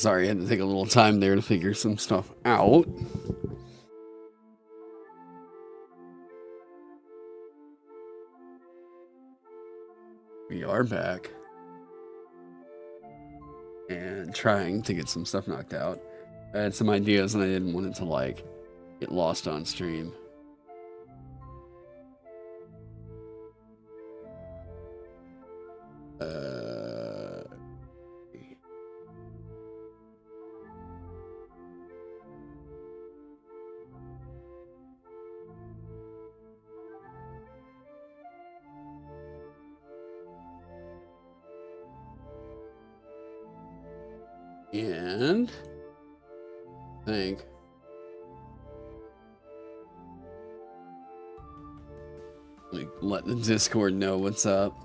Sorry, I had to take a little time there to figure some stuff out. We are back. And trying to get some stuff knocked out. I had some ideas and I didn't want it to, like, get lost on stream. And I think let the Discord know what's up.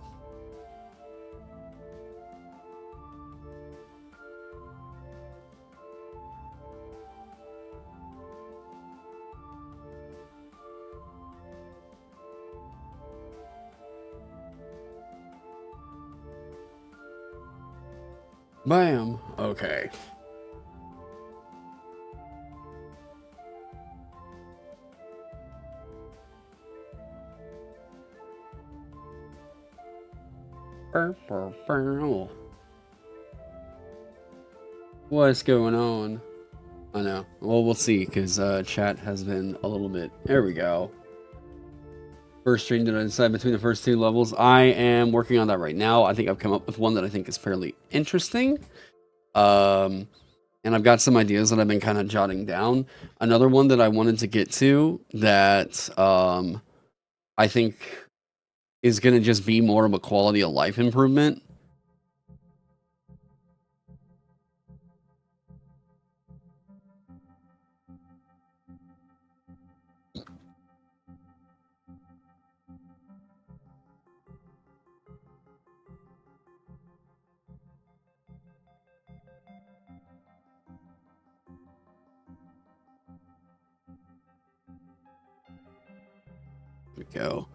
Bam. Okay. What's going on? I know. Well, we'll see, because chat has been a little bit... There we go. First stream, did I decide between the first two levels? I am working on that right now. I think I've come up with one that I think is fairly interesting. And I've got some ideas that I've been kind of jotting down. Another one that I wanted to get to that I think is going to just be more of a quality of life improvement. There we go.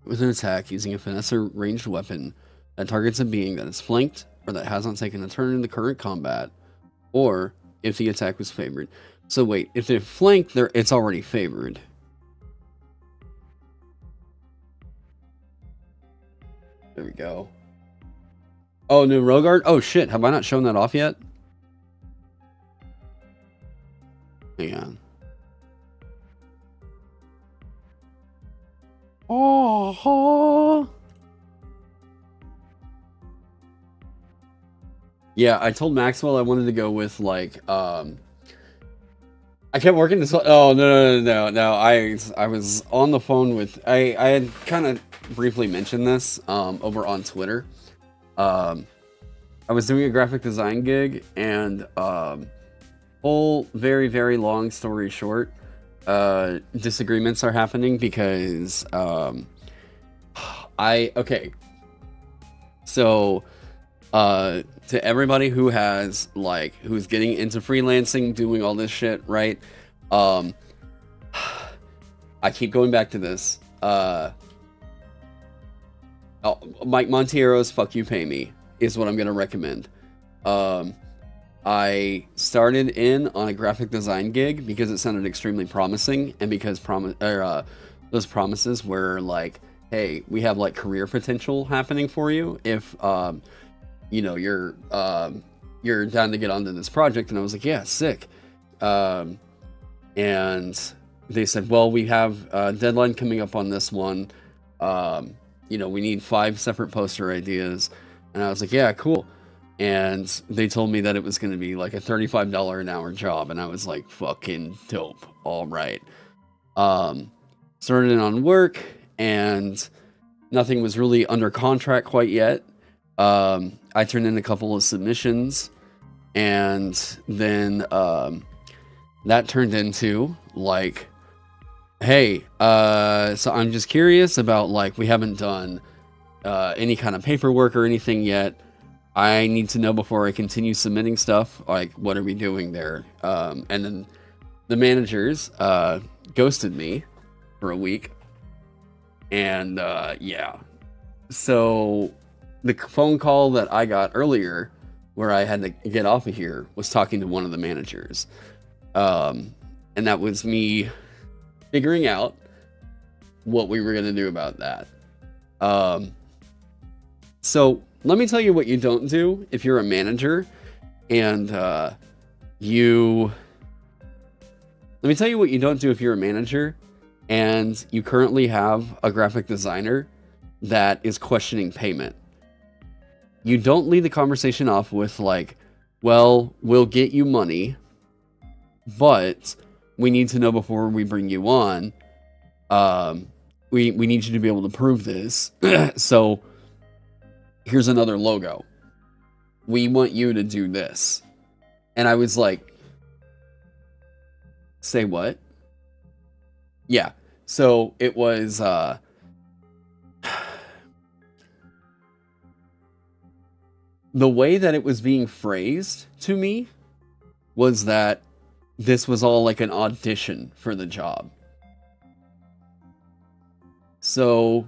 With an attack using a finesse or ranged weapon that targets a being that is flanked or that has not taken a turn in the current combat, or if the attack was favored. So wait, if they're flanked, it's already favored. There we go. Oh, new Rogard? Oh shit, have I not shown that off yet? Hang on. Oh. Yeah, I told Maxwell I wanted to go with like I kept working this. Oh no! I was on the phone with. I had kind of briefly mentioned this over on Twitter. I was doing a graphic design gig, and whole very long story short, disagreements are happening because so to everybody who has who's getting into freelancing, doing all this shit, right? I keep going back to this. Mike Montiero's "Fuck You, Pay Me" is what I'm gonna recommend. I started in on a graphic design gig because it sounded extremely promising, and because those promises were like, hey, we have like career potential happening for you if you know, you're down to get onto this project. And I was like, yeah, sick. And they said, well, we have a deadline coming up on this one. You know, we need 5 separate poster ideas. And I was like, yeah, cool. And they told me that it was going to be like a $35 an hour job. And I was like, fucking dope. All right. Started in on work, and nothing was really under contract quite yet. I turned in a couple of submissions, and then that turned into like, hey, so I'm just curious about, like, we haven't done any kind of paperwork or anything yet. I need to know before I continue submitting stuff, like, what are we doing there? And then the managers ghosted me for a week, and yeah. So the phone call that I got earlier where I had to get off of here was talking to one of the managers. And that was me figuring out what we were going to do about that. So let me tell you what you don't do if you're a manager and let me tell you what you don't do if you're a manager and you currently have a graphic designer that is questioning payment. You don't lead the conversation off with like, well, we'll get you money, but we need to know before we bring you on. We need you to be able to prove this. So here's another logo. We want you to do this. And I was like, say what? Yeah. So it was, the way that it was being phrased to me was that this was all like an audition for the job. So,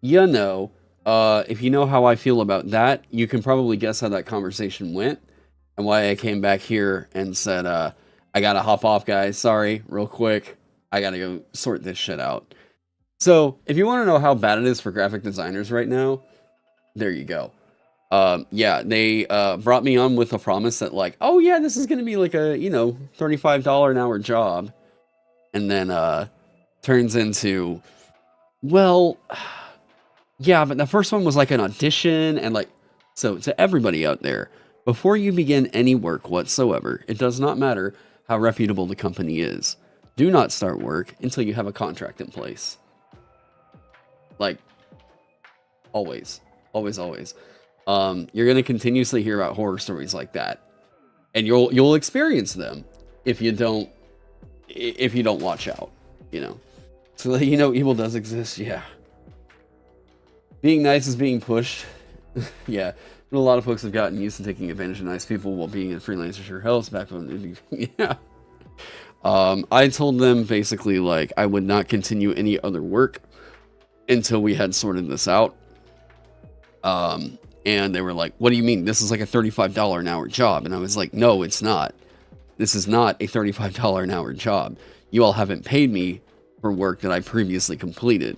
if you know how I feel about that, you can probably guess how that conversation went and why I came back here and said, I gotta hop off, guys. Sorry, real quick. I gotta go sort this shit out. So, if you want to know how bad it is for graphic designers right now, there you go. Yeah, they brought me on with a promise that like, oh yeah, this is gonna be like a, $35 an hour job. And then turns into, well, yeah, but the first one was like an audition and like, so to everybody out there, before you begin any work whatsoever, it does not matter how reputable the company is. Do not start work until you have a contract in place. Like, always. Always. You're going to continuously hear about horror stories like that. And you'll experience them if you don't watch out, So that evil does exist, yeah. Being nice is being pushed. Yeah. But a lot of folks have gotten used to taking advantage of nice people while being a freelancer sure helps back when yeah. I told them basically like I would not continue any other work until we had sorted this out. And they were like, what do you mean? This is like a $35 an hour job. And I was like, no, it's not. This is not a $35 an hour job. You all haven't paid me for work that I previously completed.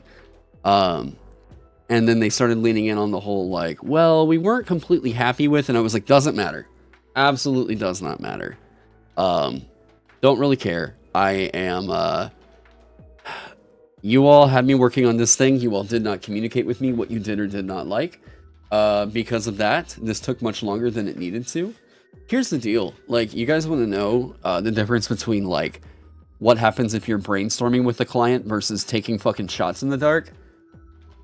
And then they started leaning in on the whole like, well, we weren't completely happy with, and I was like, doesn't matter. Absolutely does not matter. Don't really care. I am, you all had me working on this thing. You all did not communicate with me what you did or did not like. Because of that, this took much longer than it needed to. Here's the deal. Like, you guys want to know the difference between, like, what happens if you're brainstorming with the client versus taking fucking shots in the dark?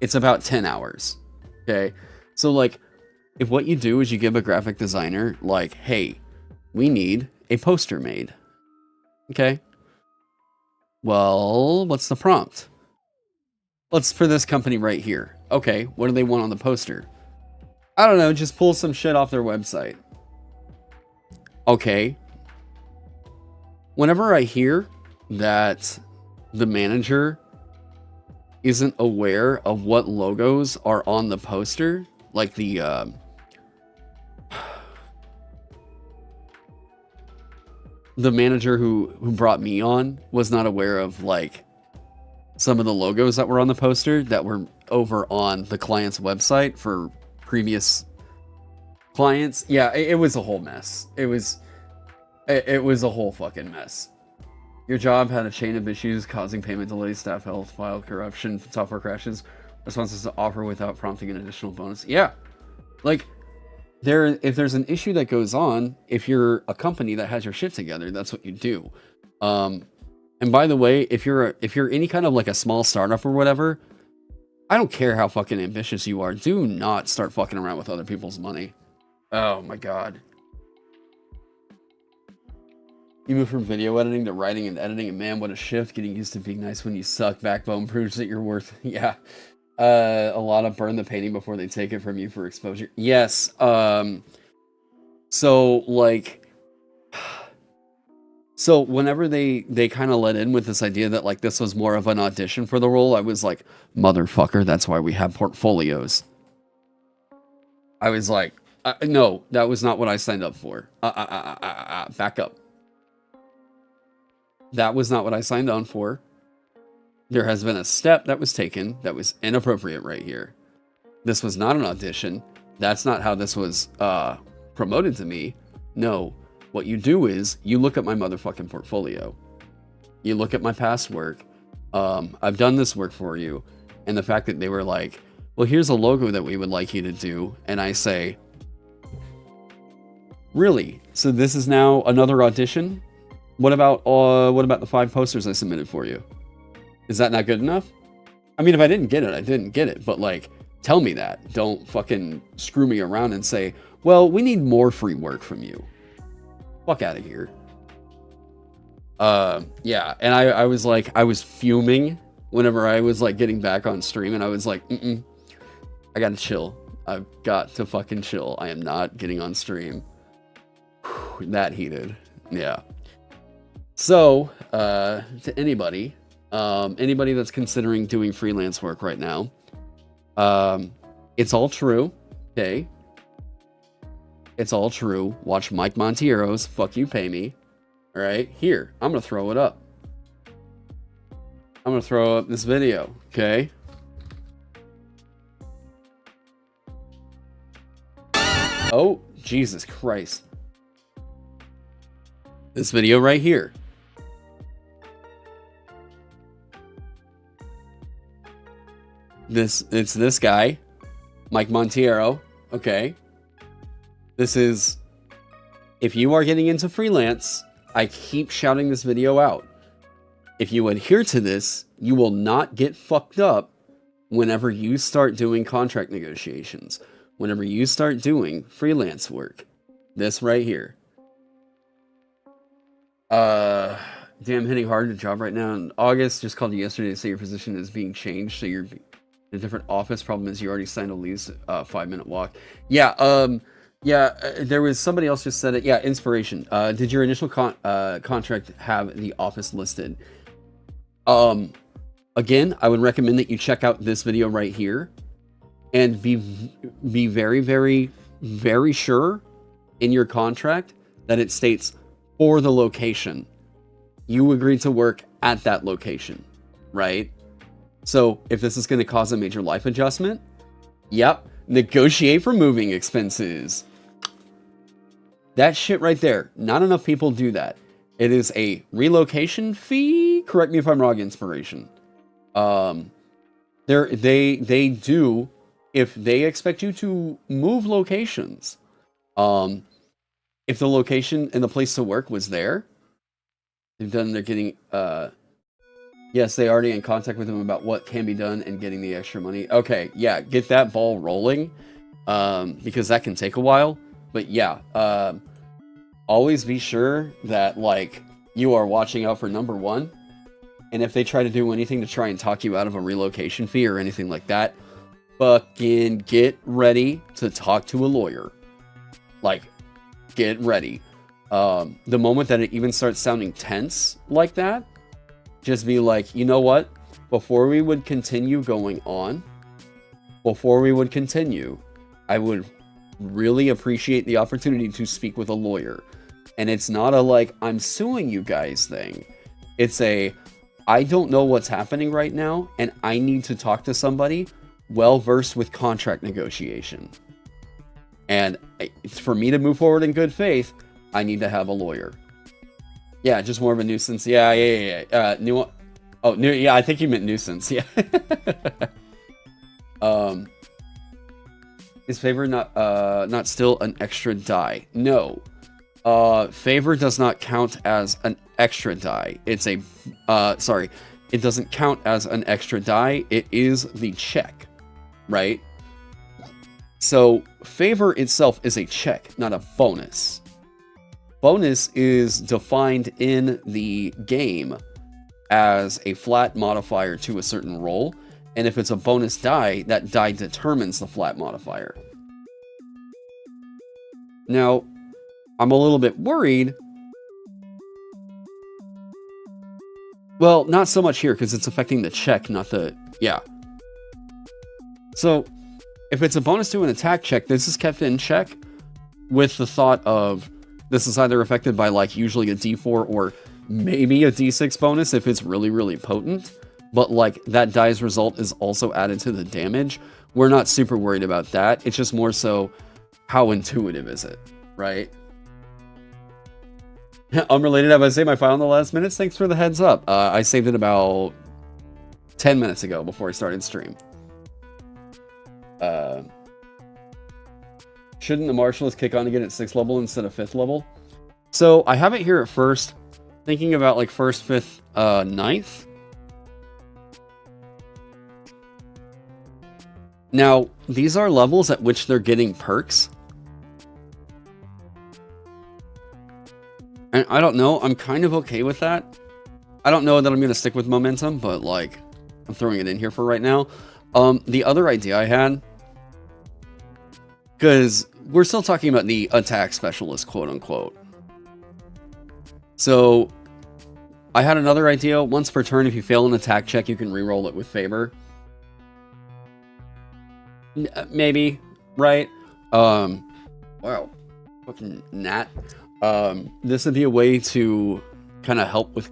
It's about 10 hours. Okay? So, like, if what you do is you give a graphic designer, like, hey, we need a poster made. Okay? Well, what's the prompt? Let's for this company right here. Okay, what do they want on the poster? I don't know, just pull some shit off their website. Okay. Whenever I hear that the manager isn't aware of what logos are on the poster, like the manager who brought me on was not aware of like some of the logos that were on the poster that were over on the client's website for previous clients. Yeah, it was a whole mess. It was a whole fucking mess. Your job had a chain of issues causing payment delays, staff health, file corruption, software crashes, responses to offer without prompting an additional bonus. Yeah, like if there's an issue that goes on, if you're a company that has your shit together, that's what you do. And by the way, if you're any kind of like a small startup or whatever, I don't care how fucking ambitious you are. Do not start fucking around with other people's money. Oh my god. You move from video editing to writing and editing, and man, what a shift. Getting used to being nice when you suck. Backbone proves that you're worth. Yeah. A lot of burn the painting before they take it from you for exposure. Yes. So like, so whenever they kind of let in with this idea that like this was more of an audition for the role, I was like, motherfucker, that's why we have portfolios. I was like, No, that was not what I signed up for. Back up. That was not what I signed on for. There has been a step that was taken that was inappropriate right here. This was not an audition. That's not how this was promoted to me. No, what you do is you look at my motherfucking portfolio. You look at my past work. I've done this work for you. And the fact that they were like, well, here's a logo that we would like you to do. And I say, really? So this is now another audition? What about the 5 posters I submitted for you? Is that not good enough? I mean, if I didn't get it, I didn't get it. But like, tell me that. Don't fucking screw me around and say, well, we need more free work from you. Fuck out of here. Yeah. And I was like, I was fuming whenever I was like getting back on stream, and I was like, I gotta chill. I've got to fucking chill. I am not getting on stream. Whew, that heated. Yeah. So, to anybody that's considering doing freelance work right now, it's all true. Okay. It's all true. Watch Mike Montiero's Fuck You Pay Me. All right. Here, I'm going to throw it up. I'm going to throw up this video. Okay. Oh, Jesus Christ. This video right here. It's this guy, Mike Montiero. Okay. This is, if you are getting into freelance, I keep shouting this video out. If you adhere to this, you will not get fucked up whenever you start doing contract negotiations. Whenever you start doing freelance work. This right here. Damn, hitting hard to job right now in August. Just called you yesterday to say your position is being changed, so you're in a different office. Problem is you already signed a lease, 5-minute walk. Yeah, there was somebody else just said it. Yeah, inspiration. Did your initial contract have the office listed? Again, I would recommend that you check out this video right here and be very, very, very sure in your contract that it states for the location. You agreed to work at that location, right? So if this is going to cause a major life adjustment, yep, negotiate for moving expenses. That shit right there. Not enough people do that. It is a relocation fee. Correct me if I'm wrong, inspiration. They do, if they expect you to move locations, if the location and the place to work was there, they're getting, yes, they already in contact with them about what can be done and getting the extra money. Okay, yeah, get that ball rolling, because that can take a while. But yeah, always be sure that, like, you are watching out for number one. And if they try to do anything to try and talk you out of a relocation fee or anything like that, fucking get ready to talk to a lawyer. Like, get ready. The moment that it even starts sounding tense like that, just be like, you know what? Before we would continue going on, I would really appreciate the opportunity to speak with a lawyer. And it's not a, like, I'm suing you guys thing. It's a, I don't know what's happening right now, and I need to talk to somebody well-versed with contract negotiation. And for me to move forward in good faith, I need to have a lawyer. Yeah, just more of a nuisance. Yeah. I think you meant nuisance. Yeah. Is favor not still an extra die? No. Favor does not count as an extra die. It's a, sorry, it doesn't count as an extra die. It is the check, right? So favor itself is a check, not a bonus. Bonus is defined in the game as a flat modifier to a certain roll. And if it's a bonus die, that die determines the flat modifier. Now, I'm a little bit worried. Well, not so much here, because it's affecting the check, not the... Yeah. So, if it's a bonus to an attack check, this is kept in check. with the thought of this is either affected by like usually a D4 or maybe a D6 bonus if it's really, really potent, but like that die's result is also added to the damage. We're not super worried about that. It's just more so how intuitive is it, right? Unrelated, I saved my file in the last minutes. Thanks for the heads up. I saved it about 10 minutes ago before I started stream. Shouldn't the Marshallist kick on again at 6th level instead of 5th level? So I have it here at first, thinking about like 1st, 5th, 9th. Now, these are levels at which they're getting perks. And I don't know, I'm kind of okay with that. I don't know that I'm going to stick with momentum, but like, I'm throwing it in here for right now. The other idea I had, because we're still talking about the attack specialist, quote unquote. So I had another idea. Once per turn, if you fail an attack check, you can reroll it with favor. Maybe, right? Wow, fucking gnat. This would be a way to kind of help with,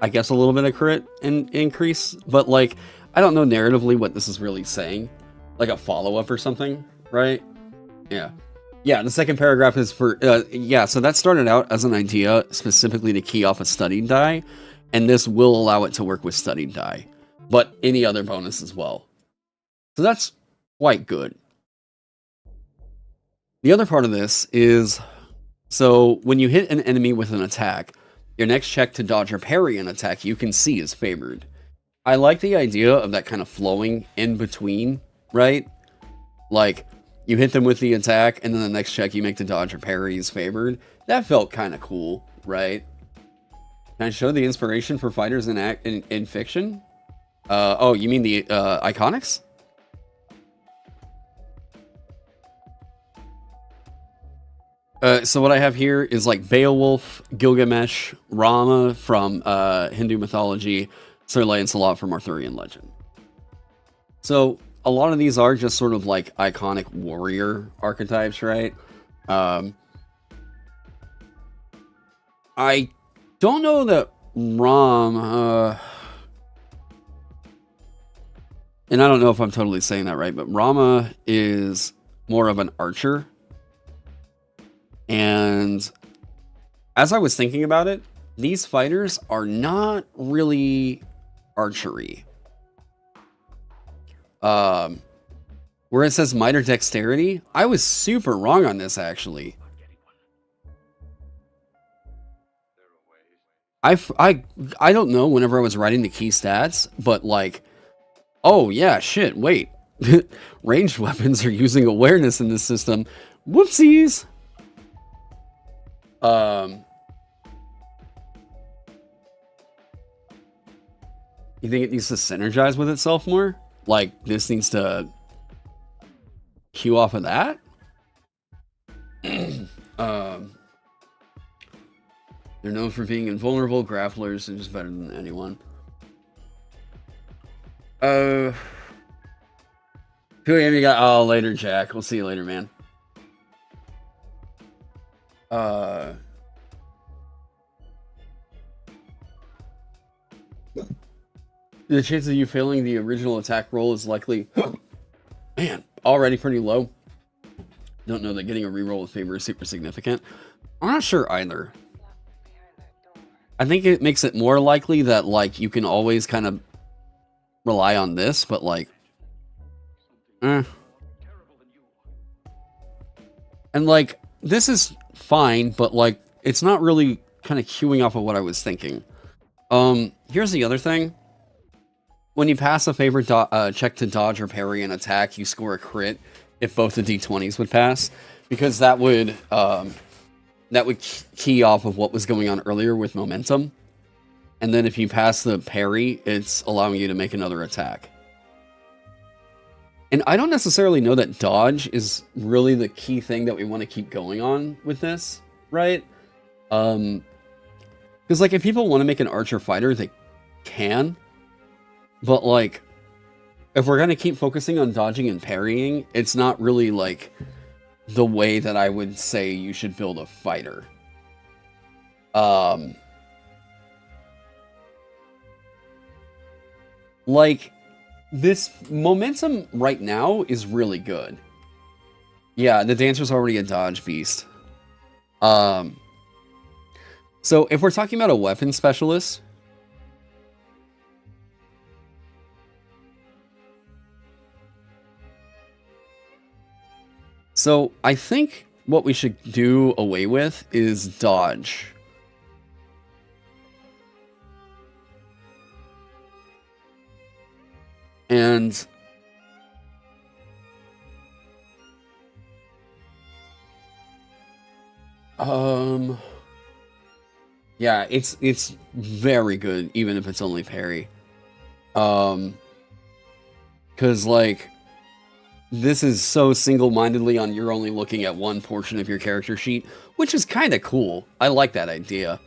I guess, a little bit of crit increase, but like, I don't know narratively what this is really saying, like a follow-up or something, right? Yeah, the second paragraph is for, yeah, so that started out as an idea specifically to key off a studied die, and this will allow it to work with studied die, but any other bonus as well. So that's quite good. The other part of this is, so when you hit an enemy with an attack, your next check to dodge or parry an attack you can see is favored. I like the idea of that kind of flowing in between, right? Like, you hit them with the attack, and then the next check you make to dodge or parry is favored. That felt kind of cool, right? Can I show the inspiration for fighters in fiction? Oh, you mean the iconics? So what I have here is like Beowulf, Gilgamesh, Rama from Hindu mythology, Sir Lancelot from Arthurian legend. So a lot of these are just sort of like iconic warrior archetypes, right? I don't know that Ram, and I don't know if I'm totally saying that right, but Rama is more of an archer. And as I was thinking about it, these fighters are not really archery. Where it says might or dexterity, I was super wrong on this actually. I don't know whenever I was writing the key stats, but like, oh yeah, shit, wait. Ranged weapons are using awareness in this system. Whoopsies. You think it needs to synergize with itself more? Like, this needs to cue off of that? They're known for being invulnerable grapplers and just better than anyone. Who have you got? Oh, later, Jack. We'll see you later, man. The chance of you failing the original attack roll is likely, man, already pretty low. Don't know that getting a reroll with favor is super significant. I'm not sure either. I think it makes it more likely that, like, you can always kind of rely on this, but, like, And, like, this is fine, but, like, it's not really kind of queuing off of what I was thinking. Here's the other thing. When you pass a favor check to dodge or parry an attack, you score a crit if both the d20s would pass, because that would key off of what was going on earlier with momentum. And then if you pass the parry, it's allowing you to make another attack. And I don't necessarily know that dodge is really the key thing that we want to keep going on with this, right? Because, like, if people want to make an archer fighter, they can. But, like, if we're going to keep focusing on dodging and parrying, it's not really, like, the way that I would say you should build a fighter. Like, this momentum right now is really good. Yeah, the dancer's already a dodge beast. So if we're talking about a weapon specialist, so I think what we should do away with is dodge. And yeah, it's very good even if it's only parry. Cuz like this is so single-mindedly on you're only looking at one portion of your character sheet, which is kind of cool. I like that idea.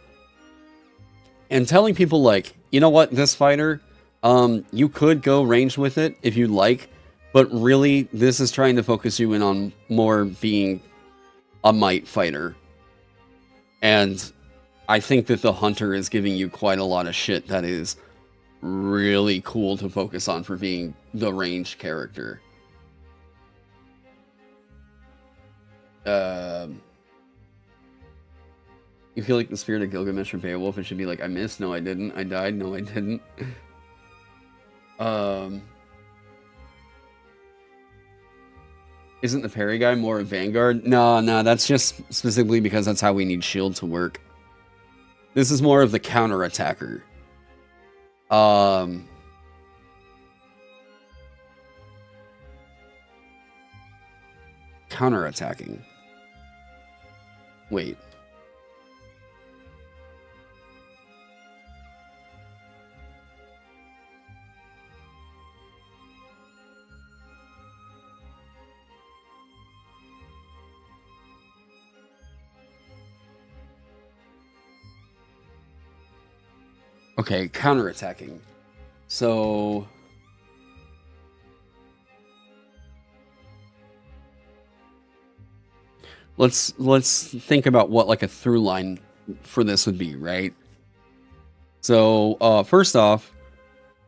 And telling people like, you know what, this fighter, you could go ranged with it if you like, but really this is trying to focus you in on more being a might fighter. And I think that the hunter is giving you quite a lot of shit that is really cool to focus on for being the ranged character. You feel like the spirit of Gilgamesh or Beowulf? It should be like, I missed, no I didn't, I died, no I didn't. Isn't the parry guy more of Vanguard? No, that's just specifically because that's how we need shield to work. This is more of the counter attacker. Counter attacking. Wait. Okay, counterattacking. So let's think about what like a through line for this would be, right? So first off,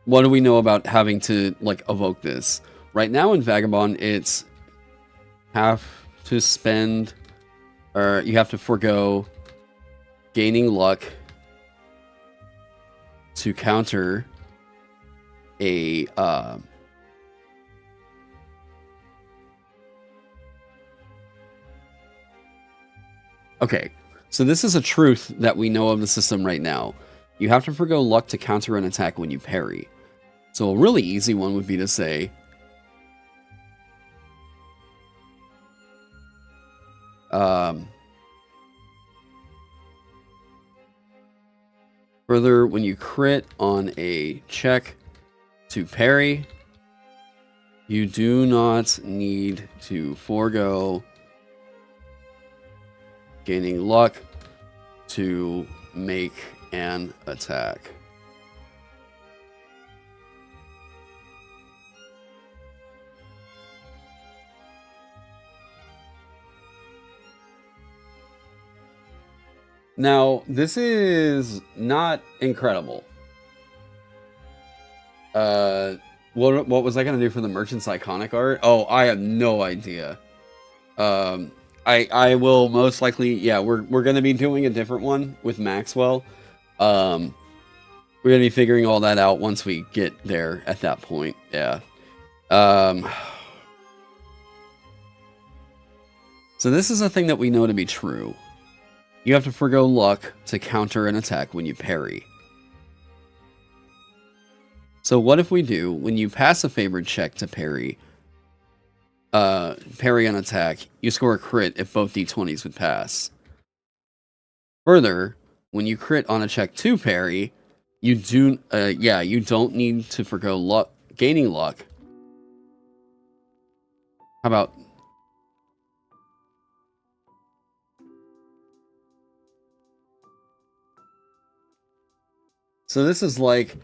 what do we know about having to like evoke this? Right now in Vagabond, it's have to spend, or you have to forego gaining luck to counter a okay, so this is a truth that we know of the system right now. You have to forgo luck to counter an attack when you parry. So a really easy one would be to say further, when you crit on a check to parry, you do not need to forego gaining luck to make an attack. Now, this is not incredible. What was I gonna do for the merchant's iconic art? Oh, I have no idea. I will most likely, yeah, we're gonna be doing a different one with Maxwell. We're gonna be figuring all that out once we get there at that point. Yeah. So this is a thing that we know to be true. You have to forgo luck to counter an attack when you parry. So what if we do, when you pass a favored check to parry an attack, you score a crit if both d20s would pass. Further, when you crit on a check to parry, you don't need to forgo luck, gaining luck. How about... So this is like,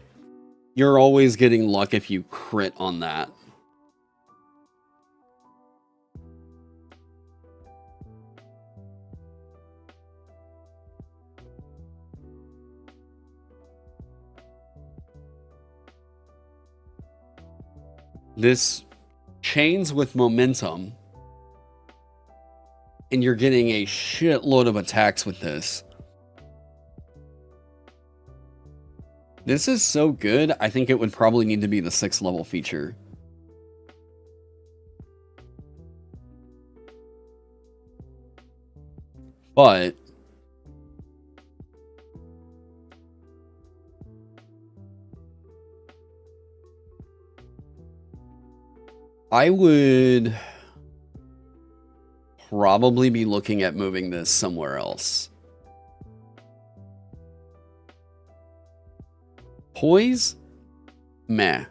you're always getting luck if you crit on that. This chains with momentum, and you're getting a shitload of attacks with this. This is so good, I think it would probably need to be the 6th level feature. But I would probably be looking at moving this somewhere else. Poise? Meh.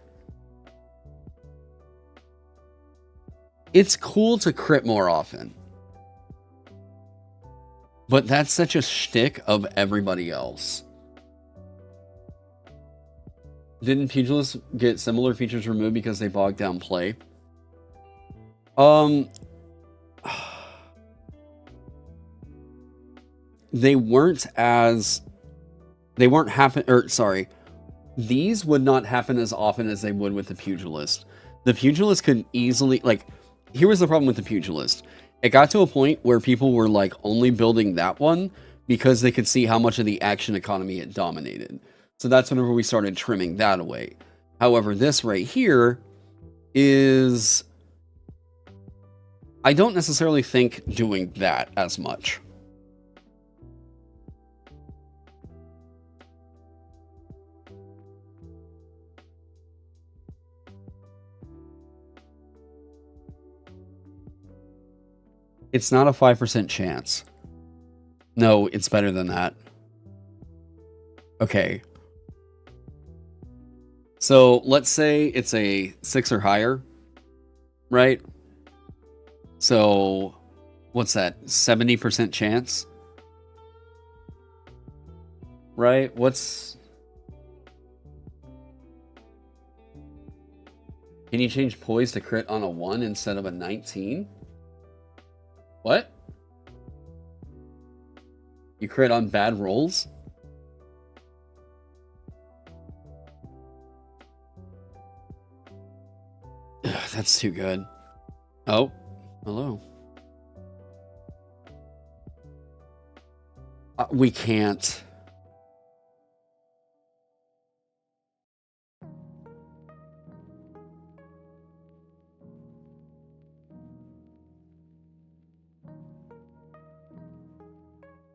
It's cool to crit more often. But that's such a shtick of everybody else. Didn't Pugilists get similar features removed because they bogged down play? They weren't happen, or sorry, these would not happen as often as they would with the Pugilist. The Pugilist could easily, like, here was the problem with the Pugilist. It got to a point where people were like only building that one because they could see how much of the action economy it dominated. So that's whenever we started trimming that away. However, this right here is, I don't necessarily think doing that as much. It's not a 5% chance. No, it's better than that. Okay. So let's say it's a 6 or higher, right? So what's that? 70% chance? Right? Can you change poise to crit on a 1 instead of a 19? What? You crit on bad rolls? Ugh, that's too good. Oh, hello. We can't.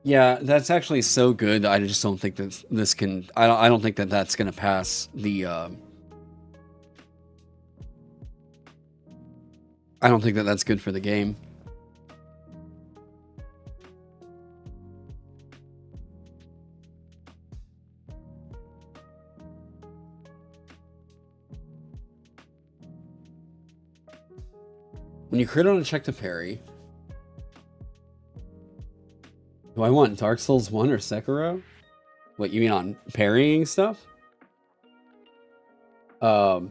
Yeah, that's actually so good. I just don't think that this can. I don't think that that's gonna pass the. I don't think that that's good for the game. When you crit on a check to parry. Do I want Dark Souls 1 or Sekiro? What, you mean on parrying stuff? Yeah.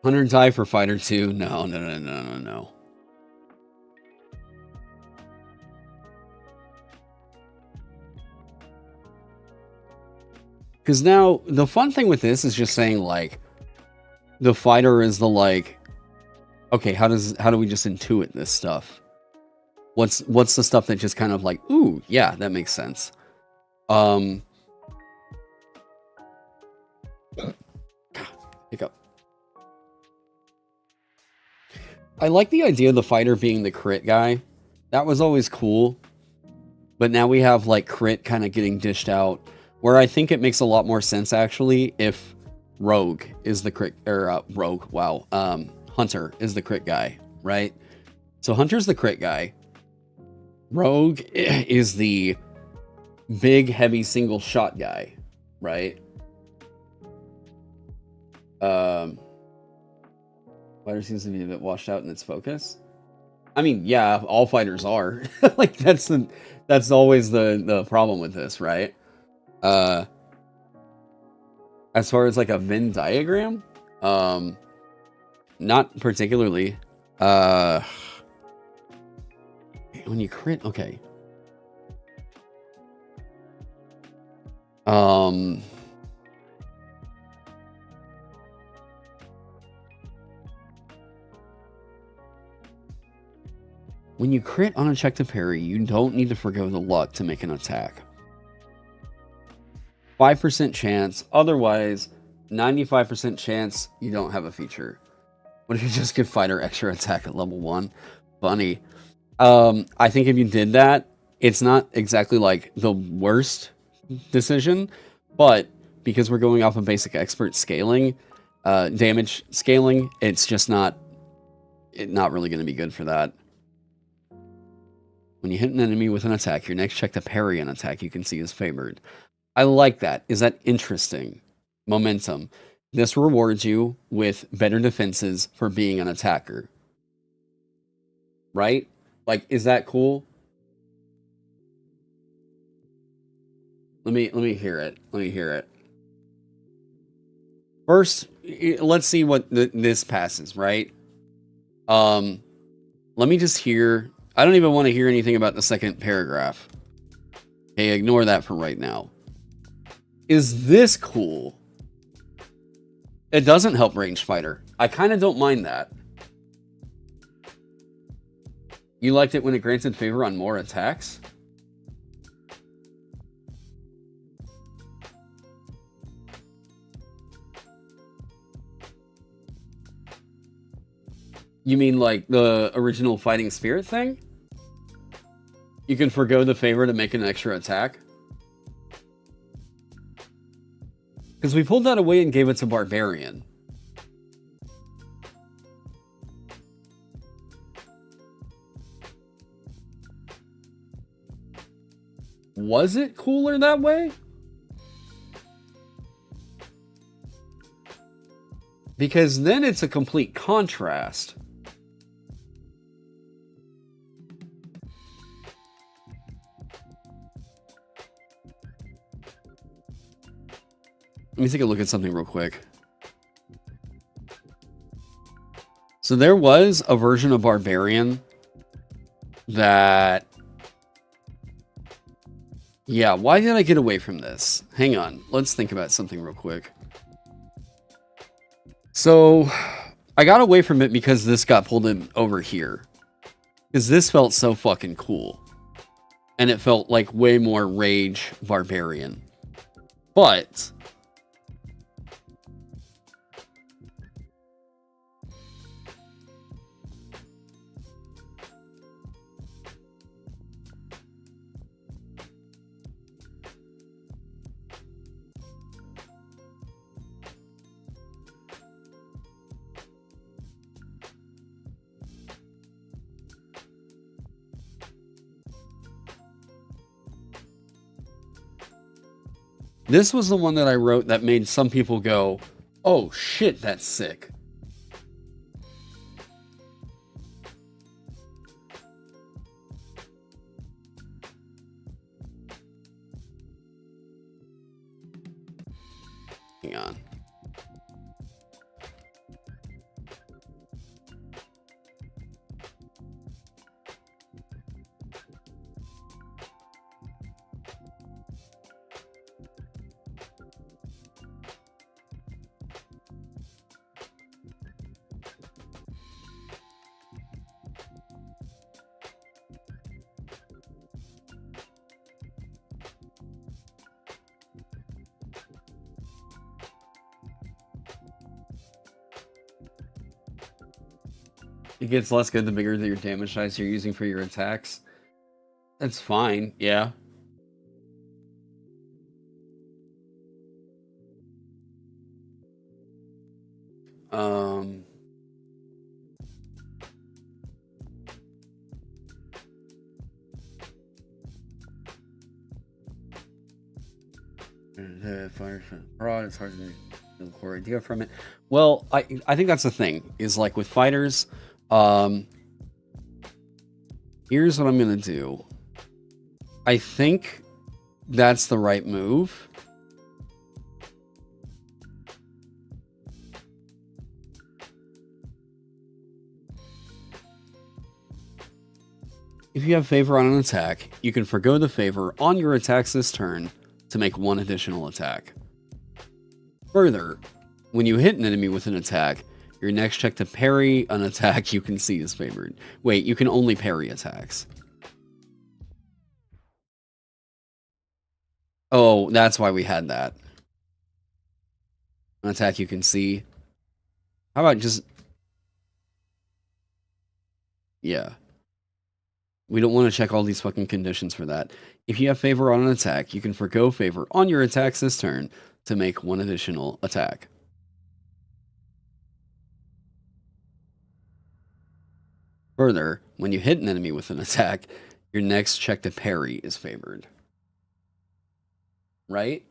100 die for Fighter 2? No. Because now, the fun thing with this is just saying, like, the fighter is the, like, okay, how do we just intuit this stuff? What's the stuff that just kind of like, ooh, yeah, that makes sense. Hiccup. I like the idea of the fighter being the crit guy. That was always cool. But now we have like crit kind of getting dished out, where I think it makes a lot more sense actually if Rogue is the crit, or Rogue, wow, Hunter is the crit guy, right? So Hunter's the crit guy. Rogue is the big, heavy single shot guy, right? Fighter seems to be a bit washed out in its focus. I mean, yeah, all fighters are. Like that's always the problem with this, right? As far as like a Venn diagram, not particularly. When you crit, okay. When you crit on a check to parry, you don't need to forgo the luck to make an attack. 5% chance, otherwise 95% chance you don't have a feature. What if you just give fighter extra attack at level 1? Funny. I think if you did that, it's not exactly like the worst decision, but because we're going off of basic expert scaling, damage scaling, it's just not really going to be good for that. When you hit an enemy with an attack, your next check to parry an attack you can see is favored. I like that. Is that interesting? Momentum. This rewards you with better defenses for being an attacker. Right? Like, is that cool? Let me hear it. Let me hear it. First, let's see what this passes, right? Let me just hear. I don't even want to hear anything about the second paragraph. Okay, ignore that for right now. Is this cool? It doesn't help range fighter. I kind of don't mind that. You liked it when it granted favor on more attacks? You mean like the original Fighting Spirit thing? You can forgo the favor to make an extra attack? Because we pulled that away and gave it to Barbarian. Was it cooler that way? Because then it's a complete contrast. Let me take a look at something real quick. So there was a version of Barbarian that... Yeah, why did I get away from this? Hang on, let's think about something real quick. So, I got away from it because this got pulled in over here. Because this felt so fucking cool. And it felt like way more Rage Barbarian. But... this was the one that I wrote that made some people go, oh shit, that's sick. Hang on. It gets less good the bigger your damage dice you're using for your attacks. That's fine, yeah. Fire broad, it's hard to get the core idea from it. Well, I think that's the thing, is like with fighters, here's what I'm gonna do. I think that's the right move. If you have favor on an attack, you can forgo the favor on your attacks this turn to make one additional attack. Further, when you hit an enemy with an attack, Your next check to parry an attack you can see is favored. Wait, you can only parry attacks. Oh, that's why we had that. An attack you can see. How about just... Yeah. We don't want to check all these fucking conditions for that. If you have favor on an attack, you can forgo favor on your attacks this turn to make one additional attack. Further, when you hit an enemy with an attack, your next check to parry is favored. Right?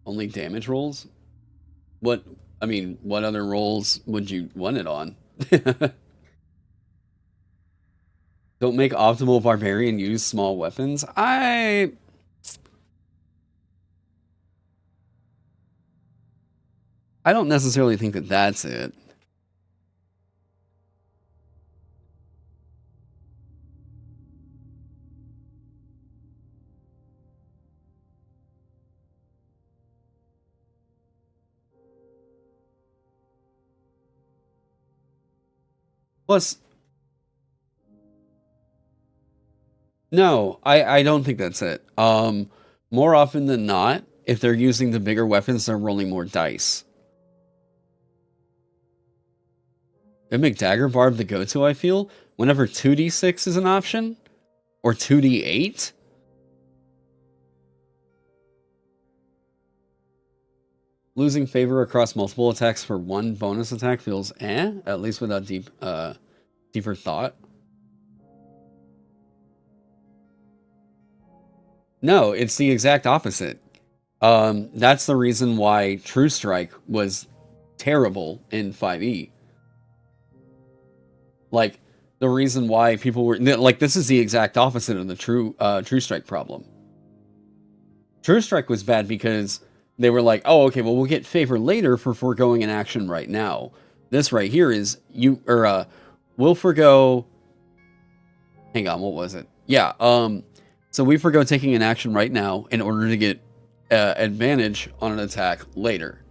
Only damage rolls? What other rolls would you want it on? Don't make optimal barbarian use small weapons. I don't necessarily think that that's it. Plus, no, I don't think that's it. More often than not, if they're using the bigger weapons, they're rolling more dice. It make Dagger Barb the go-to, I feel, whenever 2d6 is an option, or 2d8. Losing favor across multiple attacks for one bonus attack feels at least without deeper thought. No, it's the exact opposite. That's the reason why True Strike was terrible in 5e. Like, the reason why people were... Like, this is the exact opposite of the True Strike problem. True Strike was bad because they were like, oh, okay, well, we'll get favor later for foregoing an action right now. This right here is, we'll forgo... Hang on, what was it? Yeah, so we forgo taking an action right now in order to get advantage on an attack later.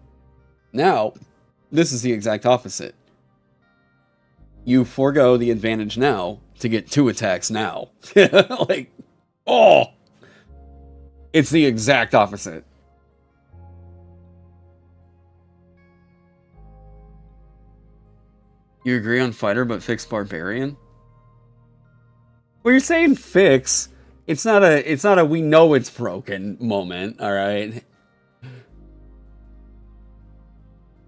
Now, this is the exact opposite. You forego the advantage now to get 2 attacks now. Like, oh! It's the exact opposite. You agree on fighter but fix barbarian? Well, you're saying fix. It's not a we know it's broken moment, all right?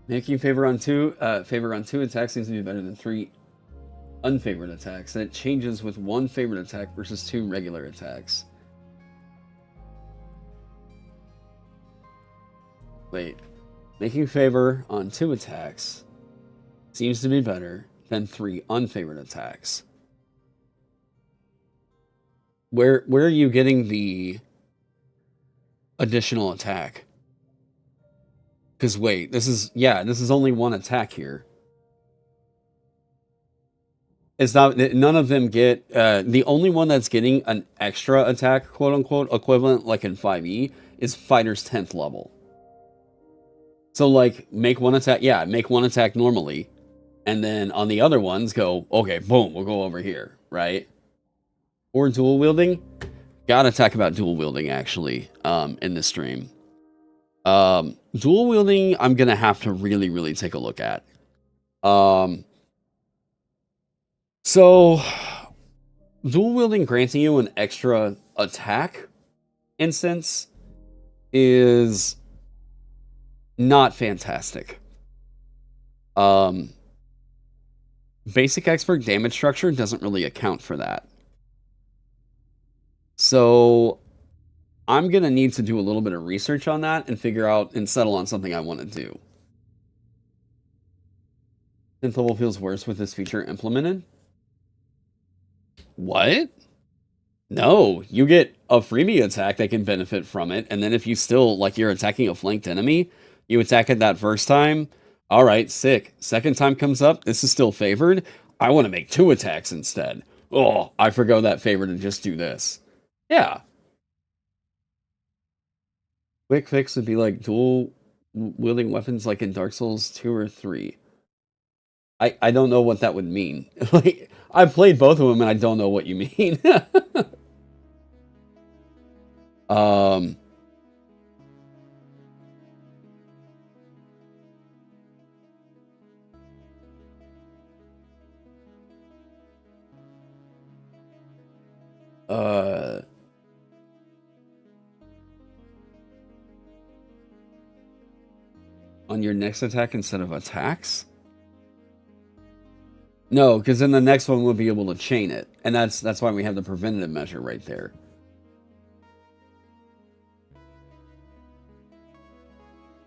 Making favor on 2 attacks seems to be better than 3 unfavored attacks. And it changes with 1 favored attack versus 2 regular attacks. Wait. Making favor on 2 attacks seems to be better than 3 unfavored attacks. Where are you getting the additional attack? Because wait, this is only 1 attack here. It's not, none of them get, the only one that's getting an extra attack, quote unquote, equivalent like in 5e, is fighter's 10th level. So like, make 1 attack normally, and then on the other ones go, okay, boom, we'll go over here, right? Or dual wielding. Gotta talk about dual wielding actually, in this stream. Dual wielding, I'm gonna have to really, really take a look at. So, dual wielding granting you an extra attack instance is not fantastic. Basic expert damage structure doesn't really account for that. So, I'm going to need to do a little bit of research on that and figure out and settle on something I want to do. 10th level feels worse with this feature implemented. What? No, you get a freebie attack that can benefit from it, and then if you still, like, you're attacking a flanked enemy, you attack it that first time, alright, sick. Second time comes up, this is still favored, I want to make 2 attacks instead. Oh, I forgo that favor to just do this. Yeah. Quick fix would be like dual wielding weapons like in Dark Souls 2 or 3. I don't know what that would mean. Like, I played both of them and I don't know what you mean. um, uh, on your next attack instead of attacks? No, because then the next one will be able to chain it. And that's why we have the preventative measure right there.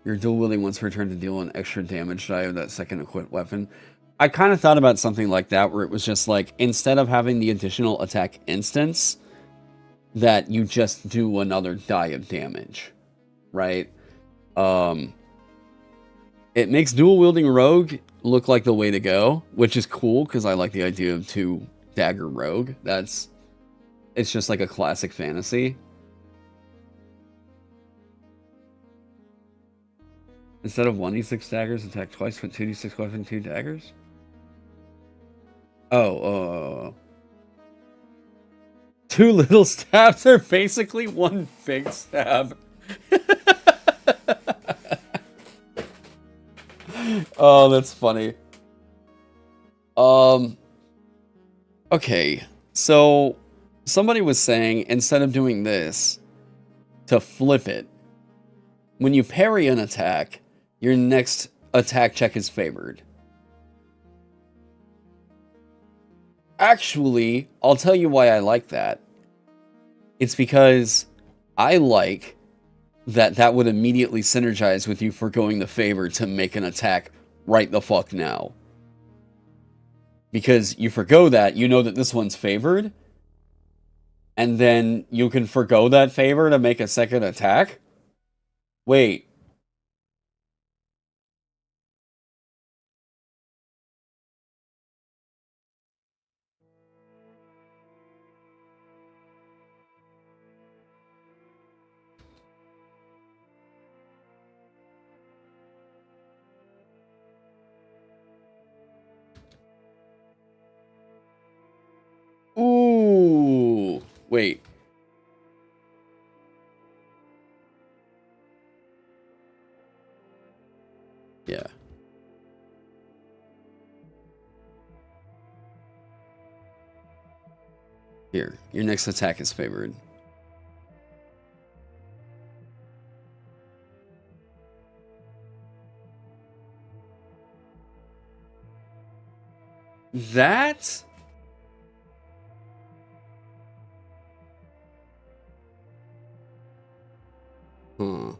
Your dual wielding once per turn to deal an extra damage die of that second equipped weapon. I kind of thought about something like that, where it was just like, instead of having the additional attack instance, that you just do another die of damage, right? It makes dual wielding rogue look like the way to go, which is cool because I like the idea of 2 dagger rogue. It's just like a classic fantasy. Instead of 1d6 daggers, attack twice, put 2d6 weapon, 2 daggers? Oh, 2 little stabs are basically 1 big stab. Oh, that's funny. Okay, so somebody was saying, instead of doing this, to flip it, when you parry an attack, your next attack check is favored. Actually, I'll tell you why I like that. It's because I like that would immediately synergize with you forgoing the favor to make an attack right the fuck now. Because you forgo that, you know that this one's favored, and then you can forgo that favor to make a second attack? Wait. Ooh. Wait. Yeah. Here, your next attack is favored. That? Huh.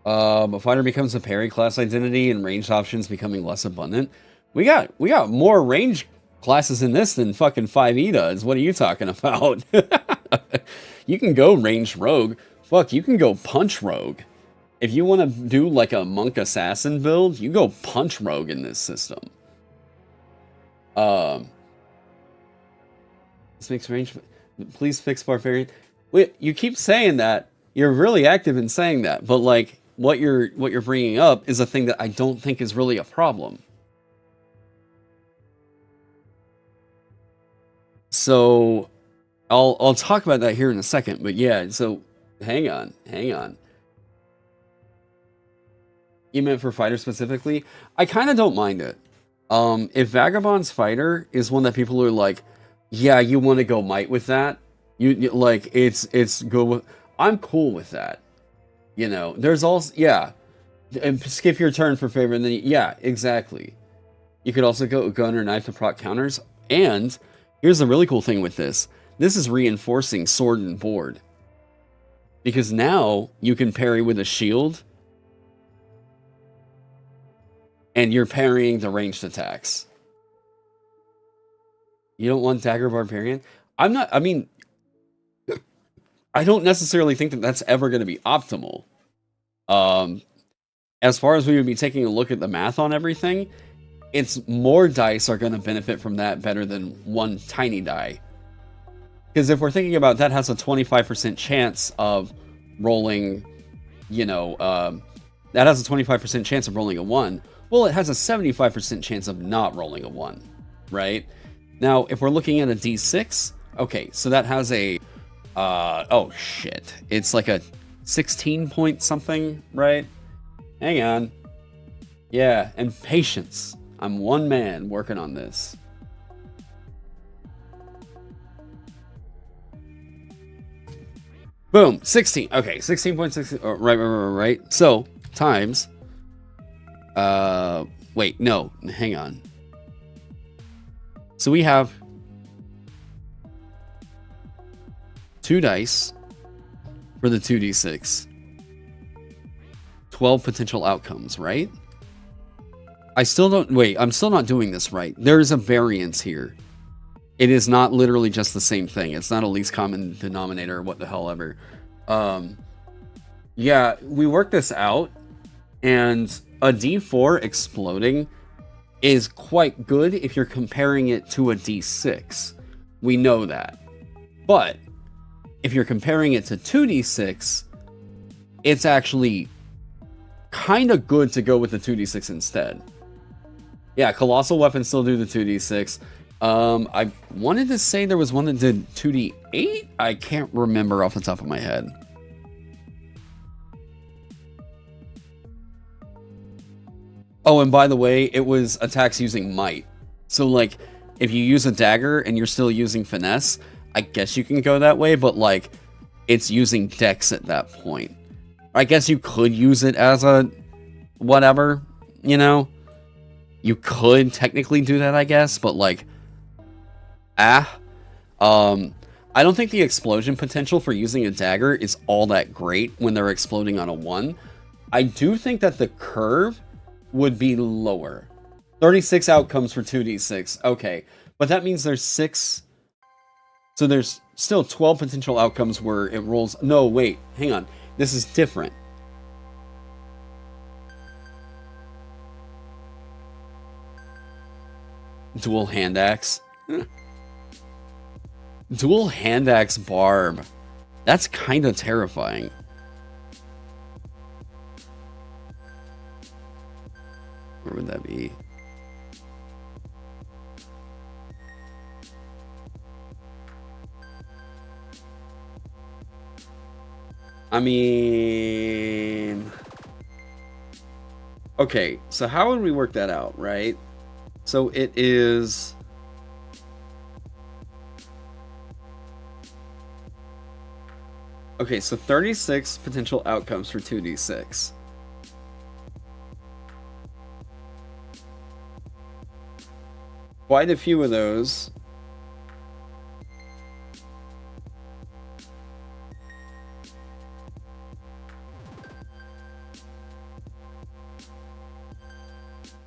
A fighter becomes a parry class identity and ranged options becoming less abundant. We got more range classes in this than fucking 5e does. What are you talking about? You can go ranged rogue. Fuck, you can go punch rogue. If you want to do like a monk assassin build, you go punch rogue in this system. This makes range. Please fix barbarian. Wait, you keep saying that. You're really active in saying that, but like what you're bringing up is a thing that I don't think is really a problem. So I'll talk about that here in a second, but yeah, so hang on. You meant for fighter specifically? I kind of don't mind it. If Vagabond's fighter is one that people are like, yeah, you want to go might with that, you like it's go with, I'm cool with that. You know, there's also, yeah, and skip your turn for favor, and then yeah, exactly. You could also go gun or knife to proc counters, and here's the really cool thing with this. This is reinforcing sword and board. Because now you can parry with a shield, and you're parrying the ranged attacks. You don't want Dagger Barbarian? I don't necessarily think that that's ever going to be optimal. As far as we would be taking a look at the math on everything, it's more dice are going to benefit from that better than one tiny die. Because if we're thinking about that has a 25% chance of rolling, that has a 25% chance of rolling a 1. Well, it has a 75% chance of not rolling a 1, right? Now, if we're looking at a D6, okay, so that has a, oh shit, it's like a 16 point something, right? Hang on. Yeah, and patience. I'm one man working on this. Boom, 16. Okay, 16.6. Right. So, times. Wait, no, hang on. So we have 2 dice for the 2d6. 12 potential outcomes, right? I'm still not doing this right. There's a variance here. It is not literally just the same thing. It's not a least common denominator or what the hell ever. Yeah, we worked this out, and a D4 exploding is quite good if you're comparing it to a D6. We know that. But if you're comparing it to 2d6, it's actually kind of good to go with the 2d6 instead. Yeah, colossal weapons still do the 2d6. I wanted to say there was one that did 2d8. I can't remember off the top of my head. Oh, and by the way, it was attacks using might. So, like, if you use a dagger and you're still using finesse, I guess you can go that way, but, like, it's using dex at that point. I guess you could use it as a whatever, you know? You could technically do that, I guess, but, like, I don't think the explosion potential for using a dagger is all that great when they're exploding on a 1. I do think that the curve would be lower. 36 outcomes for 2d6. Okay, but that means there's 6. So there's still 12 potential outcomes where it rolls. No, wait, hang on. This is different. Dual hand axe. Dual hand axe barb. That's kind of terrifying. Where would that be? I mean... Okay, so how would we work that out, right? So it is... Okay, so 36 potential outcomes for 2d6. Quite a few of those.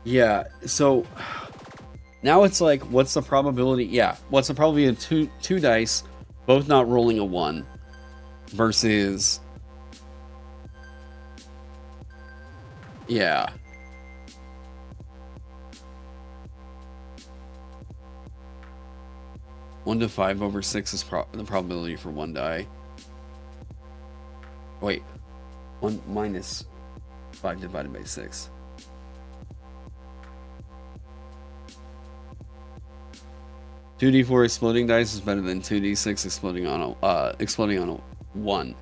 Yeah, so now it's like, what's the probability? Yeah, what's the probability of two dice, both not rolling a 1, versus... Yeah. One to 5 over 6 is the probability for 1 die. Wait, 1 minus 5 divided by 6. Two D4 exploding dice is better than 2d6 exploding on a 1.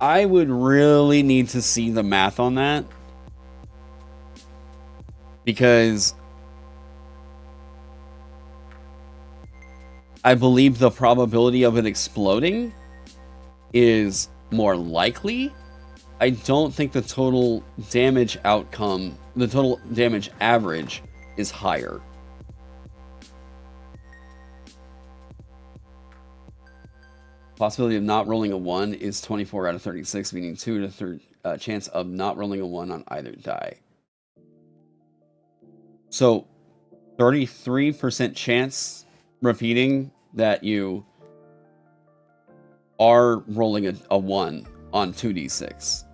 I would really need to see the math on that, because I believe the probability of it exploding is more likely. I don't think the total damage outcome, the total damage average, is higher. Possibility of not rolling a 1 is 24 out of 36, meaning 2 to 3 chance of not rolling a 1 on either die. So 33% chance repeating that you are rolling a 1 on 2d6.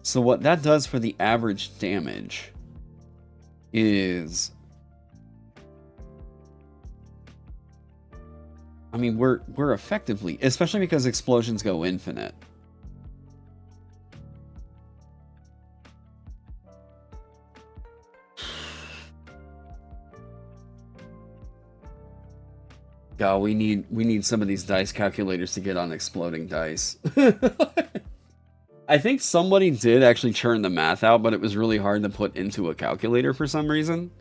So what that does for the average damage is, I mean, we're effectively, especially because explosions go infinite. God, we need some of these dice calculators to get on exploding dice. I think somebody did actually churn the math out, but it was really hard to put into a calculator for some reason.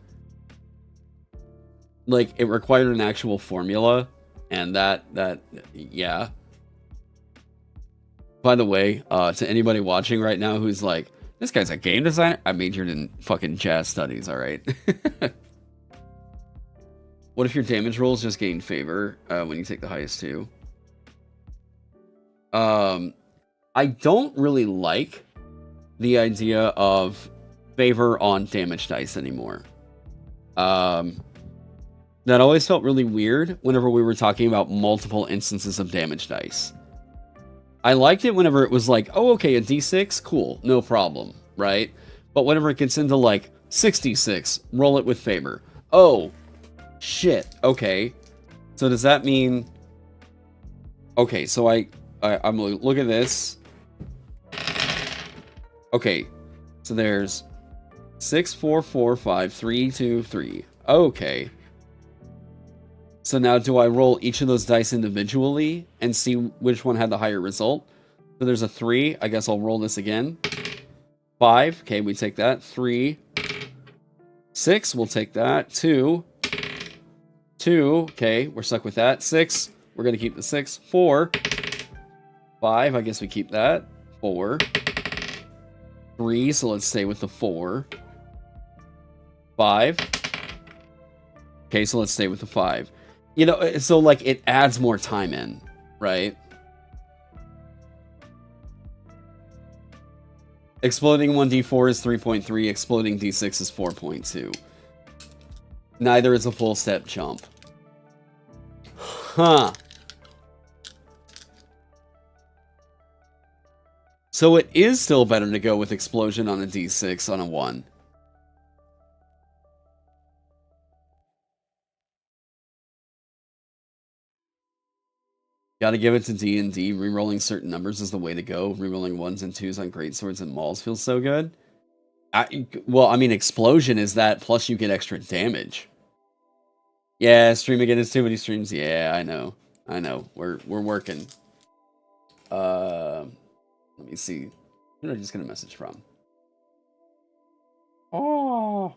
Like, it required an actual formula, and yeah. By the way, to anybody watching right now who's like, this guy's a game designer? I majored in fucking jazz studies, alright? What if your damage rolls just gain favor when you take the highest two? I don't really like the idea of favor on damage dice anymore. That always felt really weird whenever we were talking about multiple instances of damage dice. I liked it whenever it was like, oh, okay, a d6, cool, no problem, right? But whenever it gets into like 66, roll it with favor. Oh, shit, okay. So does that mean... Okay, so I'm gonna look at this. Okay, so there's 6, 4, 4, 5, 3, 2, 3. Okay. So now do I roll each of those dice individually and see which one had the higher result? So there's a 3. I guess I'll roll this again. 5. Okay, we take that. 3. 6. We'll take that. 2. 2. Okay, we're stuck with that. 6. We're going to keep the 6. 4. 5. I guess we keep that. 4. 3. So let's stay with the 4. 5. Okay, so let's stay with the 5. You know, so like it adds more time in, right? Exploding 1d4 is 3.3, exploding d6 is 4.2. Neither is a full step jump. Huh. So it is still better to go with explosion on a d6 on a 1. Gotta give it to D&D. Rerolling certain numbers is the way to go. Rerolling 1s and 2s on greatswords and mauls feels so good. Well, I mean, explosion is that, plus you get extra damage. Yeah, stream again is too many streams. Yeah, I know. I know. We're working. Let me see. Who did I just get a message from? Oh.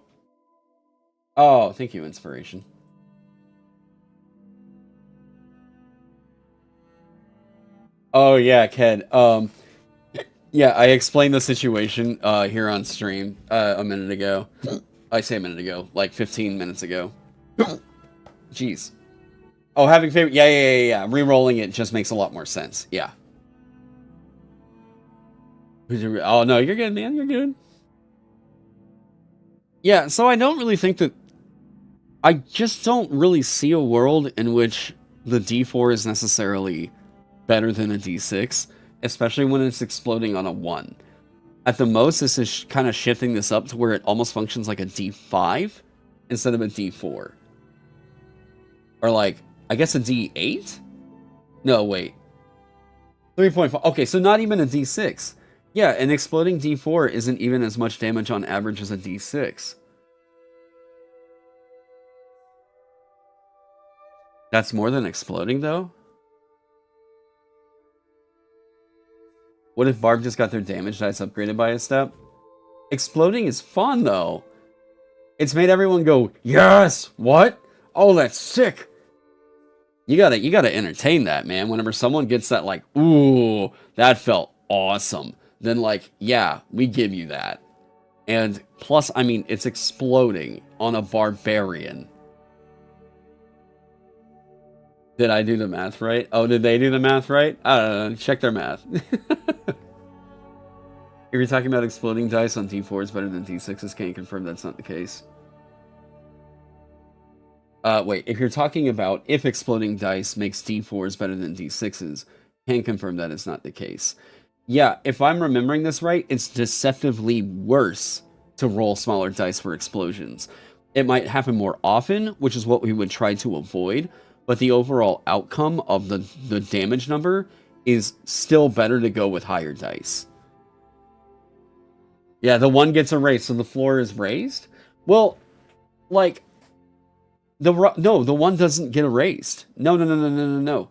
Oh, thank you, Inspiration. Oh yeah, Ken. Yeah, I explained the situation here on stream a minute ago. I say a minute ago, like 15 minutes ago. Jeez. Oh, having favorite. Yeah. Rerolling it just makes a lot more sense. Yeah. Oh no, you're good, man. You're good. Yeah, so I don't really think that. I just don't really see a world in which the D4 is necessarily better than a D6, especially when it's exploding on a 1. At the most, this is kind of shifting this up to where it almost functions like a D5 instead of a D4. Or like, I guess a D8? No, wait. 3.5. Okay, so not even a D6. Yeah, an exploding D4 isn't even as much damage on average as a D6. That's more than exploding, though? What if Barb just got their damage dice upgraded by a step? Exploding is fun, though. It's made everyone go, yes! What? Oh, that's sick! You gotta entertain that, man. Whenever someone gets that, like, ooh, that felt awesome. Then, like, yeah, we give you that. And plus, I mean, it's exploding on a barbarian. Did I do the math right? Oh, did they do the math right? I don't know. Check their math. If you're talking about exploding dice on D4s better than D6s, can you confirm that's not the case? Wait, if you're talking about if exploding dice makes D4s better than D6s, can confirm that is not the case. Yeah, if I'm remembering this right, it's deceptively worse to roll smaller dice for explosions. It might happen more often, which is what we would try to avoid, but the overall outcome of the damage number is still better to go with higher dice. Yeah, the one gets erased, so the floor is raised? Well, like, the one doesn't get erased. No.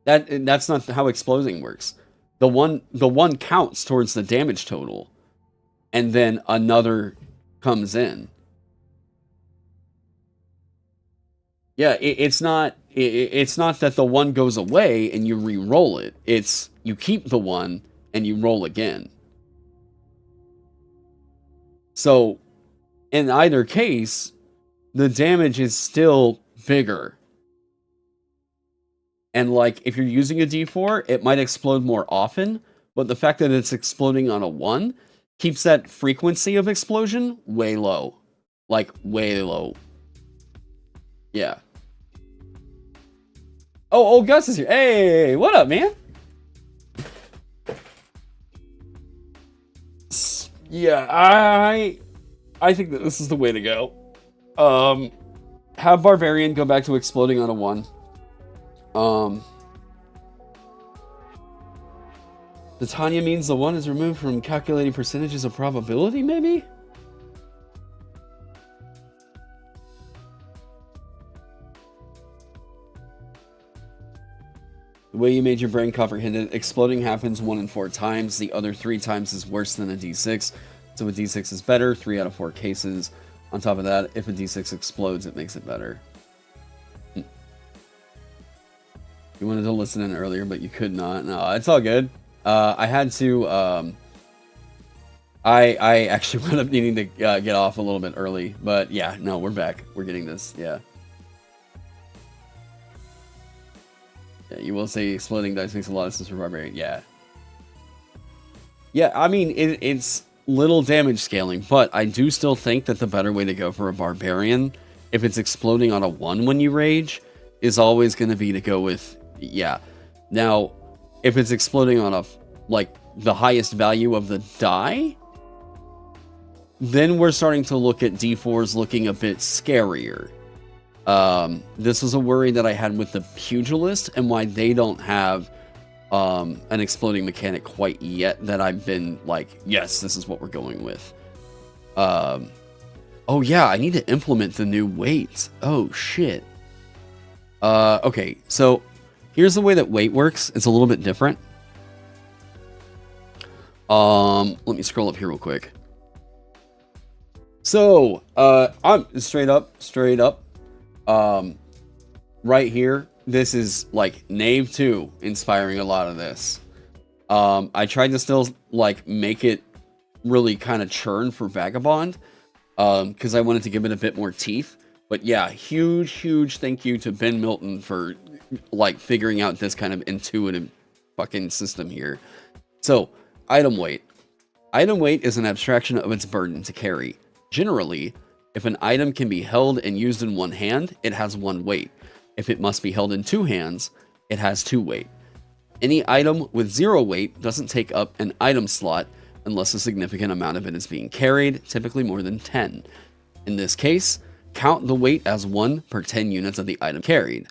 That's not how exploding works. The one counts towards the damage total, and then another comes in. Yeah, it's not that the one goes away and you re-roll it. It's you keep the one and you roll again. So, in either case, the damage is still bigger. And like, if you're using a D4, it might explode more often, but the fact that it's exploding on a 1 keeps that frequency of explosion way low. Like, way low. Yeah. Oh, Gus is here. Hey, what up, man? Yeah, I think that this is the way to go. Have Barbarian go back to exploding on a 1. The Tanya means the 1 is removed from calculating percentages of probability, maybe? The way you made your brain comprehend it, exploding happens 1 in 4 times. The other 3 times is worse than a D6. So a D6 is better, 3 out of 4 cases. On top of that, if a D6 explodes, it makes it better. You wanted to listen in earlier, but you could not. No, it's all good. I had to... I actually wound up needing to get off a little bit early. But yeah, no, we're back. We're getting this, yeah. Yeah, you will say exploding dice makes a lot of sense for Barbarian. Yeah. Yeah, I mean, it's little damage scaling, but I do still think that the better way to go for a Barbarian, if it's exploding on a 1 when you rage, is always going to be to go with, yeah. Now, if it's exploding on a, like, the highest value of the die, then we're starting to look at D4s looking a bit scarier. This was a worry that I had with the Pugilist and why they don't have an exploding mechanic quite yet that I've been like, yes, this is what we're going with. Oh yeah, I need to implement the new weights. Oh shit. Okay, so here's the way that weight works. It's a little bit different. Let me scroll up here real quick. So, I'm straight up. Right here, this is like Knave 2 inspiring a lot of this. I tried to still like make it really kind of churn for Vagabond, because I wanted to give it a bit more teeth. But yeah, huge thank you to Ben Milton for like figuring out this kind of intuitive fucking system here. So, item weight. Item weight is an abstraction of its burden to carry. Generally, if an item can be held and used in one hand, it has 1 weight. If it must be held in 2 hands, it has 2 weight. Any item with 0 weight doesn't take up an item slot unless a significant amount of it is being carried, typically more than 10. In this case, count the weight as 1 per 10 units of the item carried.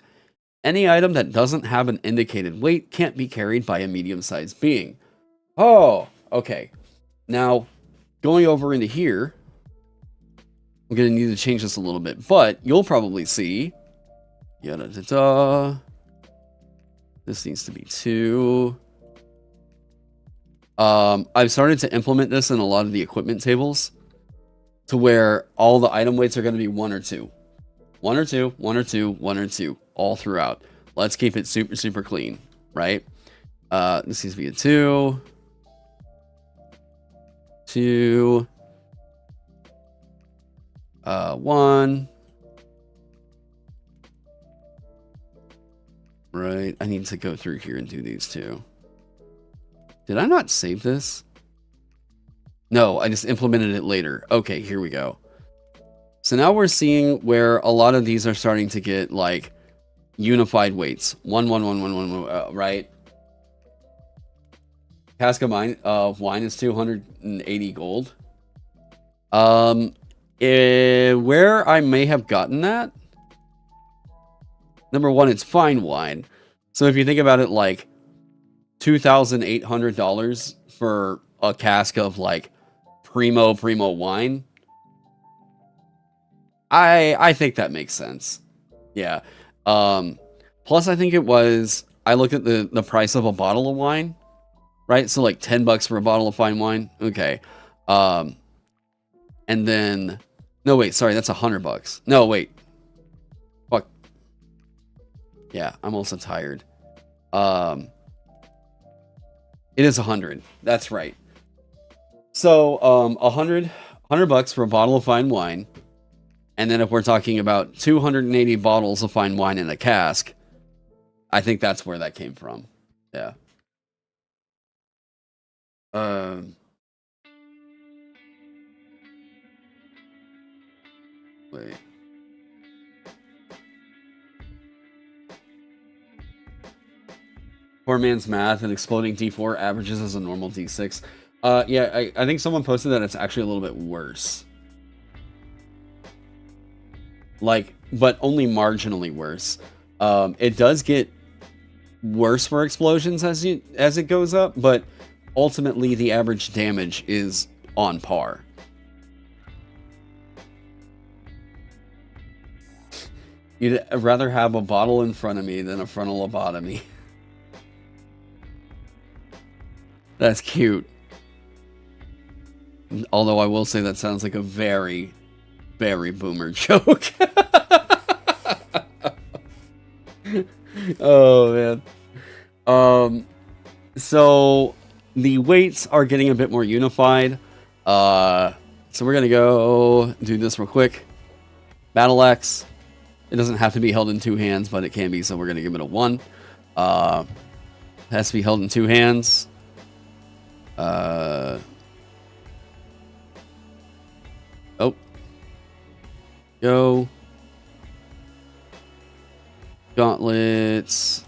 Any item that doesn't have an indicated weight can't be carried by a medium-sized being. Oh, okay. Now, going over into here, I'm going to need to change this a little bit, but you'll probably see, this needs to be 2. I've started to implement this in a lot of the equipment tables to where all the item weights are going to be 1 or 2. 1 or 2, 1 or 2, 1 or 2, all throughout. Let's keep it super clean, right? This needs to be a 2. 2. 1. Right, I need to go through here and do these 2. Did I not save this? No, I just implemented it later. Okay, here we go. So now we're seeing where a lot of these are starting to get like unified weights. 1 right? Cask of wine is 280 gold. Where I may have gotten that, number one, it's fine wine. So if you think about it, like $2,800 for a cask of like primo wine, I think that makes sense. Yeah. Plus I think I looked at the price of a bottle of wine, right? So like $10 for a bottle of fine wine. Okay. And then no, wait, sorry, that's $100. No, wait. Fuck. Yeah, I'm also tired. It is 100. That's right. So, $100 for a bottle of fine wine. And then if we're talking about 280 bottles of fine wine in a cask, I think that's where that came from. Yeah. Wait. Poor man's math and exploding D4 averages as a normal D6. Yeah, I think someone posted that it's actually a little bit worse. Like, but only marginally worse. It does get worse for explosions as it goes up, but ultimately the average damage is on par. You'd rather have a bottle in front of me than a frontal lobotomy. That's cute. Although I will say that sounds like a very, very boomer joke. Oh, man. So the weights are getting a bit more unified. So we're going to go do this real quick. Battle axe. It doesn't have to be held in two hands, but it can be, so we're going to give it a 1. It has to be held in two hands. Oh. Go. Gauntlets.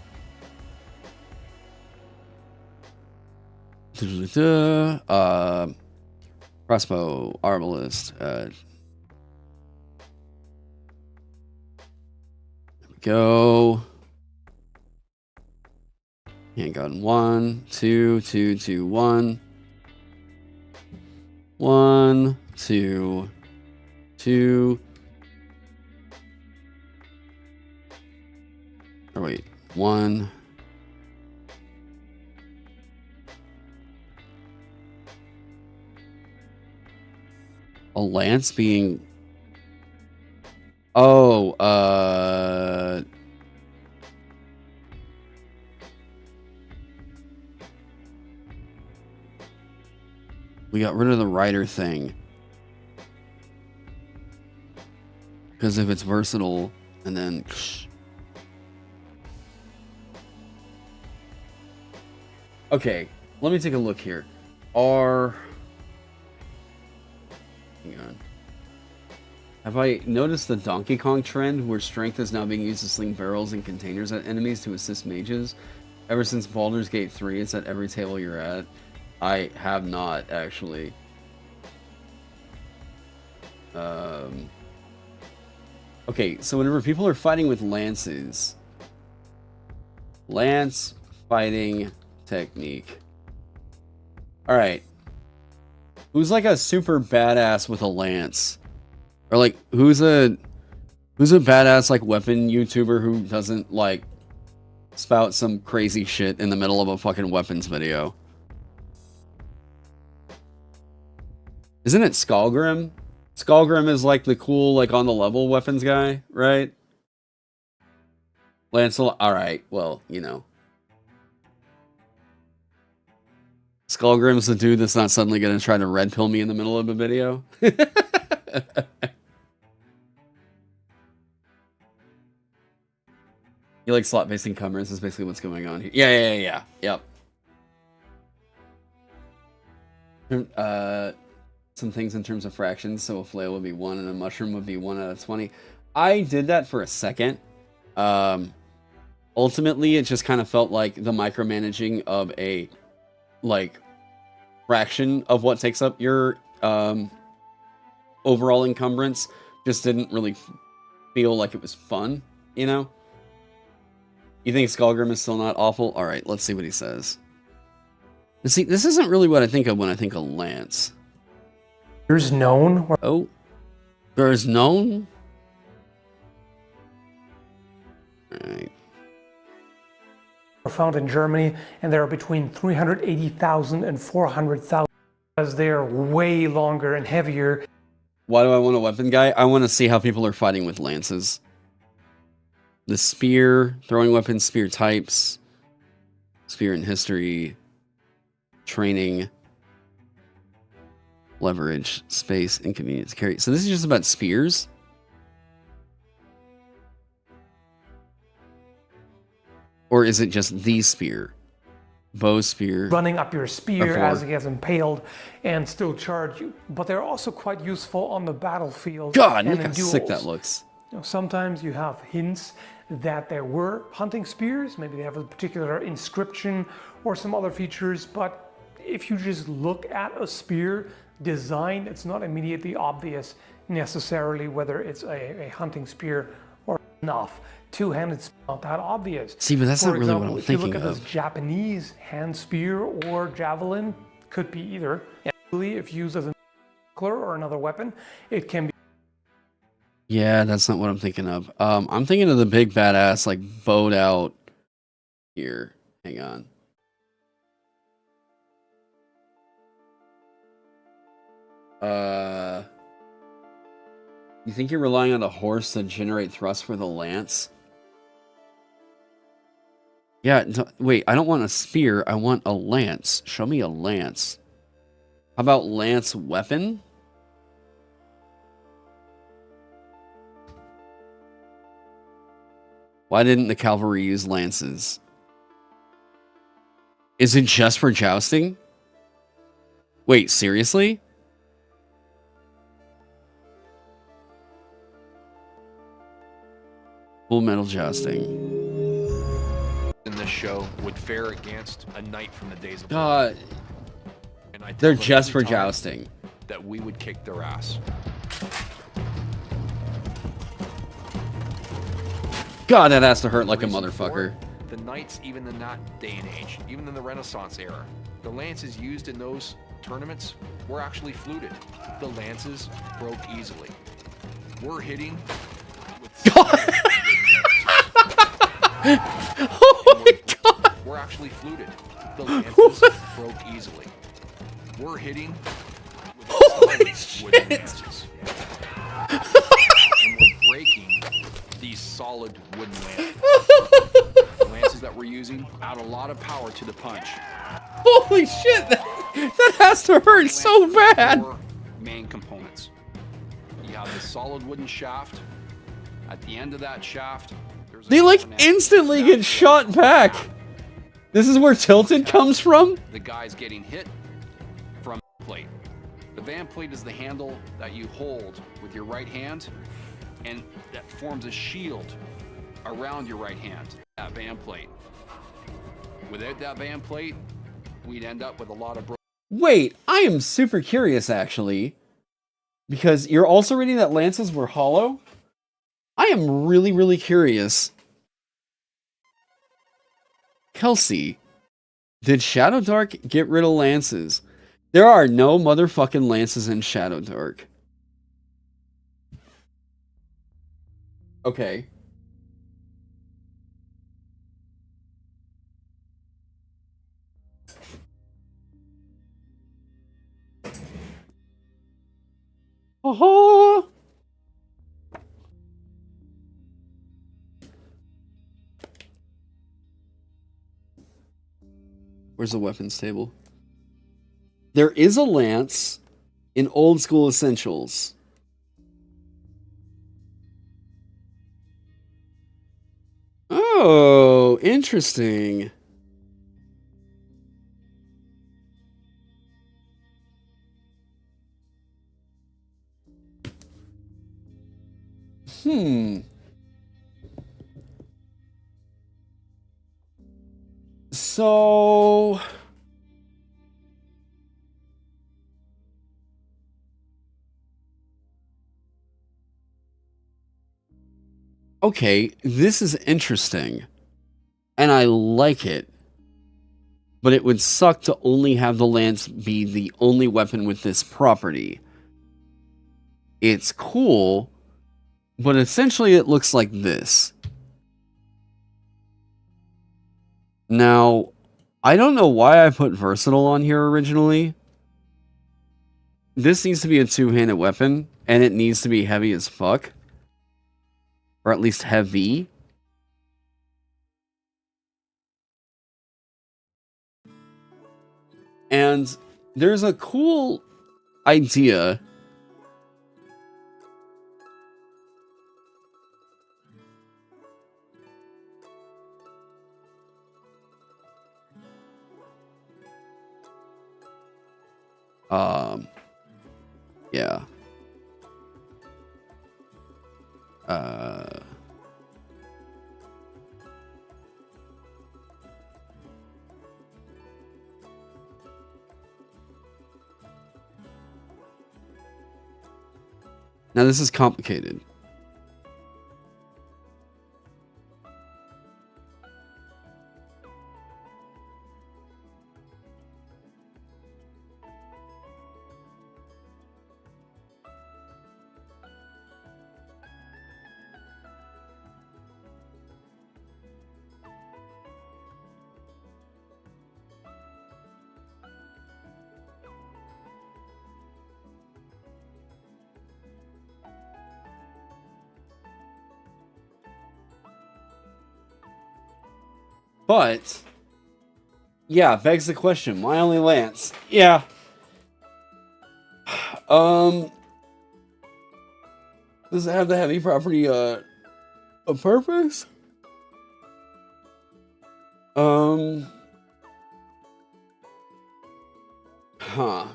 Crossbow, arbalist. There we go. Handgun 1, 2, 2, 2, 1. 1, 2, 2. Oh, wait. 1. A lance being... Oh, we got rid of the rider thing. Because if it's versatile, and then... Okay, let me take a look here. Hang on. Have I noticed the Donkey Kong trend where strength is now being used to sling barrels and containers at enemies to assist mages? Ever since Baldur's Gate 3, it's at every table you're at. I have not, actually. Okay, so whenever people are fighting with lances... Lance fighting technique. Alright. Who's like a super badass with a lance? Or like, who's a badass like weapon YouTuber who doesn't like spout some crazy shit in the middle of a fucking weapons video? Isn't it Skullgrim? Skullgrim is like the cool, like on the level weapons guy, right? Lancel, alright, well, you know. Skullgrim's the dude that's not suddenly gonna try to red pill me in the middle of a video. You like slot-based encumbrance is basically what's going on here. Yeah. Yep. some things in terms of fractions. So a flail would be 1 and a mushroom would be 1 out of 20. I did that for a second. Ultimately, it just kind of felt like the micromanaging of a like fraction of what takes up your overall encumbrance just didn't really feel like it was fun, you know? You think Skullgrim is still not awful? All right, let's see what he says. See, this isn't really what I think of when I think of Lance. There's known. Oh, there's known. All right. Are found in Germany, and there are between 380,000 and 400,000 because they are way longer and heavier. Why do I want a weapon guy? I want to see how people are fighting with lances. The spear, throwing weapons, spear types, spear in history, training, leverage, space, inconvenience, carry. So this is just about spears? Or is it just the spear? Bow spear. Running up your spear as he gets impaled and still charge you. But they're also quite useful on the battlefield. God, look how sick that looks. You know, sometimes you have hints that there were hunting spears. Maybe they have a particular inscription or some other features. But if you just look at a spear design, it's not immediately obvious necessarily whether it's a hunting spear or enough. Two-handed spear, not that obvious. See, but that's not really what I'm thinking of. If you look at this Japanese hand spear or javelin, could be either. Actually, if used as a or another weapon, it can be. Yeah, that's not what I'm thinking of. I'm thinking of the big badass, like, bowed out here. Hang on. You think you're relying on the horse to generate thrust for the lance? Yeah, wait, I don't want a spear. I want a lance. Show me a lance. How about lance weapon? Why didn't the cavalry use lances? Is it just for jousting? Wait, seriously? Full metal jousting. In this show would fare against a knight from the days of God, and I they're just for jousting. That we would kick their ass. God, that has to hurt like a motherfucker. The knights, even in that day and age, even in the Renaissance era, the lances used in those tournaments were actually fluted. The lances broke easily. We're hitting with Oh my God! We're actually fluted. The lances broke easily. We're hitting with holy wooden shit! lances. And we're breaking these solid wooden lances. The lances that we're using add a lot of power to the punch. Holy shit! That has to hurt so bad! Four main components. You have the solid wooden shaft. At the end of that shaft, they like instantly get shot back. This is where tilted comes from? The guy's getting hit from the plate. The van plate is the handle that you hold with your right hand, and that forms a shield around your right hand, that van plate. Without that van plate, we'd end up with a lot of Wait, I am super curious actually. Because you're also reading that lances were hollow? I am really, really curious. Kelsey, did Shadow Dark get rid of lances? There are no motherfucking lances in Shadow Dark. Okay. Oh. Where's the weapons table? There is a lance in Old School Essentials. Oh, interesting. So... Okay, this is interesting. And I like it. But it would suck to only have the lance be the only weapon with this property. It's cool, but essentially it looks like this. Now, I don't know why I put versatile on here originally. This needs to be a two-handed weapon, and it needs to be heavy as fuck. Or at least heavy. And there's a cool idea. Yeah. Now this is complicated. But, yeah, begs the question, why only lance? Yeah. Does it have the heavy property, a purpose? Huh.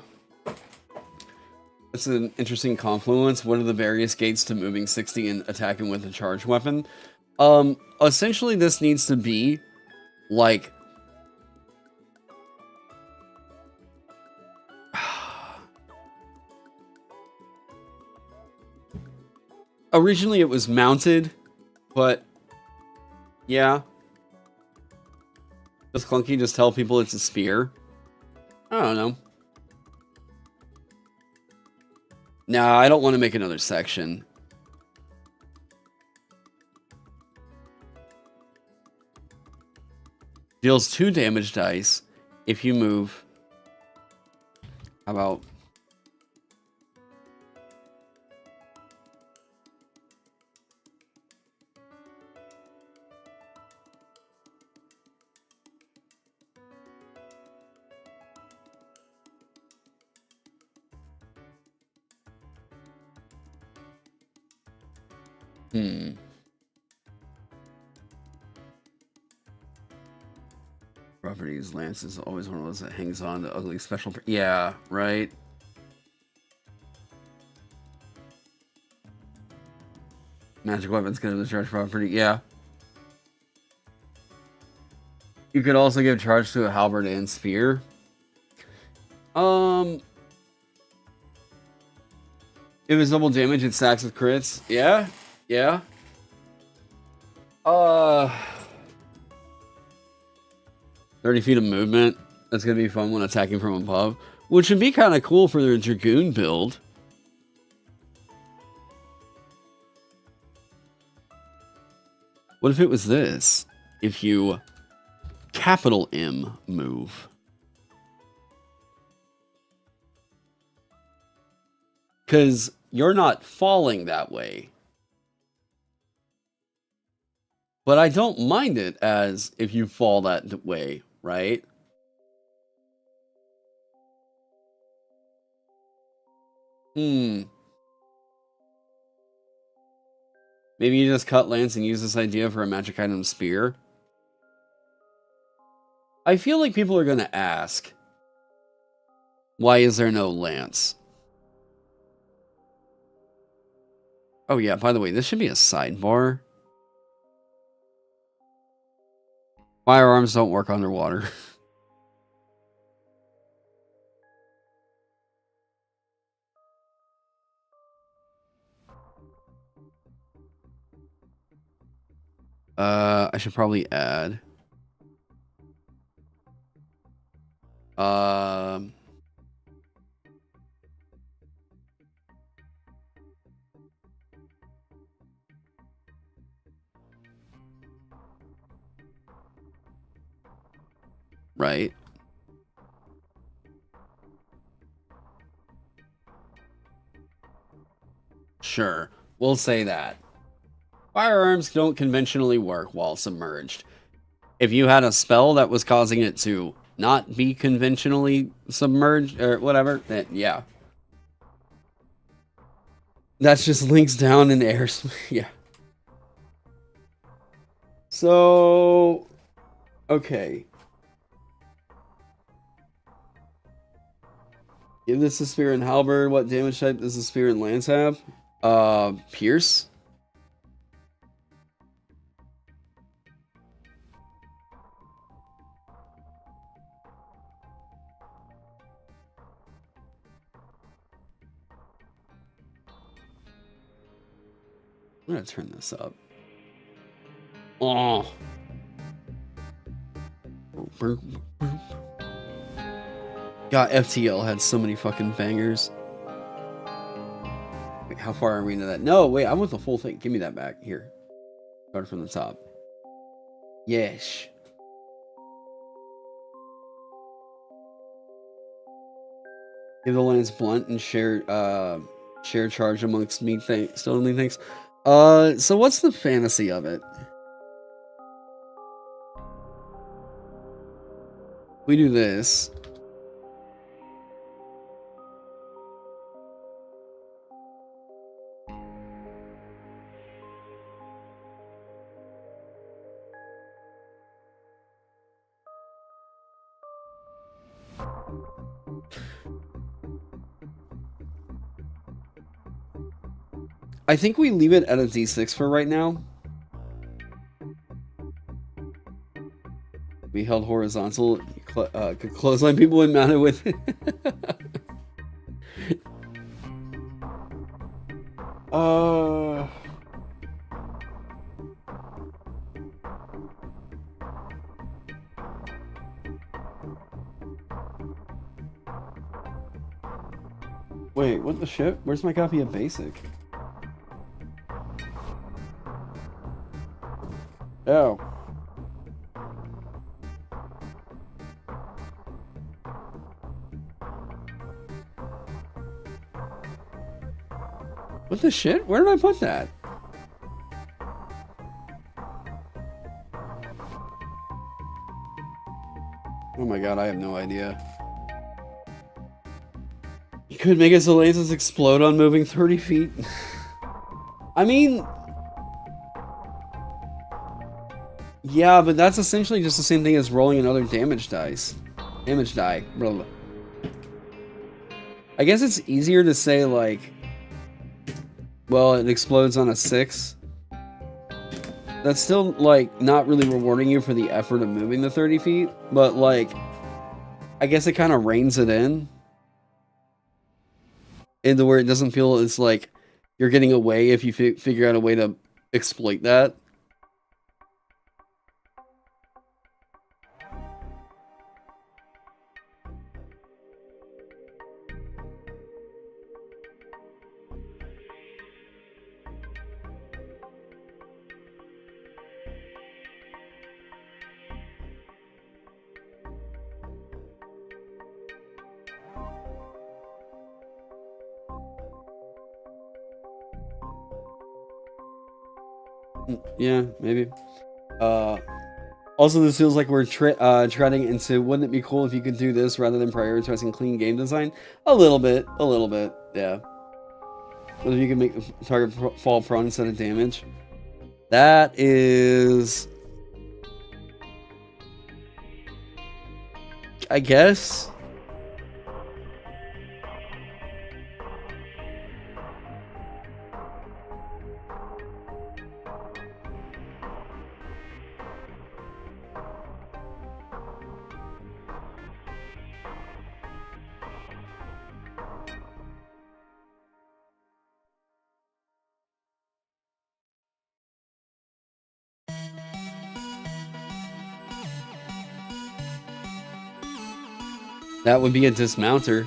That's an interesting confluence. What are the various gates to moving 60 and attacking with a charged weapon? Essentially this needs to be like originally it was mounted, but yeah. Does Clunky just tell people it's a spear? I don't know. Nah, I don't want to make another section. Deals 2 damage dice if you move. How about... Properties, lance is always one of those that hangs on to ugly special... Yeah, right? Magic weapons can have the charge property, yeah. You could also give charge to a halberd and spear. It was double damage, it stacks with crits. Yeah, yeah. 30 feet of movement. That's gonna be fun when attacking from above. Which would be kind of cool for their Dragoon build. What if it was this? If you capital M move. Because you're not falling that way. But I don't mind it as if you fall that way, right? Maybe you just cut lance and use this idea for a magic item spear. I feel like people are going to ask, why is there no lance? Oh yeah, by the way, this should be a sidebar. Firearms don't work underwater. I should probably add. Right. Sure, we'll say that. Firearms don't conventionally work while submerged. If you had a spell that was causing it to not be conventionally submerged or whatever, then yeah. That's just links down in air. Yeah. So, okay. Give this a spear and halberd. What damage type does the spear and lance have? Pierce. I'm gonna turn this up. Oh. God, FTL had so many fucking bangers. Wait, how far are we into that? No, wait, I want the full thing. Give me that back. Here. Start from the top. Yes. Give the lance blunt and share charge amongst me stolen things. So what's the fantasy of it? We do this. I think we leave it at a D6 for right now. We held horizontal, could clothesline people and mount it with it. Wait, what the shit? Where's my copy of Basic? Oh. What the shit? Where did I put that? Oh my god, I have no idea. You could make it so lasers explode on moving 30 feet. I mean... yeah, but that's essentially just the same thing as rolling another damage dice. Damage die. Blah, blah. I guess it's easier to say, like... well, it explodes on a 6. That's still, like, not really rewarding you for the effort of moving the 30 feet. But, like, I guess it kind of reins it in. Into where it doesn't feel it's like you're getting away if you figure out a way to exploit that. Yeah, maybe. Also, this feels like we're treading into, wouldn't it be cool if you could do this rather than prioritizing clean game design? A little bit, yeah. What if you can make the target fall prone instead of damage? That is... I guess... That would be a dismounter.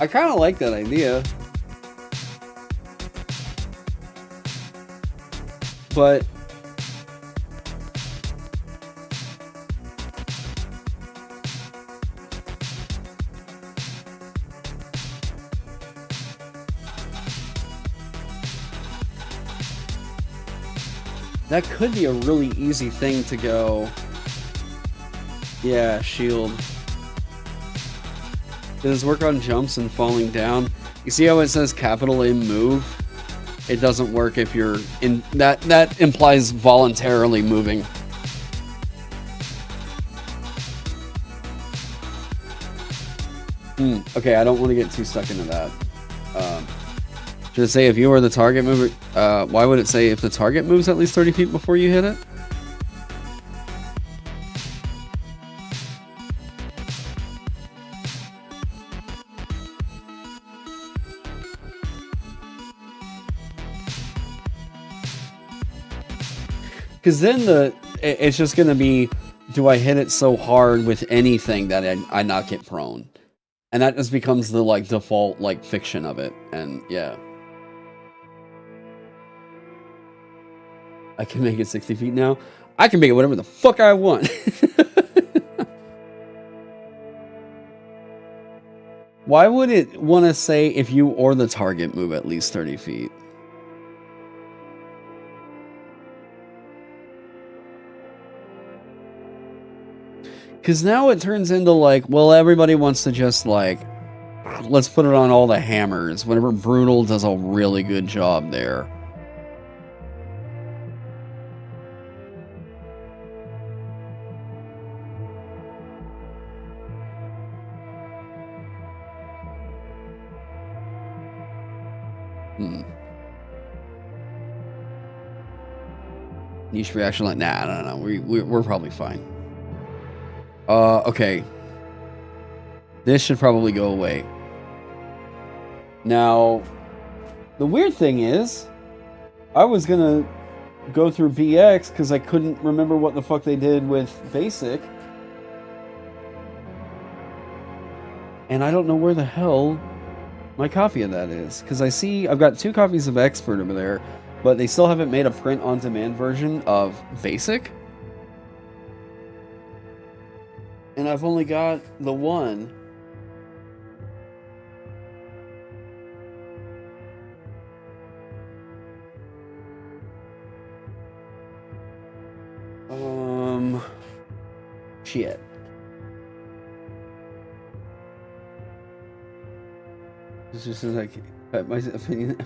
I kind of like that idea. But that could be a really easy thing to go. Yeah, shield. Does this work on jumps and falling down? You see how it says capital M move? It doesn't work if you're in that. That implies voluntarily moving. Okay, I don't want to get too stuck into that. Should it say if you are the target mover? Why would it say if the target moves at least 30 feet before you hit it? Because then it's just going to be, do I hit it so hard with anything that I not get prone? And that just becomes the like default like fiction of it. And yeah. I can make it 60 feet now. I can make it whatever the fuck I want. Why would it want to say if you or the target move at least 30 feet? Because now it turns into like, well, everybody wants to just like, let's put it on all the hammers. Whenever Brutal does a really good job there. Niche reaction like, nah, no. We're probably fine. Okay. This should probably go away. Now, the weird thing is, I was gonna go through BX because I couldn't remember what the fuck they did with Basic. And I don't know where the hell my copy of that is. Because I see, I've got 2 copies of Expert over there, but they still haven't made a print-on-demand version of Basic. And I've only got the one. Shit. It's just like my opinion.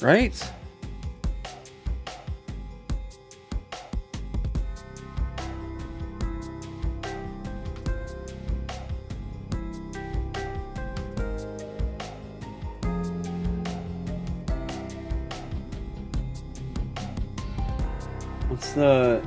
Right? What's the...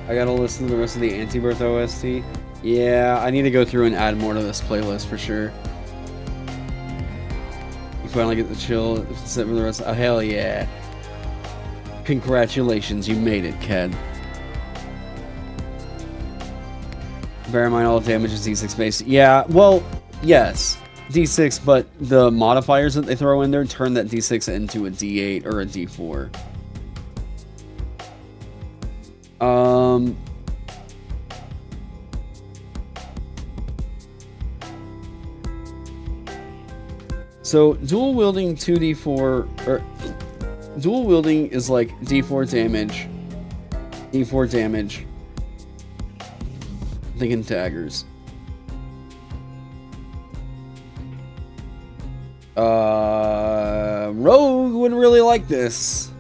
I gotta listen to the rest of the Anti-Birth OST. Yeah, I need to go through and add more to this playlist for sure. You finally get the chill, sit for the rest. Oh, hell yeah. Congratulations, you made it, Ked. Bear in mind all damage is D6 based. Yeah, well, yes. D6, but the modifiers that they throw in there turn that D6 into a D8 or a D4. So dual wielding 2d4 or dual wielding is like d4 damage, d4 damage. Thinking daggers. Rogue wouldn't really like this.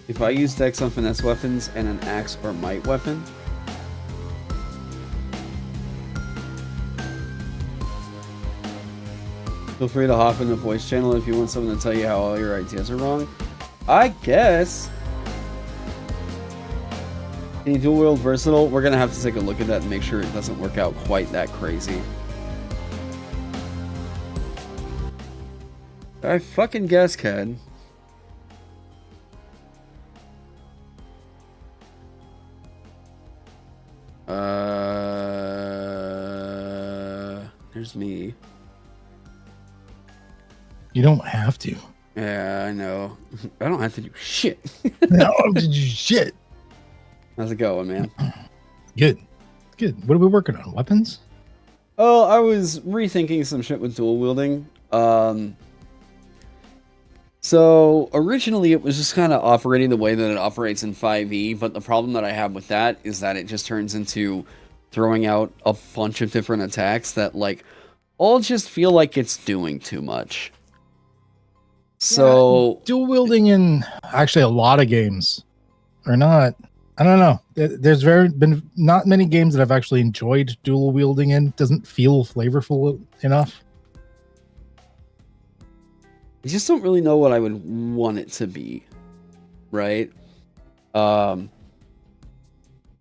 If I use Dex on finesse weapons and an axe or might weapon, feel free to hop in the voice channel if you want someone to tell you how all your ideas are wrong. I guess. Can you dual wield versatile? We're gonna have to take a look at that and make sure it doesn't work out quite that crazy. I fucking guess, Ked. There's me. You don't have to. Yeah, I know. I don't have to do shit. No, shit. How's it going, man? Good. Good. What are we working on? Weapons? Oh, I was rethinking some shit with dual wielding. So originally it was just kind of operating the way that it operates in 5e, but the problem that I have with that is that it just turns into throwing out a bunch of different attacks that like all just feel like it's doing too much. So dual wielding in actually a lot of games are not. I don't know. There's been not many games that I've actually enjoyed dual wielding in. It doesn't feel flavorful enough. I just don't really know what I would want it to be, right?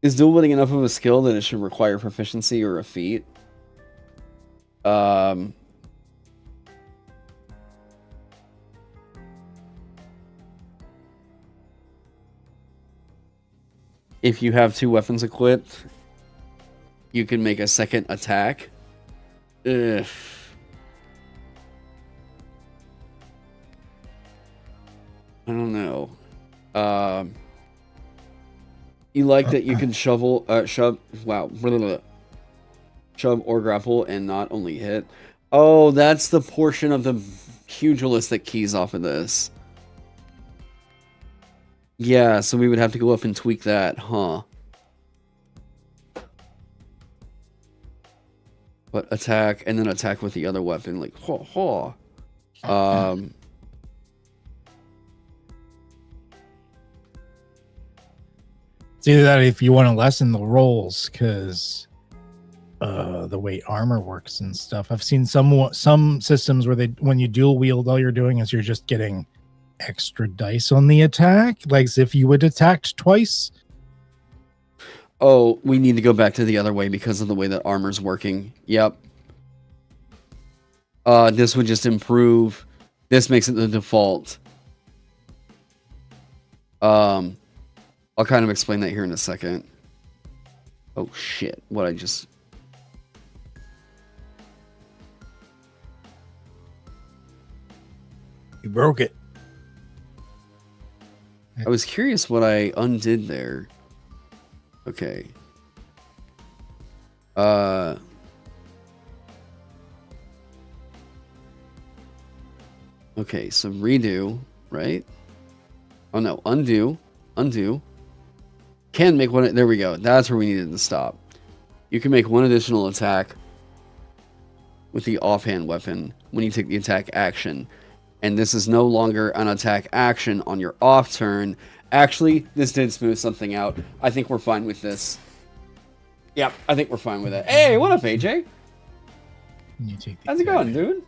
Is dual wielding enough of a skill that it should require proficiency or a feat? If you have 2 weapons equipped, you can make a second attack. Ugh. I don't know. You like that you can shove or grapple and not only hit. Oh, that's the portion of the pugilistic keys off of this. Yeah, so we would have to go up and tweak that, huh? But attack and then attack with the other weapon, like It's either that if you want to lessen the rolls, because the way armor works and stuff. I've seen some systems where when you dual wield, all you're doing is you're just getting extra dice on the attack, like as if you would attacked twice. Oh, we need to go back to the other way because of the way that armor's working. Yep. This would just improve. This makes it the default. I'll kind of explain that here in a second. Oh shit, what I just... You broke it. I was curious what I undid there. Okay. Okay, so redo, right? Oh no, undo. Can make one, there we go. That's where we needed to stop. You can make one additional attack with the offhand weapon when you take the attack action. And this is no longer an attack action on your off turn, Actually, this did smooth something out. I think we're fine with this. Yep, I think we're fine with it. Hey, what up, AJ? You take How's it going, dude?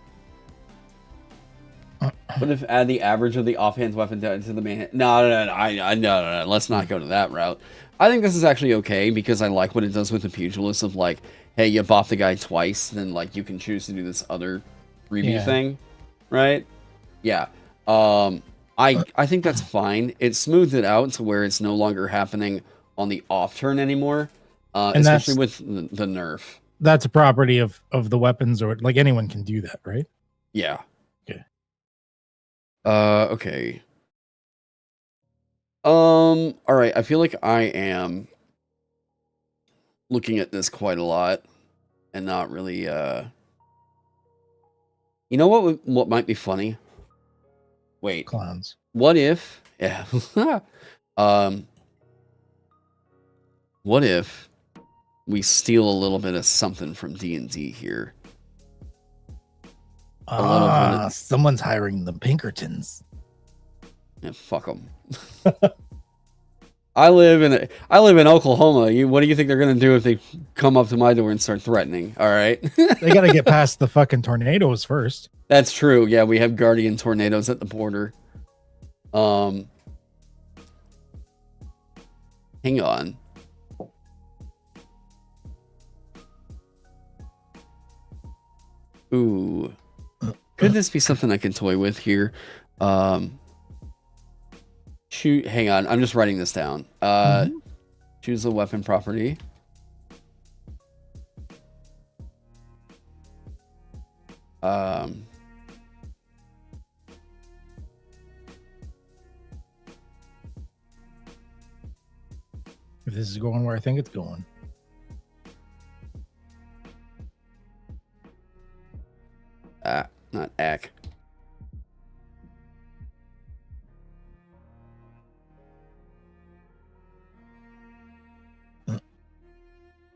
What if add the average of the offhand weapon to the main hand? No. Let's not go to that route. I think this is actually okay because I like what it does with the pugilist of like, hey, you bop the guy twice, then like you can choose to do this other review thing, right? Yeah. I think that's fine. It smoothed it out to where it's no longer happening on the off turn anymore, especially with the nerf. That's a property of the weapons, or like anyone can do that, right? Yeah. Okay. Okay. All right. I feel like I am looking at this quite a lot and not really. You know what might be funny? Wait. Clowns. What if? Yeah. What if we steal a little bit of something from D&D here? Someone's hiring the Pinkertons. Yeah, fuck them. I live in Oklahoma. What do you think they're gonna do if they come up to my door and start threatening? All right. They got to get past the fucking tornadoes first. That's true. Yeah, we have guardian tornadoes at the border. Hang on. Ooh. Could this be something I can toy with here? Shoot, hang on. I'm just writing this down. Choose a weapon property. If this is going where I think it's going. Not ack.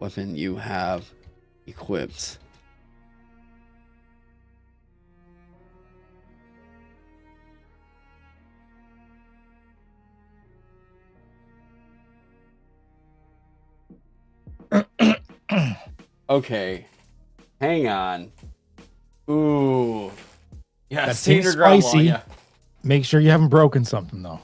Weapon you have equipped. Okay. Hang on. Ooh. Yeah, that seems spicy. Make sure you haven't broken something though.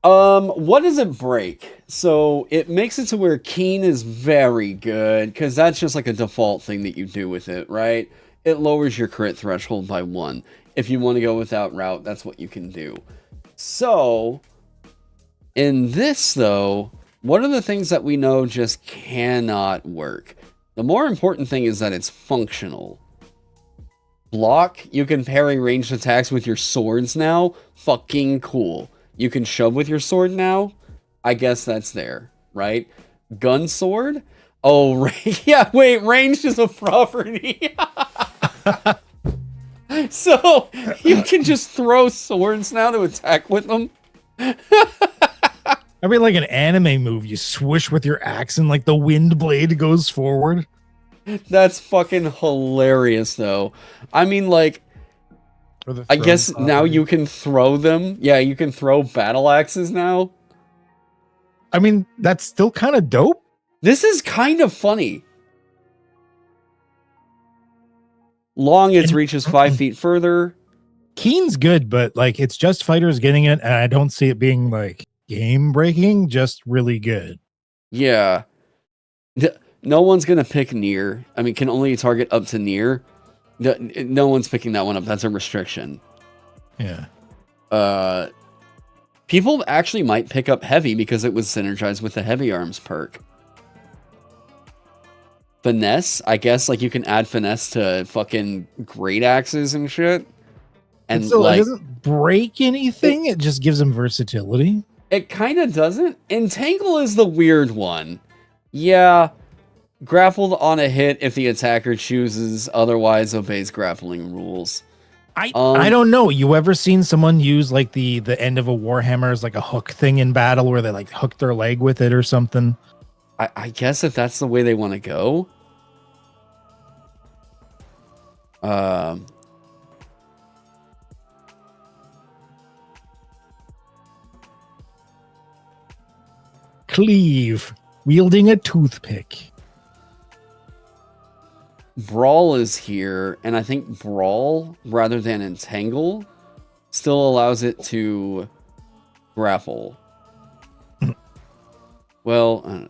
What does it break? So it makes it to where keen is very good because that's just like a default thing that you do with it, right? It lowers your crit threshold by 1. If you want to go without route, that's what you can do. So in this though, what are the things that we know just cannot work? The more important thing is that it's functional. Block, you can parry ranged attacks with your swords now. Fucking cool. You can shove with your sword now. I guess that's there, right? Gun sword? Oh, yeah, wait, ranged is a property. So, you can just throw swords now to attack with them. I mean, like an anime move, you swish with your axe and like the wind blade goes forward. That's fucking hilarious, though. I mean, like, I guess now you can throw them. Yeah, you can throw battle axes now. I mean, that's still kind of dope. This is kind of funny. Long, its reach is 5 feet further. Keen's good, but like it's just fighters getting it, and I don't see it being like game breaking, just really good. Yeah. No one's gonna pick near. I mean, can only target up to near. No one's picking that one up. That's a restriction. Yeah. People actually might pick up heavy because it was synergized with the heavy arms perk. Finesse, I guess, like you can add finesse to fucking great axes and shit. And so like, it doesn't break anything. It just gives them versatility. It kind of doesn't. Entangle is the weird one. Yeah. Grappled on a hit if the attacker chooses, otherwise obeys grappling rules. I don't know. You ever seen someone use like the end of a warhammer as like a hook thing in battle where they like hook their leg with it or something? I guess if that's the way they want to go. Cleave, wielding a toothpick. Brawl is here, and I think Brawl, rather than Entangle, still allows it to grapple. Well,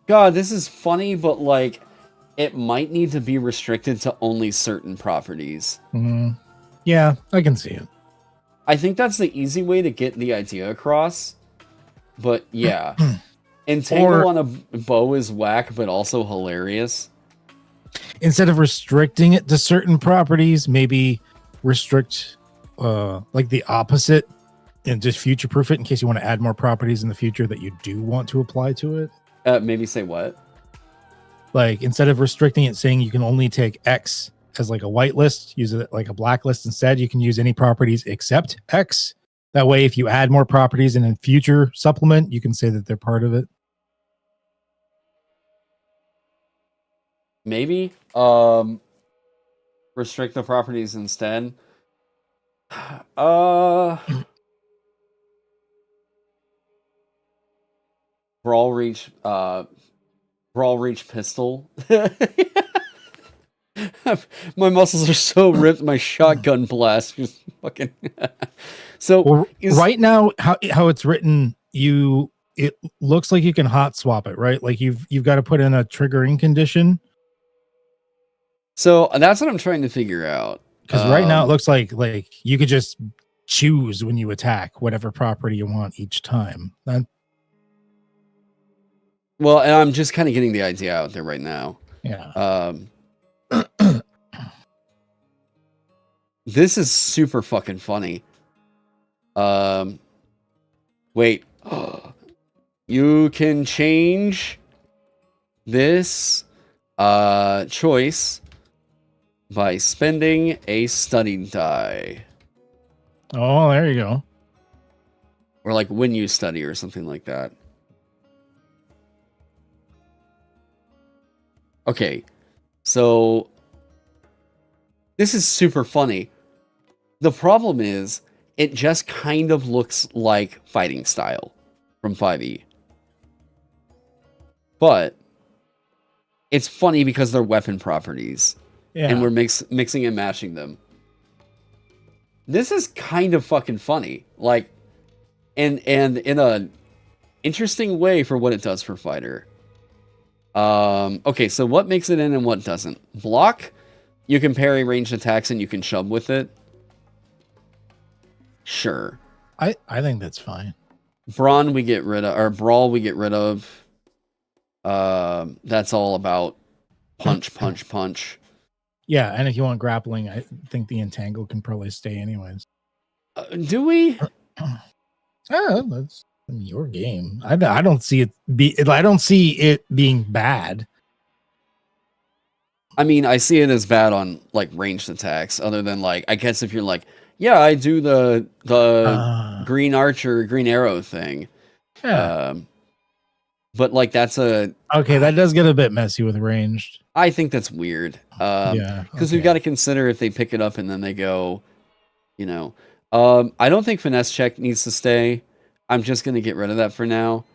God, this is funny, but like, it might need to be restricted to only certain properties. Yeah, I can see it. I think that's the easy way to get the idea across. But yeah, Entangle on a bow is whack, but also hilarious. Instead of restricting it to certain properties, maybe restrict like the opposite and just future proof it in case you want to add more properties in the future that you do want to apply to it. Maybe say what? Like instead of restricting it, saying you can only take X as like a whitelist, use it like a blacklist instead. You can use any properties except X. That way, if you add more properties in a future supplement, you can say that they're part of it. Maybe restrict the properties instead. Brawl reach pistol. My muscles are so ripped, my shotgun blast just fucking so well, right now how it's written, it looks like you can hot swap it, right? Like you've got to put in a triggering condition. So that's what I'm trying to figure out. Because right now it looks like you could just choose when you attack whatever property you want each time. Well, and I'm just kind of getting the idea out there right now. Yeah. This is super fucking funny. Wait. You can change this choice by spending a study die. Oh, there you go. Or like when you study or something like that. Okay, so this is super funny. The problem is, it just kind of looks like fighting style from 5e. But it's funny because they're weapon properties. Yeah. And we're mixing and matching them. This is kind of fucking funny. Like, and in a interesting way for what it does for fighter. Okay, so what makes it in and what doesn't? Block, you can parry ranged attacks and you can shove with it. Sure. I think that's fine. Brawn we get rid of, or Brawl we get rid of. That's all about punch, punch, punch. Yeah, and if you want grappling, I think the entangle can probably stay anyways. Do we? That's your game. I don't see I don't see it being bad. I mean, I see it as bad on like ranged attacks. Other than like, I guess if you're like, yeah, I do the green archer, green arrow thing. Yeah. But like that's okay. That does get a bit messy with ranged. I think that's weird. Yeah, because we've got to consider if they pick it up and then they go, you know. I don't think finesse check needs to stay. I'm just gonna get rid of that for now.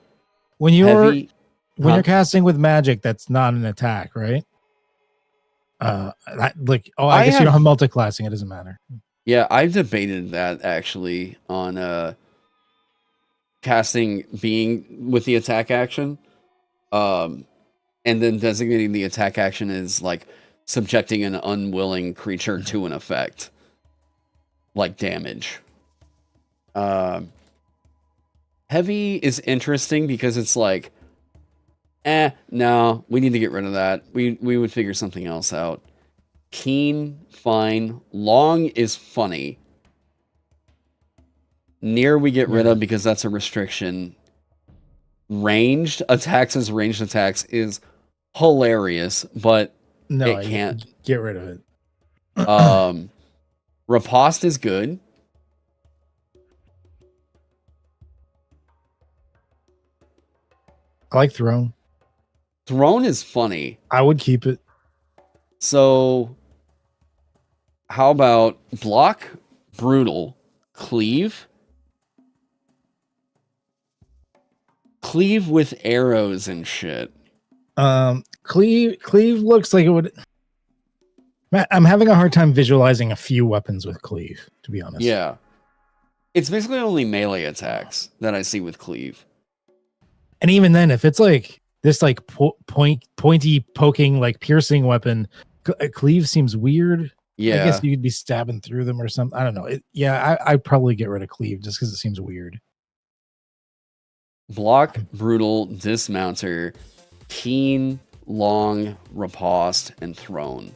When you're casting with magic, that's not an attack, right? I guess you don't have multi-classing. It doesn't matter. Yeah, I've debated that actually on casting being with the attack action, and then designating the attack action as like subjecting an unwilling creature to an effect, like damage. Heavy is interesting because it's like, no, we need to get rid of that. We would figure something else out. Keen, fine. Long is funny. Near we get rid of because that's a restriction. Ranged attacks as ranged attacks is hilarious, but no, it can't. Get rid of it. Riposte is good. I like Throne. Throne is funny. I would keep it. So, how about block, brutal, cleave, Cleave with arrows and shit. Cleave looks like it would. I'm having a hard time visualizing a few weapons with cleave, to be honest. Yeah. It's basically only melee attacks that I see with cleave. And even then, if it's like this, like pointy, poking, like piercing weapon, cleave seems weird. Yeah. I guess you'd be stabbing through them or something. I don't know. I'd probably get rid of cleave just because it seems weird. Block, brutal, dismounter, keen, long, riposte, and thrown.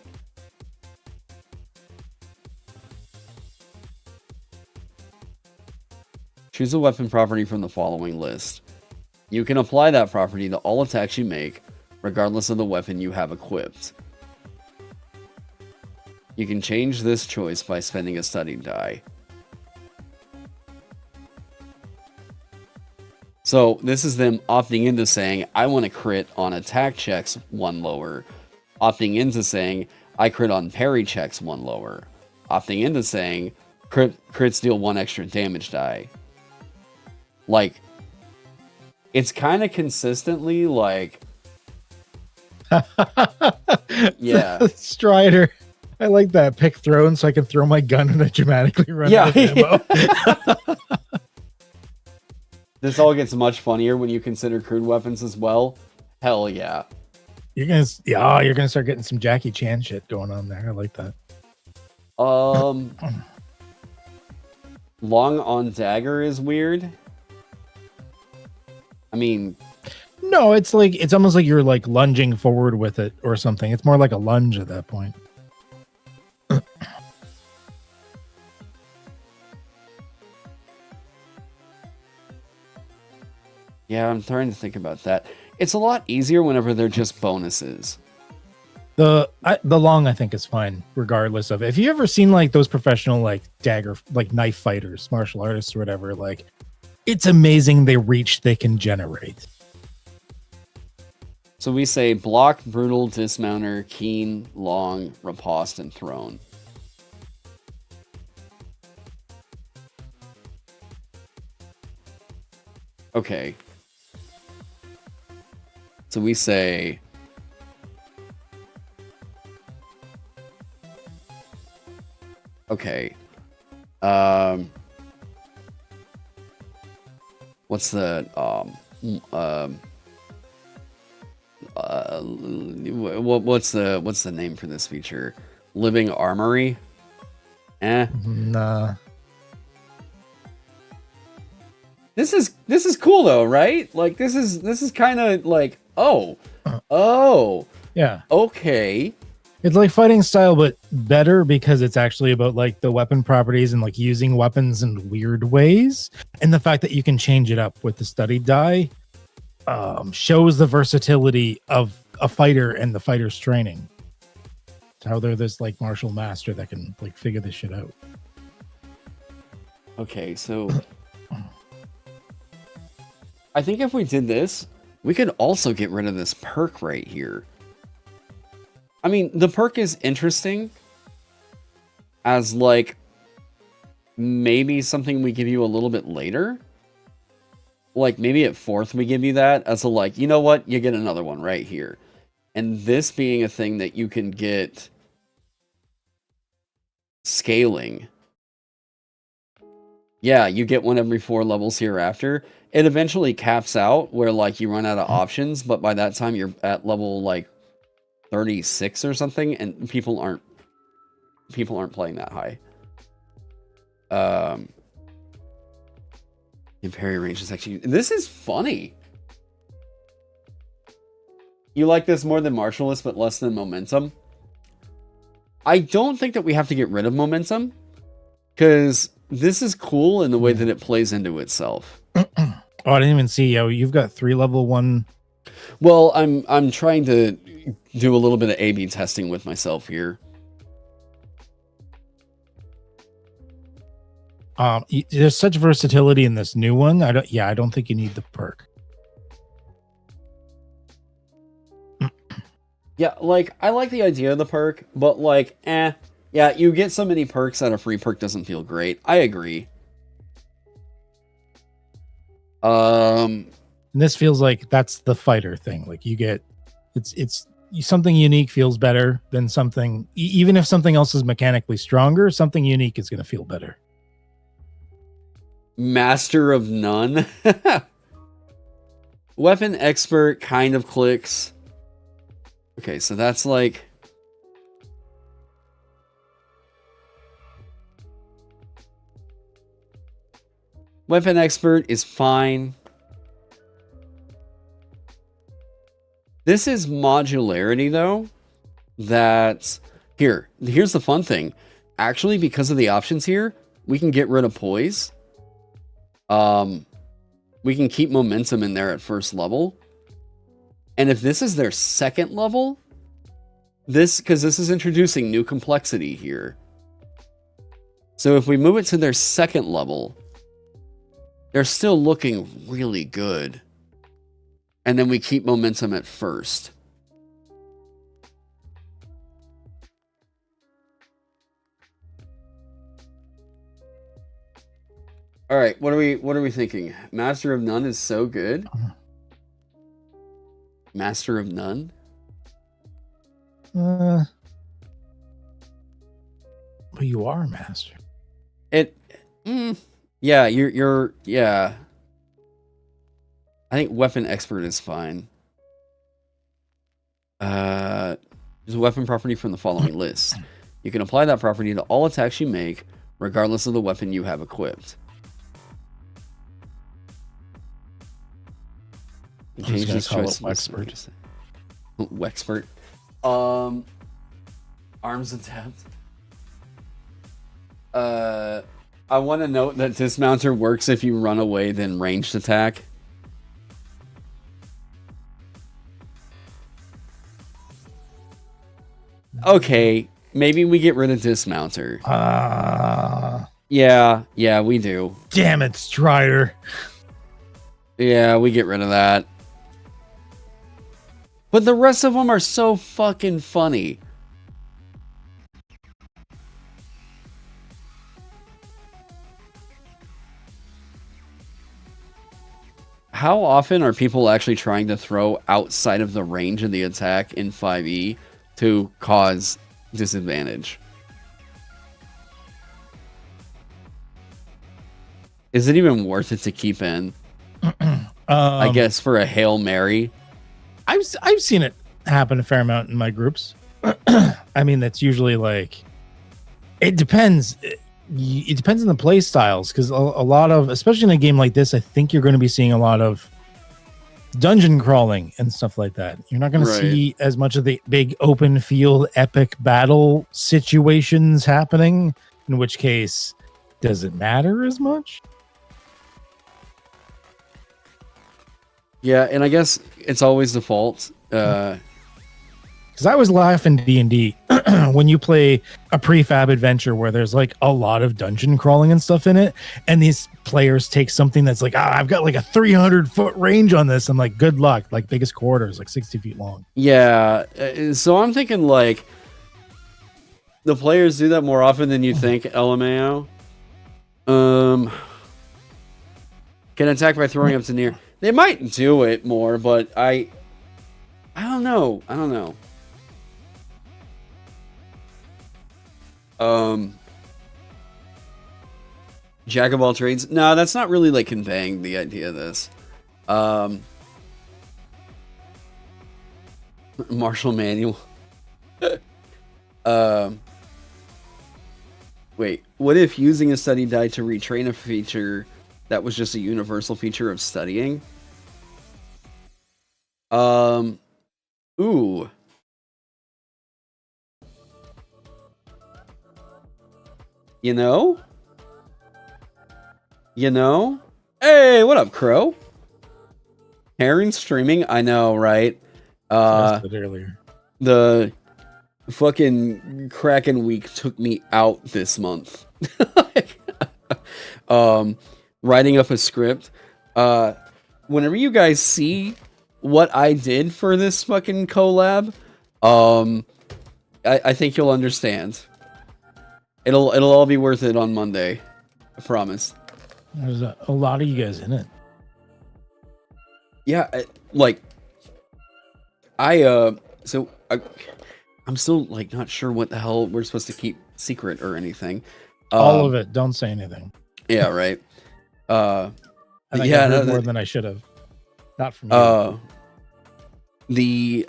Choose a weapon property from the following list. You can apply that property to all attacks you make, regardless of the weapon you have equipped. You can change this choice by spending a study die. So this is them opting into saying, I want to crit on attack checks 1 lower. Opting into saying, I crit on parry checks 1 lower. Opting into saying, crits deal 1 extra damage die. Like, it's kind of consistently like, yeah. Strider. I like that. Pick throne so I can throw my gun and it dramatically run out of ammo. This all gets much funnier when you consider crude weapons as well. Hell yeah. You're gonna start getting some Jackie Chan shit going on there. I like that. Long on dagger is weird. I mean, no, it's almost like you're like lunging forward with it or something. It's more like a lunge at that point. yeah, I'm trying to think about that. It's a lot easier whenever they're just bonuses. The long I think is fine regardless of if you ever seen like those professional like dagger like knife fighters, martial artists or whatever, like it's amazing the reach they can generate. So we say block, brutal, dismounter, keen, long, riposte, and thrown. Okay. So we say okay. What's the what's the name for this feature? Living Armory? Nah. This is cool though, right? Like this is kind of like oh Yeah. Okay. It's like fighting style, but better because it's actually about like the weapon properties and like using weapons in weird ways. And the fact that you can change it up with the study die shows the versatility of a fighter and the fighter's training. It's how they're this like martial master that can like figure this shit out. Okay, so I think if we did this, we could also get rid of this perk right here. I mean, the perk is interesting as like maybe something we give you a little bit later. Like maybe at 4th we give you that as a like, you know what, you get another one right here. And this being a thing that you can get scaling. Yeah, you get one every 4 levels hereafter. It eventually caps out where like you run out of options, but by that time you're at level like 36 or something, and people aren't playing that high. Your parry range is actually this is funny. You like this more than Martialist, but less than Momentum? I don't think that we have to get rid of Momentum, because this is cool in the way that it plays into itself. Oh, I didn't even see. You've got 3 level 1. Well, I'm trying to do a little bit of A/B testing with myself here. There's such versatility in this new one. I don't think you need the perk. Yeah, like I like the idea of the perk, but like, yeah, you get so many perks that a free perk doesn't feel great. I agree. And this feels like that's the fighter thing. Like you get, it's something unique feels better than something, even if something else is mechanically stronger, something unique is going to feel better. Master of none. Weapon expert kind of clicks. Okay, so that's like... Weapon expert is fine. This is modularity, though, that... Here's the fun thing. Actually, because of the options here, we can get rid of poise. We can keep momentum in there at first level. And if this is their second level, because this is introducing new complexity here. So if we move it to their second level, they're still looking really good. And then we keep momentum at first. All right, what are we thinking? Master of None is so good. Master of None? But you are a master. Yeah, you're yeah. I think weapon expert is fine. There's a weapon property from the following list. You can apply that property to all attacks you make, regardless of the weapon you have equipped. Change these choices. Wexpert. Wexpert. Arms adept. I want to note that dismounter works if you run away, then ranged attack. Okay, maybe we get rid of dismounter. Yeah, we do. Damn it, Strider. Yeah, we get rid of that. But the rest of them are so fucking funny. How often are people actually trying to throw outside of the range of the attack in 5e to cause disadvantage? Is it even worth it to keep in? I guess for a Hail Mary. I've seen it happen a fair amount in my groups. I mean, that's usually like, it depends. It depends on the play styles, because a lot of, especially in a game like this, I think you're going to be seeing a lot of dungeon crawling and stuff like that. You're not going to see as much of the big open field epic battle situations happening, in which case, does it matter as much? Yeah, and I guess it's always default. Because I always laugh in D&D when you play a prefab adventure where there's like a lot of dungeon crawling and stuff in it, and these players take something that's like, I've got like a 300-foot range on this. I'm like, good luck. Like, biggest quarters, like 60 feet long. Yeah, so I'm thinking like the players do that more often than you think, LMAO. Can attack by throwing up to near. They might do it more, but I don't know. Jack of all trades. No, that's not really like conveying the idea of this. Martial manual. Wait, what if using a study die to retrain a feature that was just a universal feature of studying? Ooh. You know? Hey, what up, Crow? Taron streaming? I know, right? Earlier. The fucking Kraken week took me out this month. Writing up a script. Whenever you guys see what I did for this fucking collab, I think you'll understand. It'll all be worth it on Monday. I promise. There's a lot of you guys in it. Yeah, like I so I'm still like not sure what the hell we're supposed to keep secret or anything. All of it. Don't say anything. Yeah, right. I think yeah, I heard no, more than I should have. Not from you.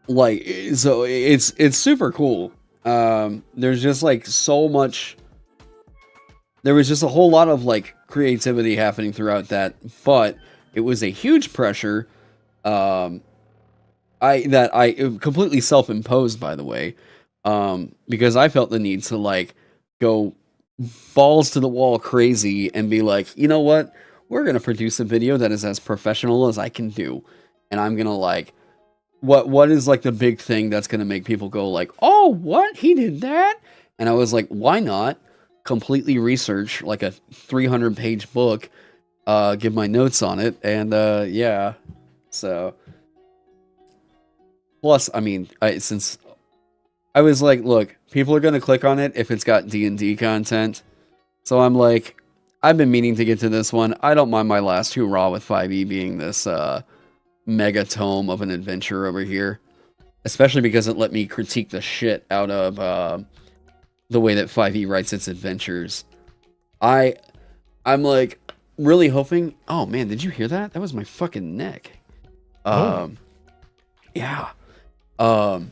Like so it's super cool. There's just like so much. There was just a whole lot of like creativity happening throughout that, but it was a huge pressure. I completely self-imposed, by the way, because I felt the need to like go balls to the wall crazy and be like, you know what, we're gonna produce a video that is as professional as I can do, and I'm gonna like, what is like the big thing that's gonna make people go like, oh, what, he did that? And I was like, why not completely research like a 300-page book, give my notes on it, and yeah, so. Plus, I mean, since I was like, look, people are going to click on it if it's got D&D content. So I'm like, I've been meaning to get to this one. I don't mind my last hurrah with 5e being this mega tome of an adventure over here. Especially because it let me critique the shit out of the way that 5e writes its adventures. I'm like really hoping... Oh man, did you hear that? That was my fucking neck. Yeah. I'm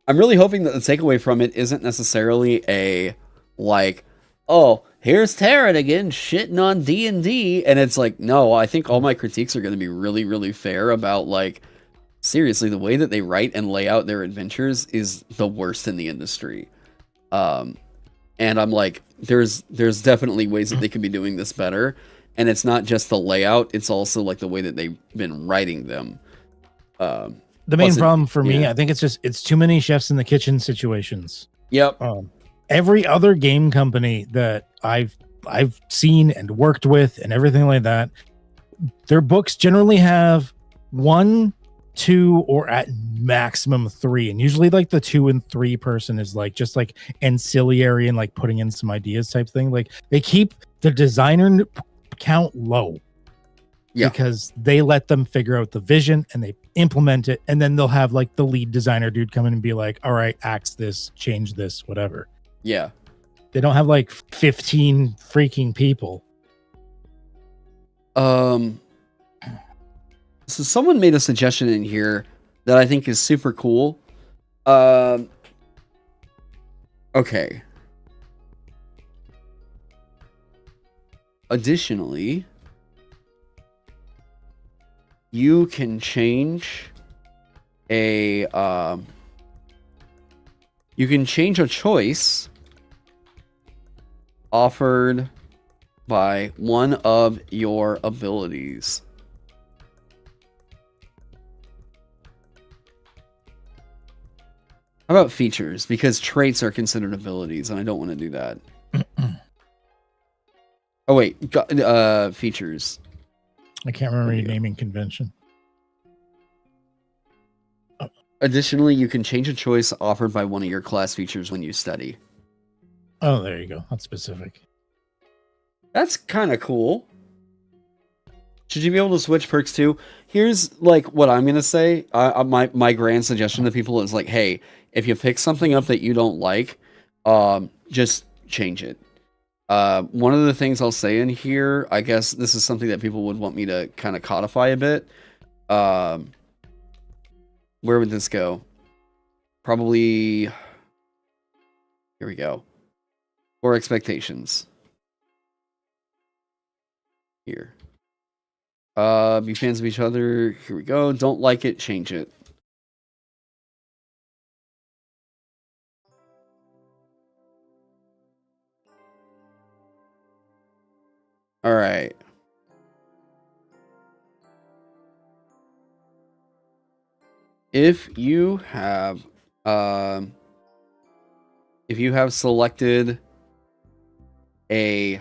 really hoping that the takeaway from it isn't necessarily a, like, oh, here's Taron again shitting on D&D, and it's like, no, I think all my critiques are going to be really, really fair about, like, seriously, the way that they write and lay out their adventures is the worst in the industry. And I'm like, there's definitely ways that they could be doing this better, and it's not just the layout, it's also, like, the way that they've been writing them. The main problem for me, I think it's too many chefs in the kitchen situations. Yep. Every other game company that I've seen and worked with and everything like that, their books generally have 1, 2, or at maximum 3. And usually like the 2 and 3 person is like just like ancillary and like putting in some ideas type thing. Like they keep the designer count low. Yeah. Because they let them figure out the vision and they implement it, and then they'll have like the lead designer dude come in and be like, all right, axe this, change this, whatever. Yeah. They don't have like 15 freaking people. So someone made a suggestion in here that I think is super cool. Okay. Additionally, you can change a choice offered by one of your abilities. How about features? Because traits are considered abilities, and I don't want to do that. Oh wait, features. I can't remember your naming convention. Additionally, you can change a choice offered by one of your class features when you study. Oh, there you go. That's specific. That's kind of cool. Should you be able to switch perks too? Here's like what I'm gonna say. My grand suggestion to people is like, hey, if you pick something up that you don't like, just change it. One of the things I'll say in here, I guess this is something that people would want me to kind of codify a bit. Where would this go? Probably, here we go. Or expectations. Here. Be fans of each other. Here we go. Don't like it, change it. All right. If you have selected a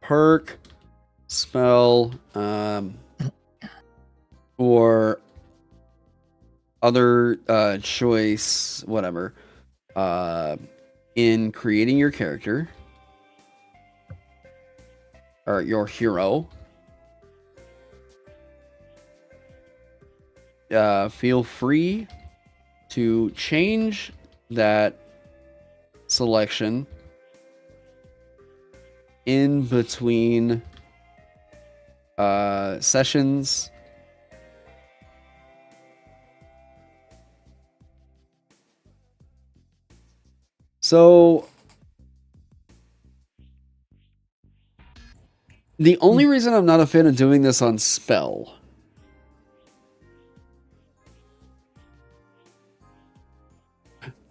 perk, spell, or other choice, whatever, in creating your character, or your hero, feel free to change that selection in between sessions. So the only reason I'm not a fan of doing this on spell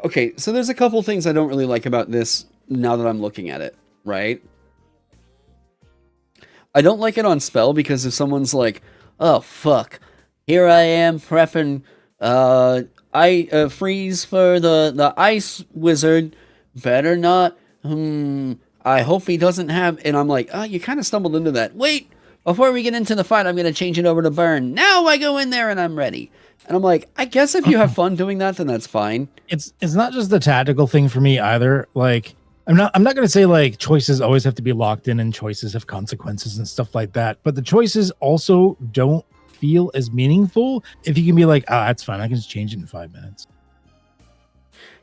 okay, so there's a couple things I don't really like about this now that I'm looking at it, right? I don't like it on spell because if someone's like, oh fuck, here I am prepping I freeze for the ice wizard, better not, I hope he doesn't have, and I'm like, oh, you kind of stumbled into that. Wait, before we get into the fight, I'm going to change it over to burn. Now I go in there and I'm ready. And I'm like, I guess if you have fun doing that, then that's fine. It's not just the tactical thing for me either. Like, I'm not going to say like choices always have to be locked in and choices have consequences and stuff like that. But the choices also don't feel as meaningful if you can be like, that's fine. I can just change it in 5 minutes.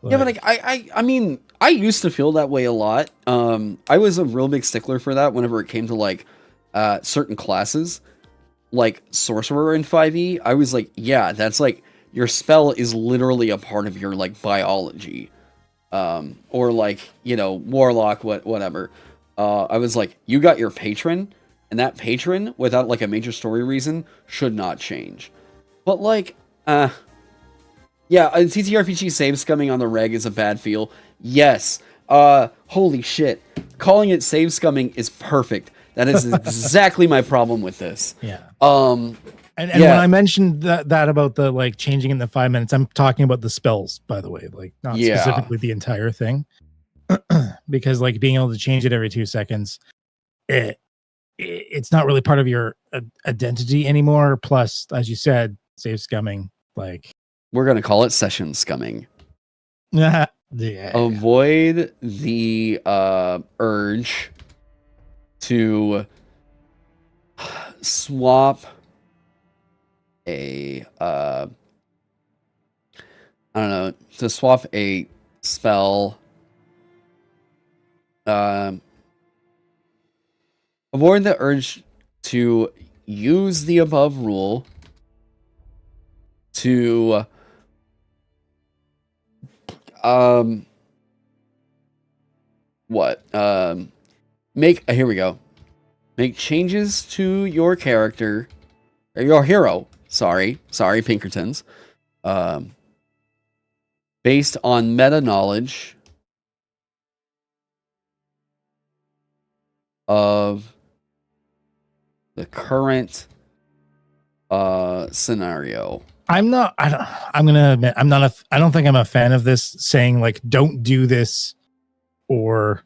Yeah, but like I mean, I used to feel that way a lot. I was a real big stickler for that whenever it came to like certain classes, like sorcerer in 5e. I was like, yeah, that's like your spell is literally a part of your like biology, or like, you know, warlock, whatever. I was like, you got your patron, and that patron without like a major story reason should not change. But like, yeah, a TTRPG save scumming on the reg is a bad feel. Yes. Holy shit. Calling it save scumming is perfect. That is exactly my problem with this. Yeah. And yeah. When I mentioned that about the like changing in the 5 minutes, I'm talking about the spells, by the way, like not specifically the entire thing. Because like being able to change it every 2 seconds, it's not really part of your identity anymore. Plus, as you said, save scumming, like, we're going to call it session scumming. Yeah. Avoid the urge to swap a I don't know, to swap a spell. Avoid the urge to use the above rule to here we go. Make changes to your character, or your hero. Sorry, Pinkertons. Based on meta knowledge of the current scenario. I'm gonna admit I don't think I'm a fan of this saying like don't do this, or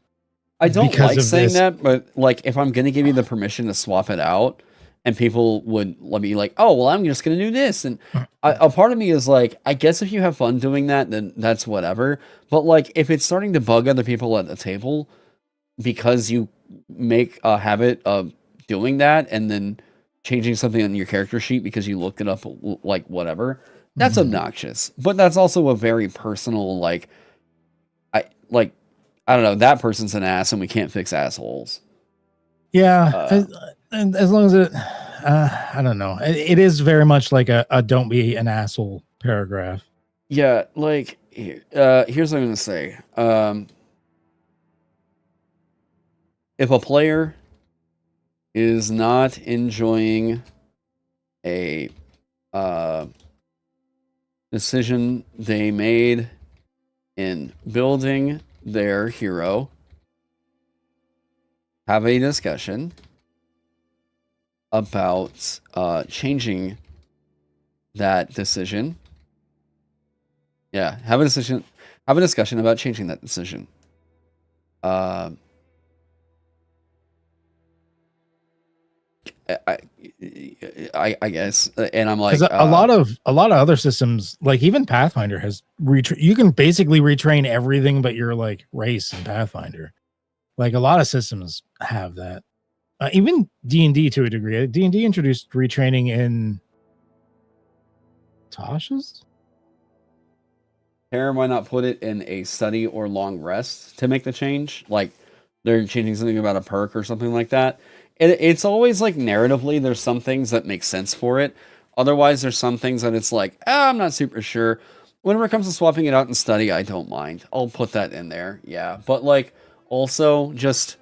I don't like saying that, but like if I'm gonna give you the permission to swap it out and people would let me like, oh well, I'm just gonna do this, and a part of me is like, I guess if you have fun doing that, then that's whatever. But like if it's starting to bug other people at the table because you make a habit of doing that and then changing something on your character sheet because you looked it up, like whatever, that's obnoxious. But that's also a very personal, like, I don't know, that person's an ass and we can't fix assholes. Yeah, and as long as it, I don't know, it is very much like a don't be an asshole paragraph. Yeah, like here's what I'm gonna say. If a player is not enjoying a decision they made in building their hero, have a discussion about changing that decision. Yeah, have a discussion about changing that decision. I guess, and I'm like, a lot of other systems, like even Pathfinder has you can basically retrain everything but your like race in Pathfinder. Like a lot of systems have that. Even D&D to a degree. D&D introduced retraining in Tasha's. Taron, why not put it in a study or long rest to make the change? Like they're changing something about a perk or something like that. It's always like narratively, there's some things that make sense for it. Otherwise, there's some things that it's like, I'm not super sure. Whenever it comes to swapping it out in study, I don't mind. I'll put that in there. Yeah. But like also just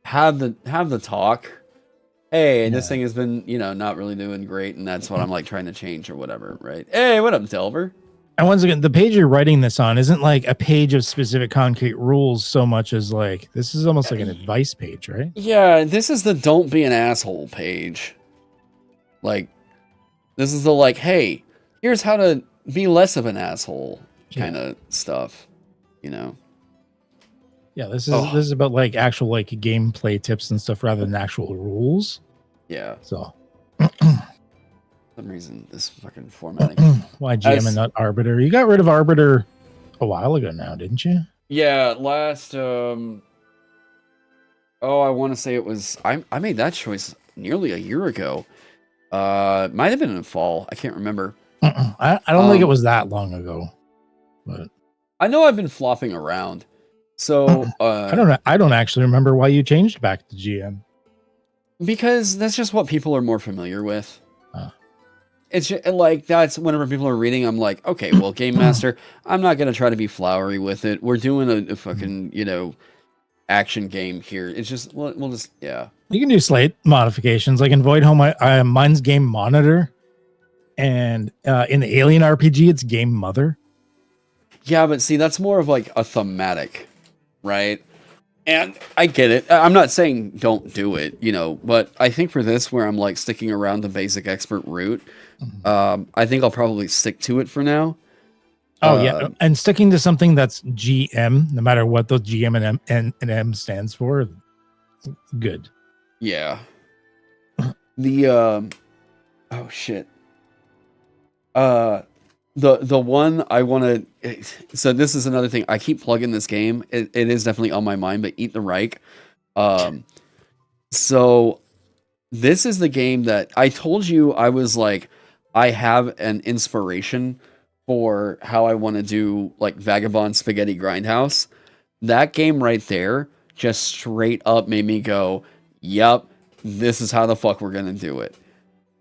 have the talk. Hey, this thing has been, not really doing great, and that's what I'm like trying to change or whatever, right? Hey, what up, Delver? And once again, the page you're writing this on isn't like a page of specific concrete rules so much as like this is almost like an advice page, right? Yeah, this is the don't be an asshole page. Like, this is the like, hey, here's how to be less of an asshole kind of stuff, Yeah, this is about like actual like gameplay tips and stuff rather than actual rules. Yeah. So some reason this fucking formatting. Why GM and not Arbiter? You got rid of Arbiter a while ago now, didn't you? Yeah, last I want to say it was I made that choice nearly a year ago. Might have been in the fall. I can't remember. I don't think it was that long ago. But I know I've been flopping around. So I don't actually remember why you changed back to GM. Because that's just what people are more familiar with. It's just, like that's whenever people are reading, I'm like, okay, well, Game Master, I'm not gonna try to be flowery with it. We're doing a fucking action game here. It's just we'll just You can do slight modifications, like in Void Home. Mine's Game Monitor, and in the Alien RPG, it's Game Mother. Yeah, but see, that's more of like a thematic, right? And I get it. I'm not saying don't do it, but I think for this, where I'm like sticking around the basic expert route, I think I'll probably stick to it for now. Oh, yeah. And sticking to something that's GM, no matter what those GM and M stands for, good. Yeah. The, oh, shit. The one I want to, so this is another thing. I keep plugging this game. It is definitely on my mind, but Eat the Reich. So this is the game that I told you I was like, I have an inspiration for how I want to do like Vagabond Spaghetti Grindhouse. That game right there just straight up made me go, yep, this is how the fuck we're going to do it.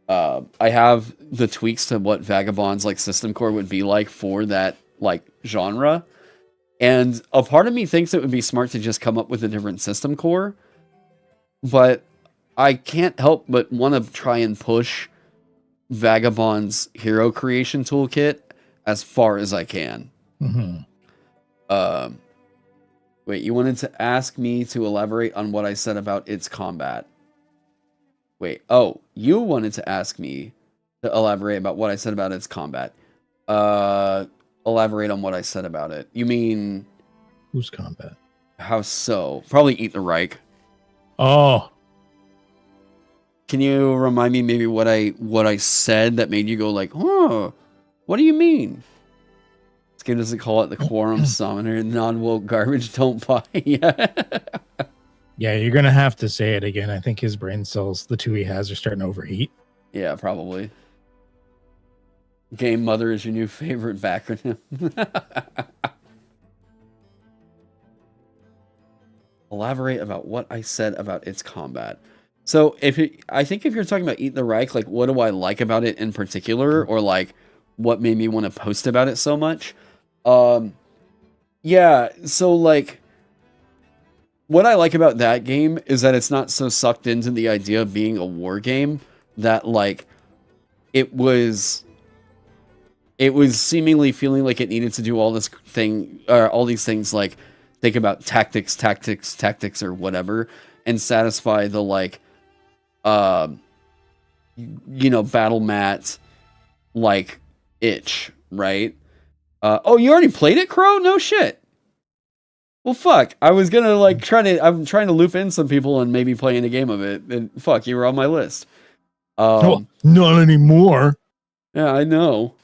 I have the tweaks to what Vagabond's like system core would be like for that like genre. And a part of me thinks it would be smart to just come up with a different system core. But I can't help but want to try and push Vagabond's hero creation toolkit as far as I can. Wait, you wanted to ask me to elaborate on what I said about its combat. Wait, you wanted to ask me to elaborate about what I said about its combat. Elaborate on what I said about it. You mean... Whose combat? How so? Probably Eat the Reich. Oh. Can you remind me maybe what I said that made you go like, oh, what do you mean? This game doesn't call it the Quorum Summoner, non-woke garbage, don't buy. Yeah, you're going to have to say it again. I think his brain cells, the two he has, are starting to overheat. Yeah, probably. Game Mother is your new favorite acronym. Elaborate about what I said about its combat. So I think if you're talking about Eat the Reich, like what do I like about it in particular, or like what made me want to post about it so much? Yeah, so like what I like about that game is that it's not so sucked into the idea of being a war game that like it was seemingly feeling like it needed to do all this thing or all these things like think about tactics or whatever and satisfy the like battle mat like itch, right? You already played it, Crow? No shit. Well, fuck. I was gonna like I'm trying to loop in some people and maybe playing a game of it. And fuck, you were on my list. Not anymore. Yeah, I know.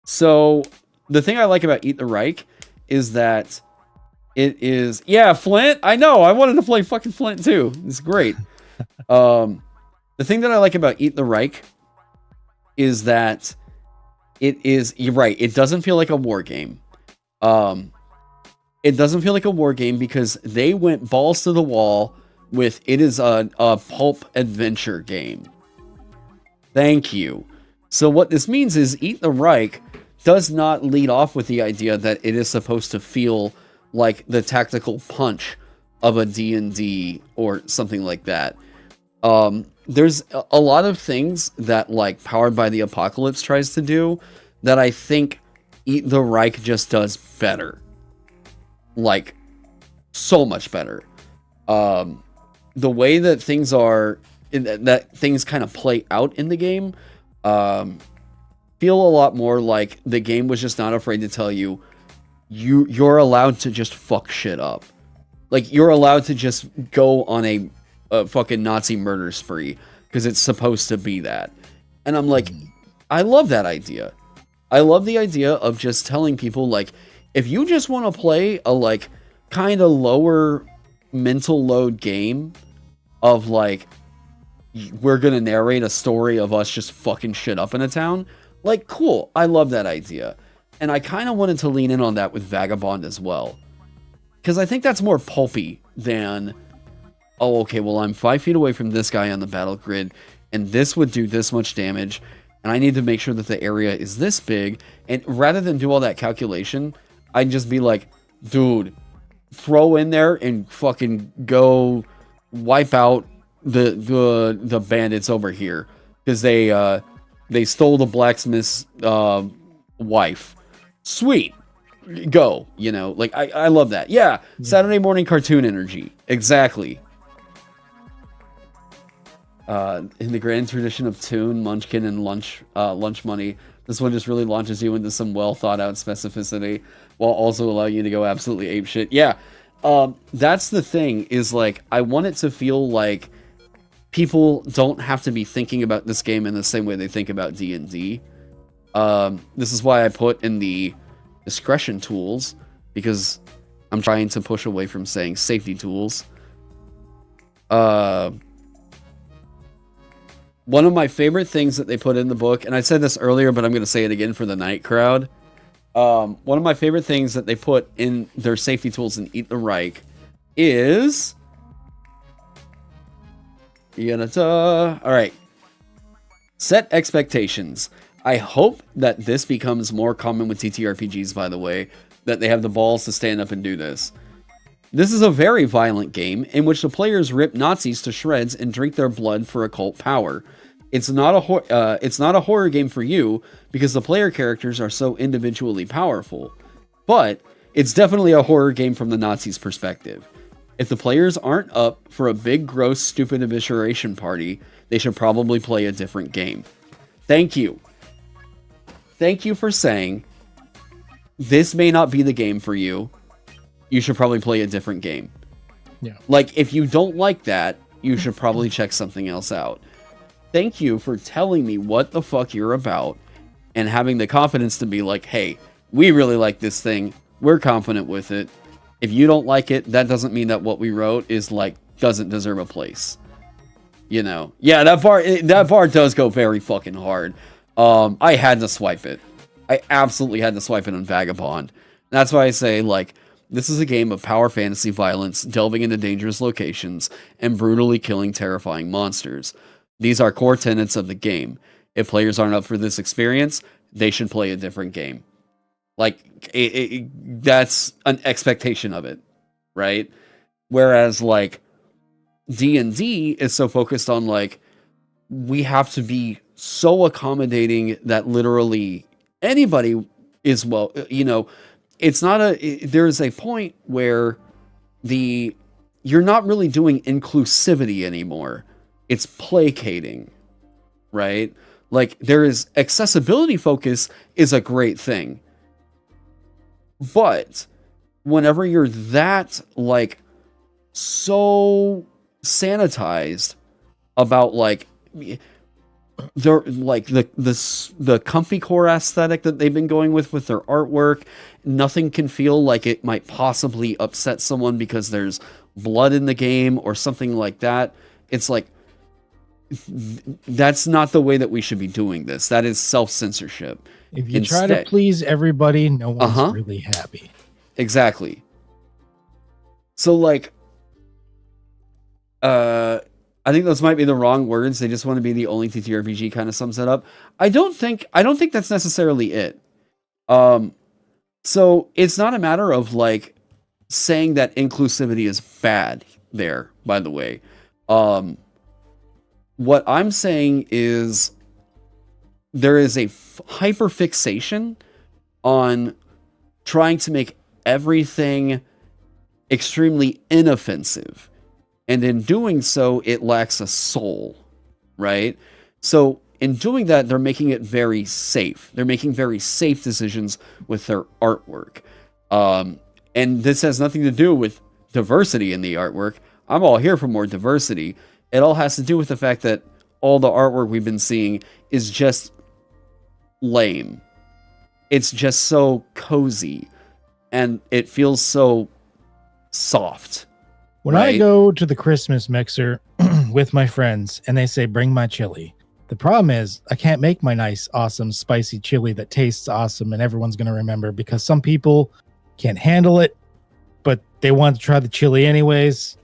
So the thing I like about Eat the Reich is that It is, yeah, Flint. I know. I wanted to play fucking Flint too. It's great. The thing that I like about Eat the Reich is that you're right. It doesn't feel like a war game. It doesn't feel like a war game because they went balls to the wall with it is a pulp adventure game. Thank you. So what this means is Eat the Reich does not lead off with the idea that it is supposed to feel like the tactical punch of a D&D or something like that. There's a lot of things that like Powered by the Apocalypse tries to do that I think Eat the Reich just does better. Like, so much better. The way that things are, that things kind of play out in the game, feel a lot more like the game was just not afraid to tell you, you're allowed to just fuck shit up. Like, you're allowed to just go on a fucking Nazi murder spree, because it's supposed to be that. And I'm like, I love that idea. I love the idea of just telling people, like, if you just want to play a, like, kind of lower mental load game of, like, we're going to narrate a story of us just fucking shit up in a town, like, cool. I love that idea. And I kind of wanted to lean in on that with Vagabond as well. Because I think that's more pulpy than, oh, okay, well, I'm 5 feet away from this guy on the battle grid, and this would do this much damage, and I need to make sure that the area is this big. And rather than do all that calculation, I'd just be like, dude, throw in there and fucking go wipe out the bandits over here. Because they stole the blacksmith's wife. Sweet. Go, you know, like I love that. Yeah, Saturday morning cartoon energy. Exactly. In the grand tradition of Toon, Munchkin, and Lunch Money, this one just really launches you into some well thought out specificity while also allowing you to go absolutely apeshit. Yeah, that's the thing, is like, I want it to feel like people don't have to be thinking about this game in the same way they think about D&D. This is why I put in the discretion tools, because I'm trying to push away from saying safety tools. One of my favorite things that they put in the book, and I said this earlier, but I'm going to say it again for the night crowd. One of my favorite things that they put in their safety tools in Eat the Reich is... Alright. Set expectations. I hope that this becomes more common with TTRPGs, by the way, that they have the balls to stand up and do this. This is a very violent game in which the players rip Nazis to shreds and drink their blood for occult power. It's not a horror game for you because the player characters are so individually powerful, but it's definitely a horror game from the Nazis' perspective. If the players aren't up for a big, gross, stupid evisceration party, they should probably play a different game. Thank you. Thank you for saying this may not be the game for you. You should probably play a different game. Yeah. Like, if you don't like that, you should probably check something else out. Thank you for telling me what the fuck you're about and having the confidence to be like, hey, we really like this thing. We're confident with it. If you don't like it, that doesn't mean that what we wrote is like, doesn't deserve a place. You know? Yeah, that bar does go very fucking hard. I had to swipe it. I absolutely had to swipe it on Vagabond. That's why I say, like, this is a game of power fantasy violence, delving into dangerous locations, and brutally killing terrifying monsters. These are core tenets of the game. If players aren't up for this experience, they should play a different game. Like, that's an expectation of it, right? Whereas, like, D&D is so focused on, like, we have to be so accommodating that literally anybody is, well, you know, it's not there's a point where you're not really doing inclusivity anymore. It's placating, right? Like, there is accessibility focus is a great thing. But whenever you're that, like, so sanitized about, like, they're like the comfy core aesthetic that they've been going with their artwork. Nothing can feel like it might possibly upset someone because there's blood in the game or something like that. It's like, that's not the way that we should be doing this. That is self-censorship. If you try to please everybody, no one's really happy. Exactly. So like, I think those might be the wrong words. They just want to be the only TTRPG kind of sums it up. I don't think that's necessarily it. So it's not a matter of like saying that inclusivity is bad there, by the way. What I'm saying is there is a hyperfixation on trying to make everything extremely inoffensive. And in doing so, it lacks a soul, right? So in doing that, they're making it very safe. They're making very safe decisions with their artwork. And this has nothing to do with diversity in the artwork. I'm all here for more diversity. It all has to do with the fact that all the artwork we've been seeing is just lame. It's just so cozy. And it feels so soft. When I go to the Christmas mixer with my friends and they say, bring my chili, the problem is I can't make my nice, awesome, spicy chili that tastes awesome and everyone's going to remember, because some people can't handle it, but they want to try the chili anyways.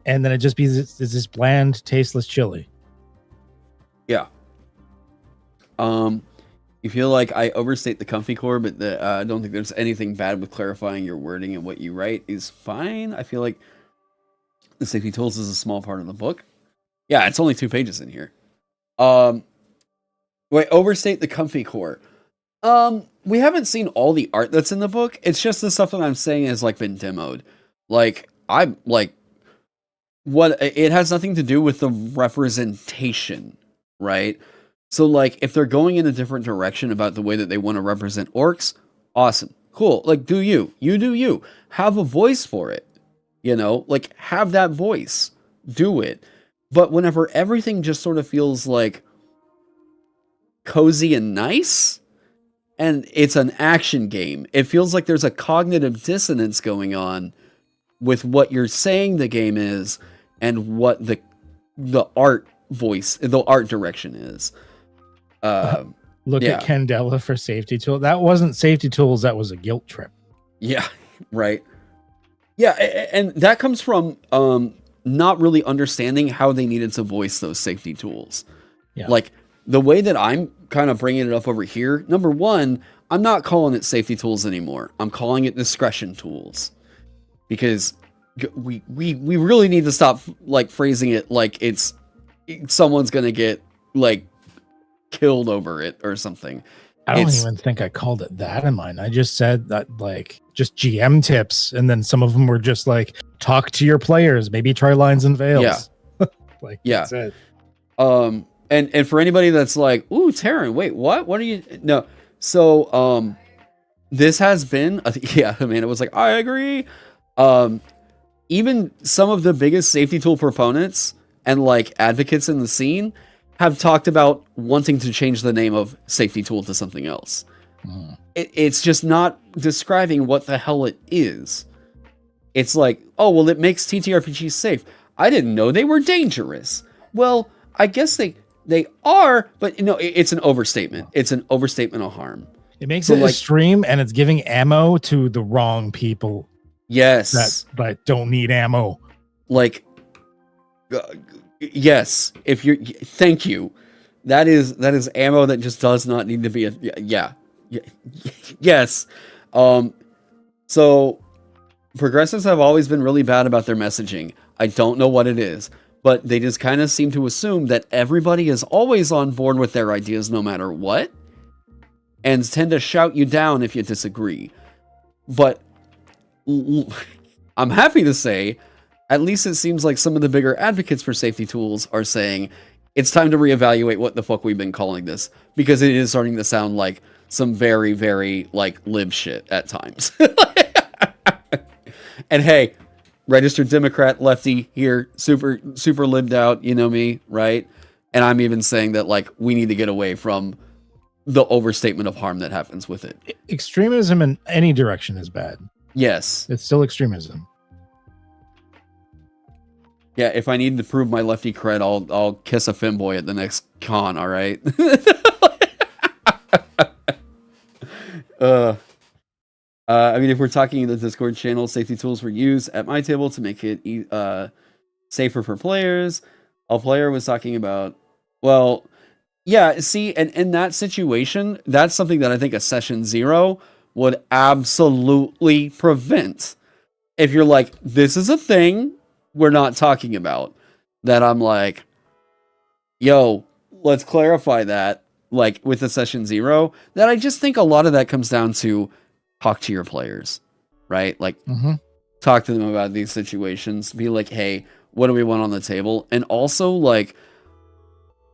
And then it just be this bland, tasteless chili. Yeah. You feel like I overstate the comfy core, but I don't think there's anything bad with clarifying your wording, and what you write is fine. I feel like the safety tools is a small part of the book. Yeah, it's only 2 pages in here. Wait, overstate the comfy core. We haven't seen all the art that's in the book. It's just the stuff that I'm saying has like been demoed. Like, I'm like, what it has nothing to do with the representation, right? So like, if they're going in a different direction about the way that they want to represent orcs, awesome, cool. Like, do you do you have a voice for it? You know, like, have that voice, do it. But whenever everything just sort of feels like cozy and nice, and it's an action game, it feels like there's a cognitive dissonance going on with what you're saying the game is and what the art voice, the art direction is. Look at Candela for safety tool. That wasn't safety tools. That was a guilt trip. Yeah, right. Yeah, and that comes from not really understanding how they needed to voice those safety tools. Yeah. Like, the way that I'm kind of bringing it up over here, number one, I'm not calling it safety tools anymore. I'm calling it discretion tools. Because we really need to stop like phrasing it like someone's going to get like killed over it or something. I don't even think I called it that in mine. I just said that, like, just GM tips, and then some of them were just like, talk to your players, maybe try lines and veils. Yeah. Like, yeah. That's it. And for anybody that's like, ooh, Taron, wait, what are you? No. So this has been yeah, Amanda was like, I agree. Even some of the biggest safety tool proponents and like advocates in the scene have talked about wanting to change the name of safety tool to something else. It's just not describing what the hell it is. It's like, oh, well, it makes TTRPGs safe. I didn't know they were dangerous. Well, I guess they are, but no, it's an overstatement. It's an overstatement of harm. It makes it extreme, and it's giving ammo to the wrong people. Yes. But don't need ammo. Like, yes, if you're, thank you. That is ammo that just does not need to be yes. So progressives have always been really bad about their messaging. I don't know what it is, but they just kind of seem to assume that everybody is always on board with their ideas no matter what, and tend to shout you down if you disagree. But I'm happy to say, at least it seems like some of the bigger advocates for safety tools are saying it's time to reevaluate what the fuck we've been calling this, because it is starting to sound like some very, very like lib shit at times. And hey, registered Democrat lefty here, super libbed out, you know me, right? And I'm even saying that like we need to get away from the overstatement of harm that happens with it. Extremism in any direction is bad. Yes. It's still extremism. Yeah, if I need to prove my lefty cred, I'll kiss a femboy at the next con, all right? I mean, if we're talking in the Discord channel, safety tools were used at my table to make it safer for players. A player was talking about, well, yeah, see, and in that situation, that's something that I think a session 0 would absolutely prevent. If you're like, this is a thing we're not talking about, that I'm like, yo, let's clarify that, like with the session 0, that I just think a lot of that comes down to talk to your players, right? Like, talk to them about these situations. Be like, hey, what do we want on the table? And also, like,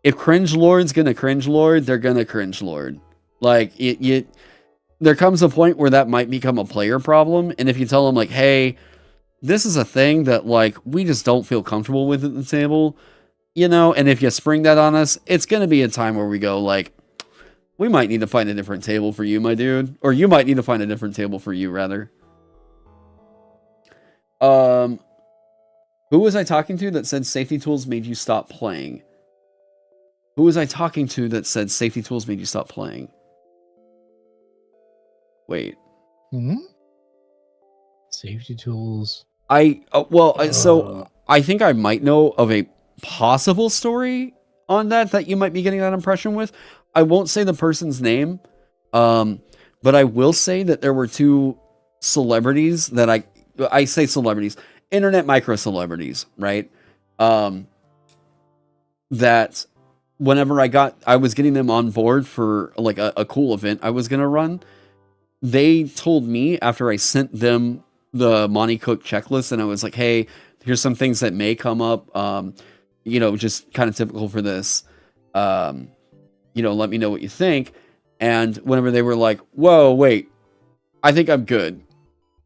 if cringe lord's gonna cringe lord, they're gonna cringe lord. Like, there comes a point where that might become a player problem. And if you tell them, like, hey, this is a thing that, like, we just don't feel comfortable with at the table, you know, and if you spring that on us, it's gonna be a time where we go, like, we might need to find a different table for you, my dude. Or you might need to find a different table for you, rather. Who was I talking to that said safety tools made you stop playing? Who was I talking to that said safety tools made you stop playing? Wait. Safety tools. So I think I might know of a possible story on that you might be getting that impression with. I won't say the person's name, but I will say that there were 2 celebrities that I say celebrities, internet micro celebrities, right? That whenever I was getting them on board for like a cool event I was going to run, they told me after I sent them the Monty Cook checklist and I was like, hey, here's some things that may come up, you know, just kind of typical for this, you know, let me know what you think. And whenever they were like, whoa, wait, I think I'm good.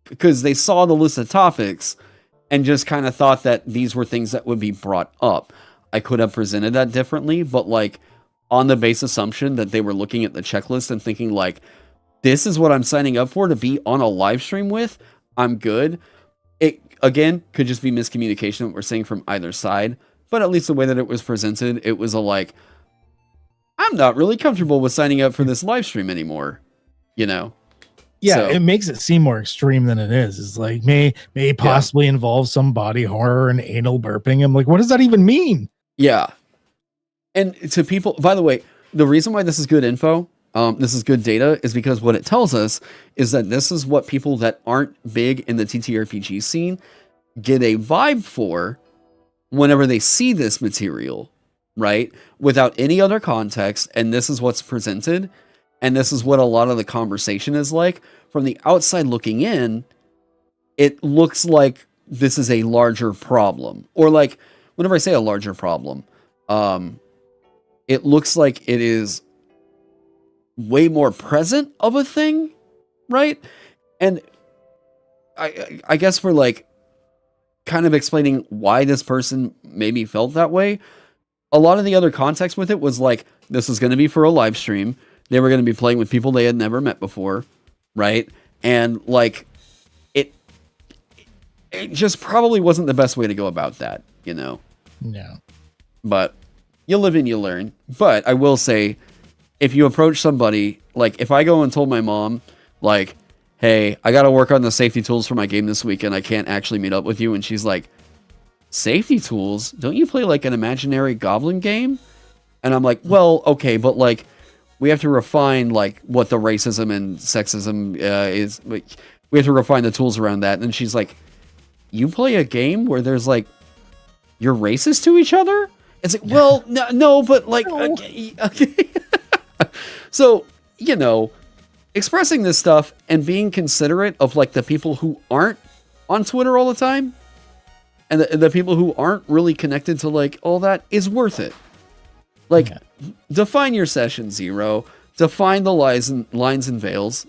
Because they saw the list of topics and just kind of thought that these were things that would be brought up. I could have presented that differently, but like on the base assumption that they were looking at the checklist and thinking like, this is what I'm signing up for to be on a live stream with, I'm good. It, again, could just be miscommunication, what we're saying from either side, but at least the way that it was presented, it was a like, I'm not really comfortable with signing up for this live stream anymore, you know? Yeah, So, it makes it seem more extreme than it is. It's like may possibly involve some body horror and anal burping. I'm like, what does that even mean? yeah. And to people, by the way, the reason why this is good info, this is good data, is because what it tells us is that this is what people that aren't big in the TTRPG scene get a vibe for whenever they see this material, right? Without any other context, and this is what's presented, and this is what a lot of the conversation is like. From the outside looking in, it looks like this is a larger problem. Or like, whenever I say a larger problem, it looks like it is way more present of a thing, right? And I guess for like kind of explaining why this person maybe felt that way, a lot of the other context with it was like, this is going to be for a live stream. They were going to be playing with people they had never met before, right? And like, it just probably wasn't the best way to go about that, you know? Yeah. But you live and you learn. But I will say, if you approach somebody, like if I go and told my mom, like, hey, I got to work on the safety tools for my game this weekend, I can't actually meet up with you. And she's like, safety tools? Don't you play like an imaginary goblin game? And I'm like, well, okay, but like, we have to refine like what the racism and sexism is. Like, we have to refine the tools around that. And she's like, you play a game where there's like, you're racist to each other? It's like, well, no, but like, okay. So, you know, expressing this stuff and being considerate of like the people who aren't on Twitter all the time and the people who aren't really connected to like all that is worth it. Like, define your session 0, define the lines and veils.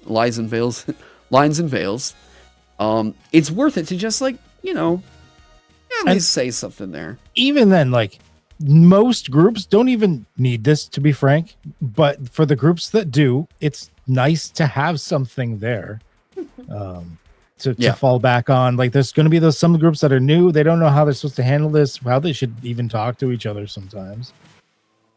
It's worth it to just like, you know, at least say something there. Even then, like, most groups don't even need this, to be frank, but for the groups that do, it's nice to have something there to fall back on. Like, there's going to be some groups that are new, they don't know how they're supposed to handle this, how they should even talk to each other sometimes.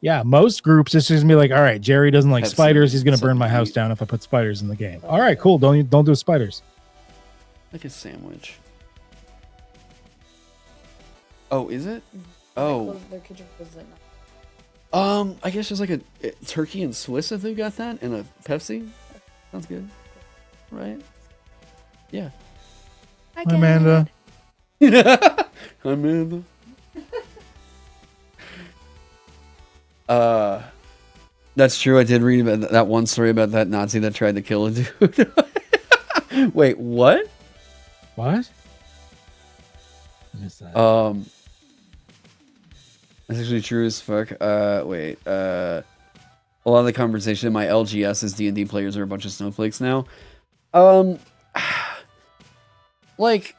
Yeah, most groups, it's just gonna be like, all right, Jerry doesn't like spiders, he's gonna burn my house down if I put spiders in the game. All right, cool, don't do spiders. Like a sandwich. Oh, is it? Oh. I guess there's like a turkey and Swiss if they've got that, and a Pepsi. Sounds good, right? Yeah. Hi, Amanda. Amanda. That's true. I did read about that one story about that Nazi that tried to kill a dude. Wait, what? What? What is that? That's actually true as fuck. Wait. A lot of the conversation in my LGS is D&D players are a bunch of snowflakes now. Like,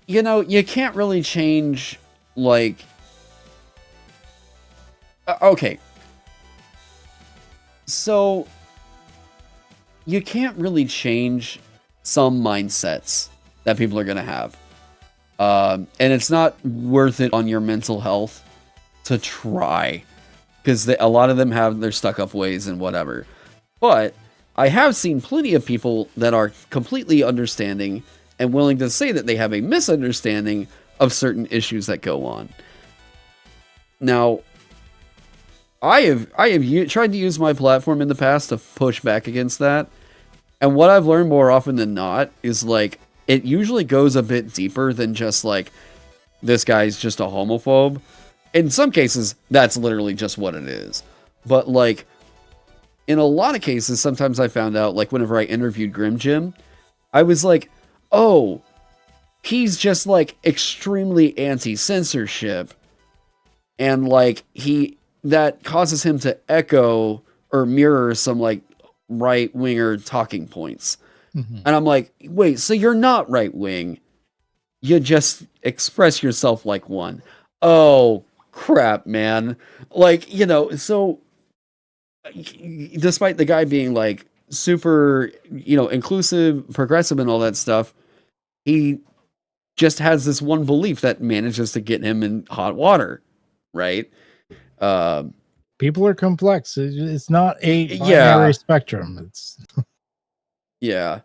you know, you can't really change, like... okay. So, you can't really change some mindsets that people are going to have. And it's not worth it on your mental health to try. Because a lot of them have their stuck-up ways and whatever. But I have seen plenty of people that are completely understanding and willing to say that they have a misunderstanding of certain issues that go on. Now, I have tried to use my platform in the past to push back against that. And what I've learned more often than not is, like, it usually goes a bit deeper than just, like, this guy's just a homophobe. In some cases, that's literally just what it is. But, like, in a lot of cases, sometimes I found out, like, whenever I interviewed Grim Jim, I was like, oh, he's just, like, extremely anti-censorship. And, like, that causes him to echo or mirror some, like, right-winger talking points. Mm-hmm. And I'm like, wait, so you're not right-wing. You just express yourself like one. Oh, crap, man. Like, you know, so despite the guy being, like, super, you know, inclusive, progressive and all that stuff, he just has this one belief that manages to get him in hot water, right? People are complex. It's not a binary spectrum. It's yeah.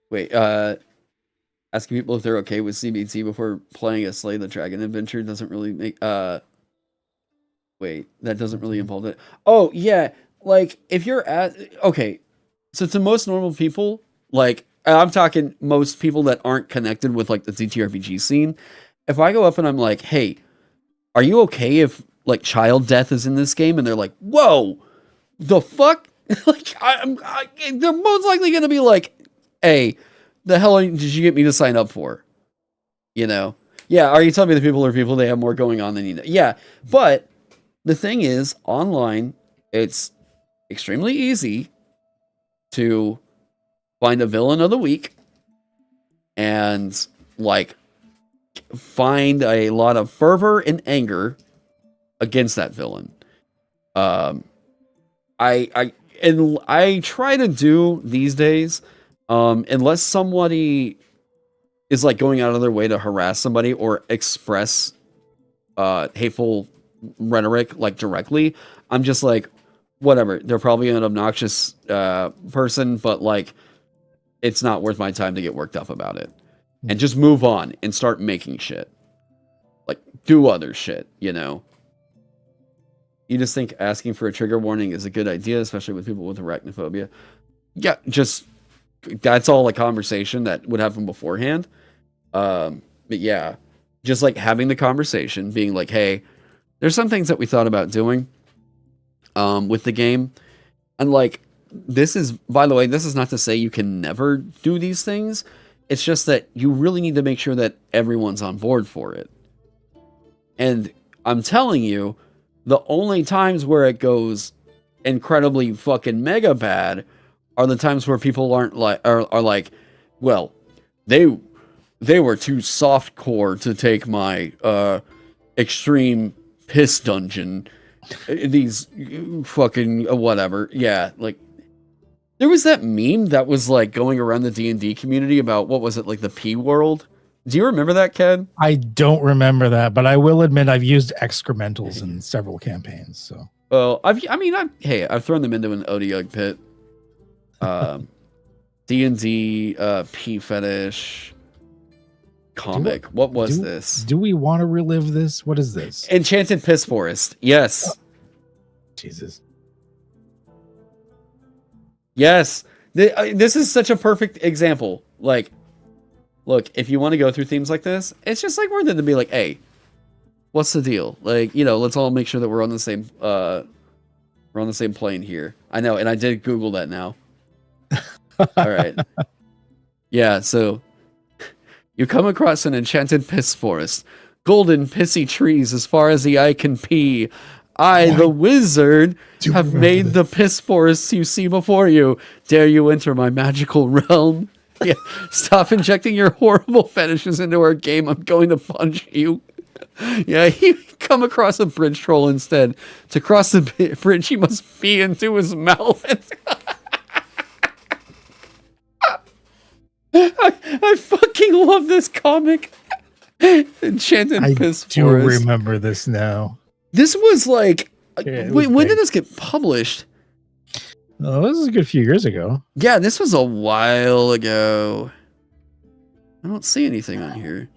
Wait, asking people if they're okay with CBT before playing a Slay the Dragon adventure doesn't really make wait, that doesn't really involve it. Oh, yeah. Like, if you're okay, so to most normal people, like, I'm talking most people that aren't connected with, like, the TTRPG scene, if I go up and I'm like, hey, are you okay if, like, child death is in this game? And they're like, whoa, the fuck? Like, they're most likely going to be like, hey, the hell did you get me to sign up for? You know? Yeah, are you telling me the people are people, they have more going on than you know? Yeah, but the thing is, online, it's extremely easy to find a villain of the week and, like, find a lot of fervor and anger against that villain. I try to do these days, unless somebody is, like, going out of their way to harass somebody or express hateful rhetoric, like, directly, I'm just like, whatever, they're probably an obnoxious person, but, like, it's not worth my time to get worked up about it. And just move on and start making shit. Like, do other shit, you know? You just think asking for a trigger warning is a good idea, especially with people with arachnophobia. Yeah, just, that's all a conversation that would happen beforehand. But yeah, just, like, having the conversation, being like, hey, there's some things that we thought about doing with the game. And, like, this is, by the way, this is not to say you can never do these things. It's just that you really need to make sure that everyone's on board for it. And I'm telling you, the only times where it goes incredibly fucking mega bad are the times where people aren't like, are like, well, they were too soft core to take my extreme piss dungeon. These fucking whatever. Yeah, like there was that meme that was like going around the D&D community about what was it, like the P world? Do you remember that, Ken? I don't remember that, but I will admit I've used excrementals in several campaigns. So, well, I've thrown them into an Odiug pit. D&D P fetish comic. What was this? Do we want to relive this? What is this? Enchanted Piss Forest. Yes. Oh. Jesus. Yes. This is such a perfect example. Like, look, if you want to go through themes like this, it's just like worth it to be like, hey, what's the deal? Like, you know, let's all make sure that we're on the same plane here. I know, and I did Google that now. All right. Yeah, so you come across an enchanted piss forest, golden pissy trees as far as the eye can pee. I, the wizard, have made the piss forests you see before you. Dare you enter my magical realm? Yeah, stop injecting your horrible fetishes into our game. I'm going to punch you. Yeah, you come across a bridge troll instead. To cross the bridge, you must pee into his mouth. I fucking love this comic. Enchanted Piss Forest. I do remember this now. This was like, Yeah, wait, when did this get published? Oh, this is a good few years ago. Yeah, this was a while ago. I don't see anything on here.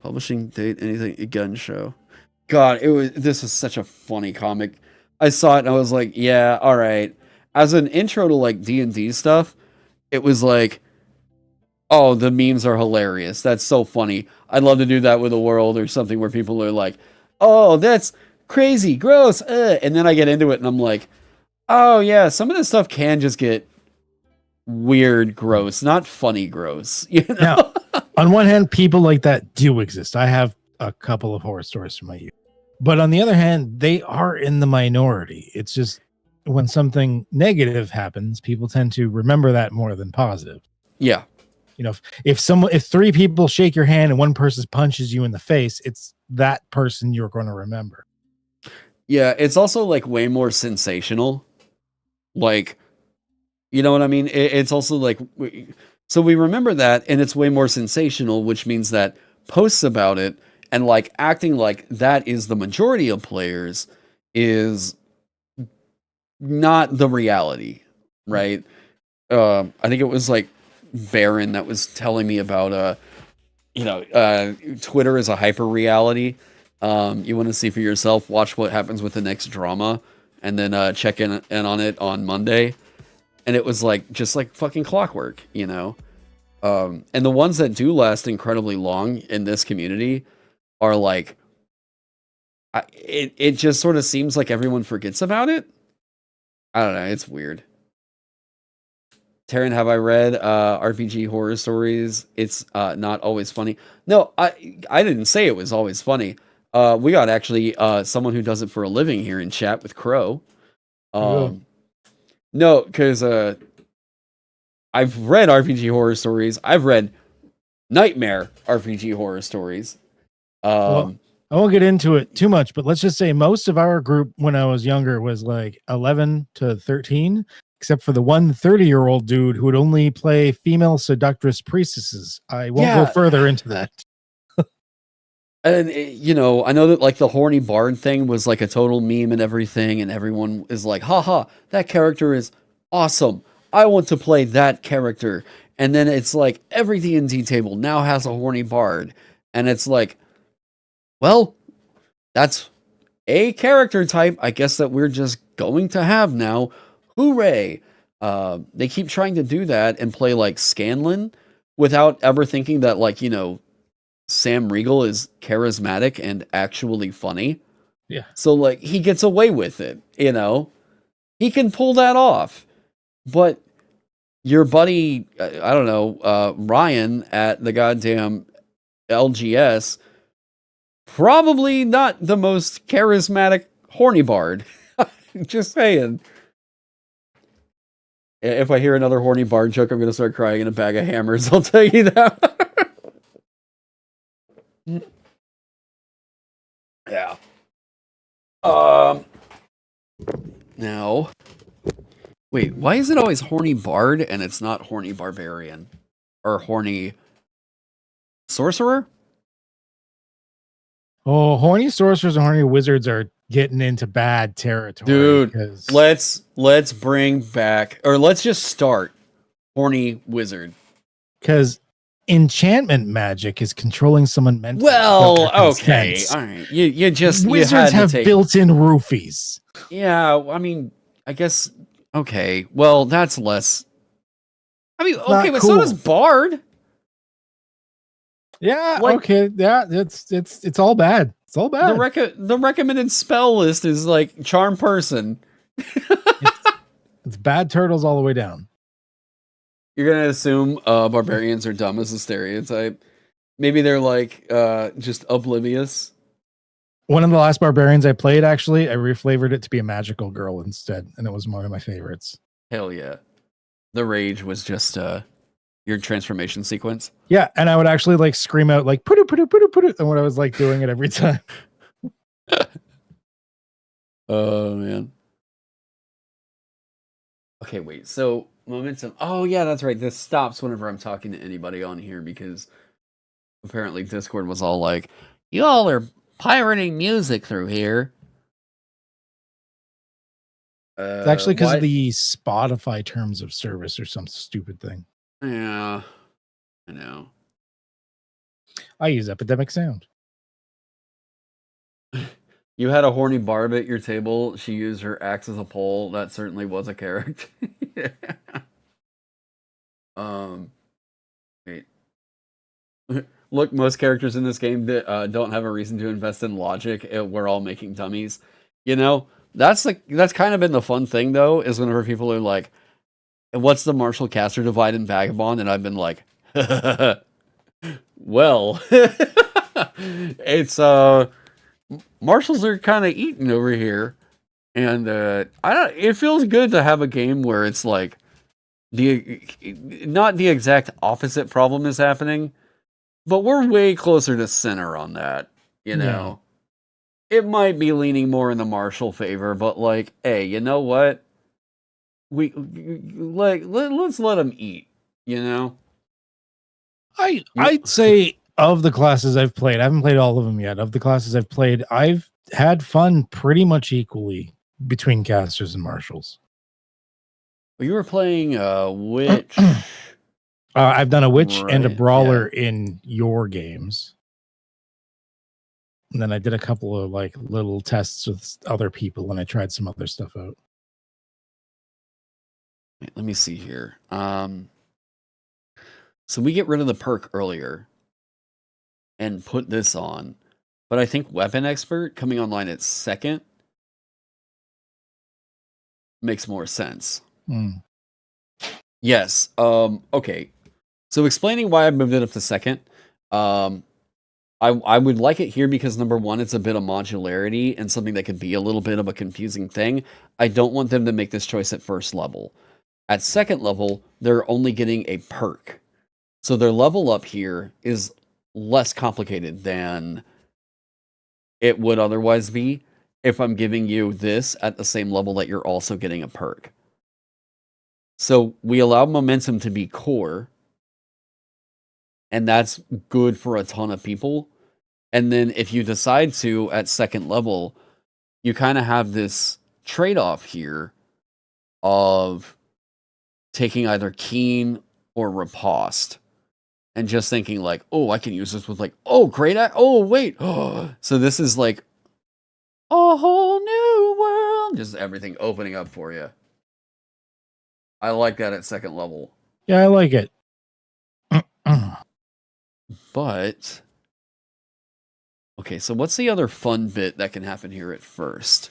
Publishing date, anything, a gun show. God, this was such a funny comic. I saw it and I was like, yeah, all right. As an intro to like D&D stuff, it was like, oh, the memes are hilarious. That's so funny. I'd love to do that with a world or something where people are like, oh, that's crazy, gross. And then I get into it and I'm like, oh yeah, some of this stuff can just get weird, gross, not funny, gross. You know? Now, on one hand, people like that do exist. I have a couple of horror stories from my youth. But on the other hand, they are in the minority. It's just when something negative happens, people tend to remember that more than positive. Yeah. You know, if three people shake your hand and one person punches you in the face, it's that person you're going to remember. Yeah, it's also like way more sensational. Like, you know what I mean? It's also like, so we remember that and it's way more sensational, which means that posts about it and like acting like that is the majority of players is not the reality, right? I think it was like Baron that was telling me about, Twitter is a hyper reality. You want to see for yourself, watch what happens with the next drama and then check in on it on Monday. And it was like, just like fucking clockwork, you know? And the ones that do last incredibly long in this community are like, it just sort of seems like everyone forgets about it. I don't know. It's weird. Taron, have I read RPG horror stories? It's not always funny. No, I didn't say it was always funny. We got actually someone who does it for a living here in chat with Crow. No, because I've read RPG horror stories. I've read nightmare RPG horror stories. Well, I won't get into it too much, but let's just say most of our group when I was younger was like 11 to 13, except for the 30-year-old dude who would only play female seductress priestesses. I won't go further into that. And, you know, I know that like the horny bard thing was like a total meme and everything. And everyone is like, haha, that character is awesome. I want to play that character. And then it's like every D&D table now has a horny bard. And it's like, well, that's a character type, I guess, that we're just going to have now. Hooray. They keep trying to do that and play like Scanlan without ever thinking that, like, you know, Sam Riegel is charismatic and actually funny. Yeah. So like he gets away with it, you know. He can pull that off. But your buddy, I don't know, Ryan at the goddamn LGS, probably not the most charismatic horny bard. Just saying. If I hear another horny bard joke, I'm going to start crying in a bag of hammers. I'll tell you that. Yeah. Now, wait, why is it always horny bard and it's not horny barbarian or horny sorcerer? Oh, horny sorcerers and horny wizards are getting into bad territory. Dude, 'cause- let's bring back, or let's just start horny wizard. Because enchantment magic is controlling someone mentally. Well, without their okay, consent. all right. You just Wizards you had have to take. built-in roofies. Yeah, I mean, I guess. Okay, well, that's less. I mean, not okay, but so does cool. bard. Yeah, Like- okay, yeah, it's all bad. It's all bad. The recommended spell list is like charm person. It's bad turtles all the way down. You're gonna assume barbarians are dumb as a stereotype. Maybe they're like just oblivious. One of the last barbarians I played, actually, I reflavored it to be a magical girl instead, and it was one of my favorites. Hell yeah. The rage was just your transformation sequence. Yeah, and I would actually like scream out like put it, and when I was like doing it every time. Oh man. Okay, wait. So momentum. Oh yeah, that's right. This stops whenever I'm talking to anybody on here because apparently Discord was all like, "You all are pirating music through here." It's actually because why- of the Spotify terms of service or some stupid thing. Yeah, I know. I use Epidemic Sound. You had a horny barb at your table. She used her axe as a pole. That certainly was a character. Yeah. Wait. Look, most characters in this game that don't have a reason to invest in logic. We're all making dummies. You know, that's kind of been the fun thing though. Is whenever people are like, "What's the martial caster divide in Vagabond?" and I've been like, "Well, it's marshals are kind of eaten over here, and it feels good to have a game where it's like not the exact opposite problem is happening, but we're way closer to center on that. You know, it might be leaning more in the martial favor, but like, hey, you know what? Let's let them eat. You know, I'd say of the classes I've played, I haven't played all of them yet. Of the classes I've played, I've had fun pretty much equally between casters and marshals. you were playing witch. I've done a witch and a Right, brawler in your games. And then I did a couple of like little tests with other people and I tried some other stuff out. Wait, let me see here. So we get rid of the perk earlier and put this on, but I think weapon expert coming online at second makes more sense. Yes. Okay. So explaining why I moved it up to second. I would like it here because number one, it's a bit of modularity and something that could be a little bit of a confusing thing. I don't want them to make this choice at first level. At second level, they're only getting a perk. So their level up here is less complicated than it would otherwise be if I'm giving you this at the same level that you're also getting a perk. So we allow momentum to be core, and that's good for a ton of people. And then if you decide to, at second level, you kind of have this trade-off here of taking either keen or riposte. And just thinking like, oh, I can use this with like, oh, great. Oh, wait. So this is like a whole new world. Just everything opening up for you. I like that at second level. Yeah, I like it. But, okay, so what's the other fun bit that can happen here at first?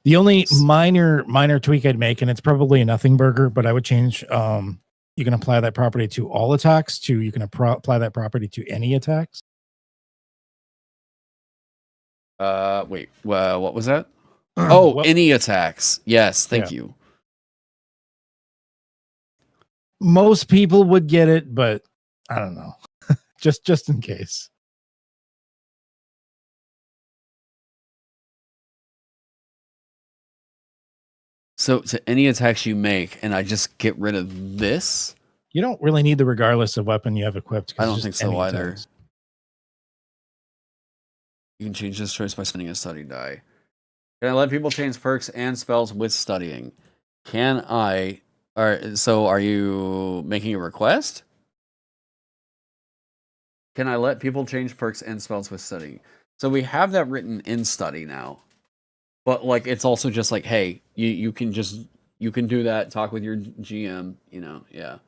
The only minor tweak I'd make, and it's probably a nothing burger, but I would change. You can apply that property to all attacks. You can apply that property to any attacks. Wait, what was that? Oh, Well, any attacks. Yes, thank you. most people would get it, but I don't know. just in case. So to any attacks you make, and I just get rid of this? You don't really need the regardless of weapon you have equipped. 'cause I don't it's think just so any either. attacks. You can change this choice by spending a study die. Can I let people change perks and spells with studying? Can I? So are you making a request? Can I let people change perks and spells with studying? So we have that written in study now. But like it's also just like, hey, you can do that, talk with your GM, yeah.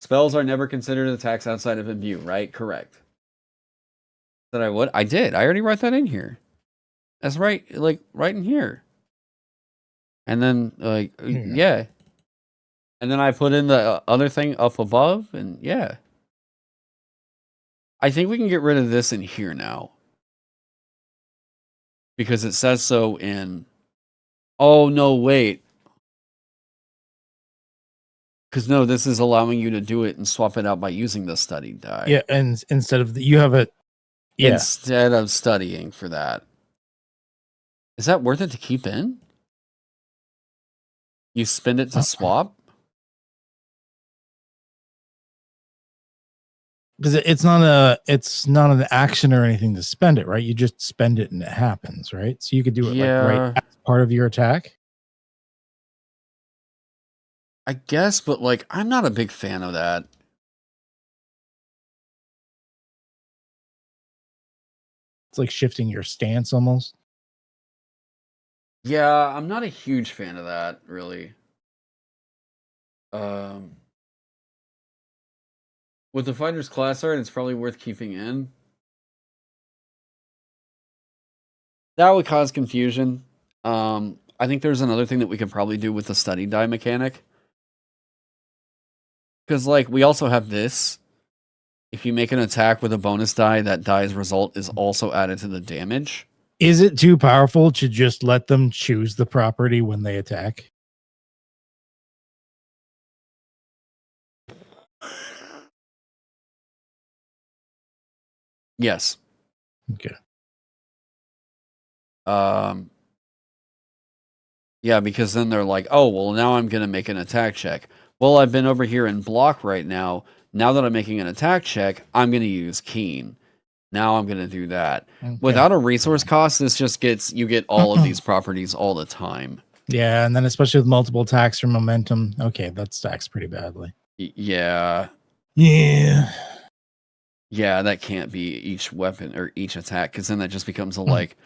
Spells are never considered attacks outside of imbue, right? Correct. That I would? I did. I already wrote that in here. That's right, like right in here. And then yeah. And then I put in the other thing up above, and yeah. I think we can get rid of this in here now. Because it says so in... Oh, no, wait. Because no, this is allowing you to do it and swap it out by using the study die. Yeah, and instead of you have it. Yeah. Instead of studying for that. Is that worth it to keep in? You spend it to swap? Because it's not an action or anything to spend it, right? You just spend it and it happens, right? So you could do it like right as part of your attack. I guess, but like I'm not a big fan of that. It's like shifting your stance almost. Yeah, I'm not a huge fan of that, really. With the fighter's class art, it's probably worth keeping in. That would cause confusion. I think there's another thing that we could probably do with the study die mechanic. Because, like, we also have this. If you make an attack with a bonus die, that die's result is also added to the damage. Is it too powerful to just let them choose the property when they attack? Yes. Okay. Yeah, because then they're like, oh, well, now I'm going to make an attack check. Well, I've been over here in block right now. Now that I'm making an attack check, I'm going to use keen. Now I'm going to do that. Okay. Without a resource cost, this just you get all of these properties all the time. Yeah, and then especially with multiple attacks from momentum. Okay, that stacks pretty badly. Yeah. Yeah. Yeah, that can't be each weapon or each attack, because then that just becomes like...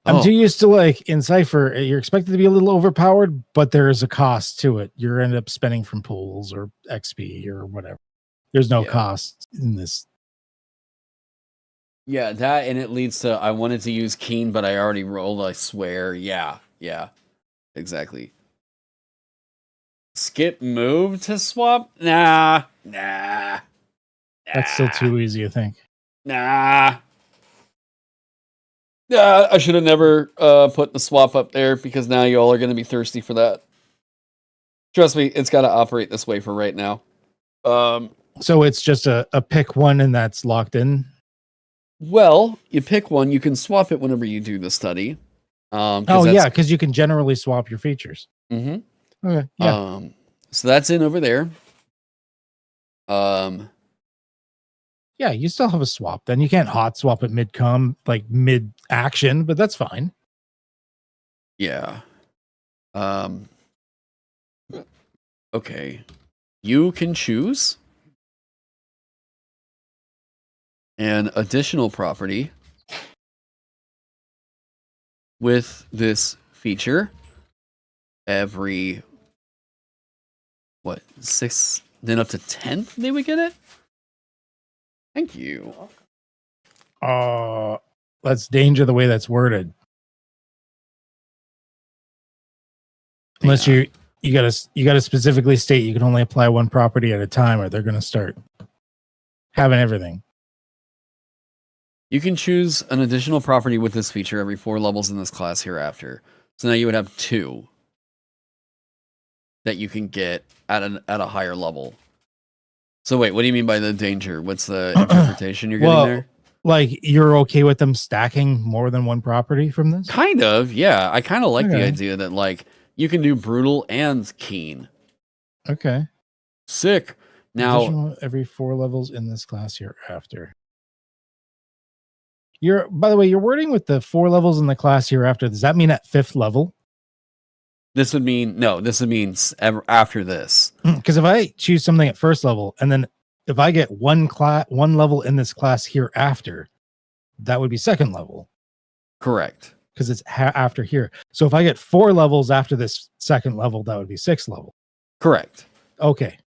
I'm too used to, like, in Cypher, you're expected to be a little overpowered, but there is a cost to it. You're end up spending from pools or XP or whatever. There's no cost in this. Yeah, that, and it leads to, I wanted to use keen, but I already rolled, I swear. Yeah, exactly. Skip move to swap? Nah. That's still too easy, I think. Nah. Yeah, I should have never put the swap up there, because now you all are going to be thirsty for that. Trust me, it's got to operate this way for right now. So it's just a pick one and that's locked in? Well, you pick one, you can swap it whenever you do the study. Because you can generally swap your features. Mm-hmm. Okay. Yeah. So that's in over there. Yeah, you still have a swap. Then you can't hot swap it like mid action, but that's fine. Yeah. Okay. You can choose an additional property with this feature every 6, then up to 10 they would get it. Thank you. That's danger the way that's worded. Unless you gotta specifically state you can only apply one property at a time, or they're gonna start having everything. You can choose an additional property with this feature every 4 levels in this class hereafter. So now you would have 2 that you can get at a higher level. So wait, what do you mean by the danger? What's the interpretation you're getting there? Like, you're okay with them stacking more than one property from this? Kind of, yeah. I kind of like the idea that, like, you can do brutal and keen. Okay. Sick. Now, Additional every 4 levels in this class hereafter. By the way, your wording with the 4 levels in the class hereafter, does that mean at 5th level? this would mean after this. Because if I choose something at 1st level, and then if I get one level in this class hereafter, that would be 2nd level. Correct. Because it's after here. So if I get 4 levels after this 2nd level, that would be 6th level. Correct. Okay.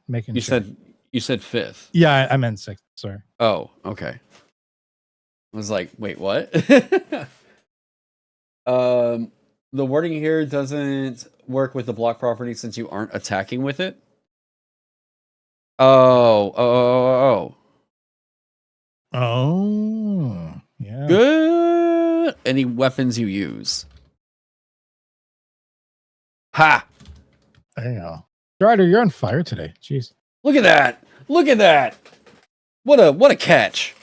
Making sure. You said 5th. Yeah, I meant 6th. Sorry. Oh, okay. I was like, wait, what? The wording here doesn't work with the block property since you aren't attacking with it. Oh, Yeah. good. Any weapons you use. Ha! There you go. Strider, you're on fire today. Jeez. Look at that! Look at that! What a catch!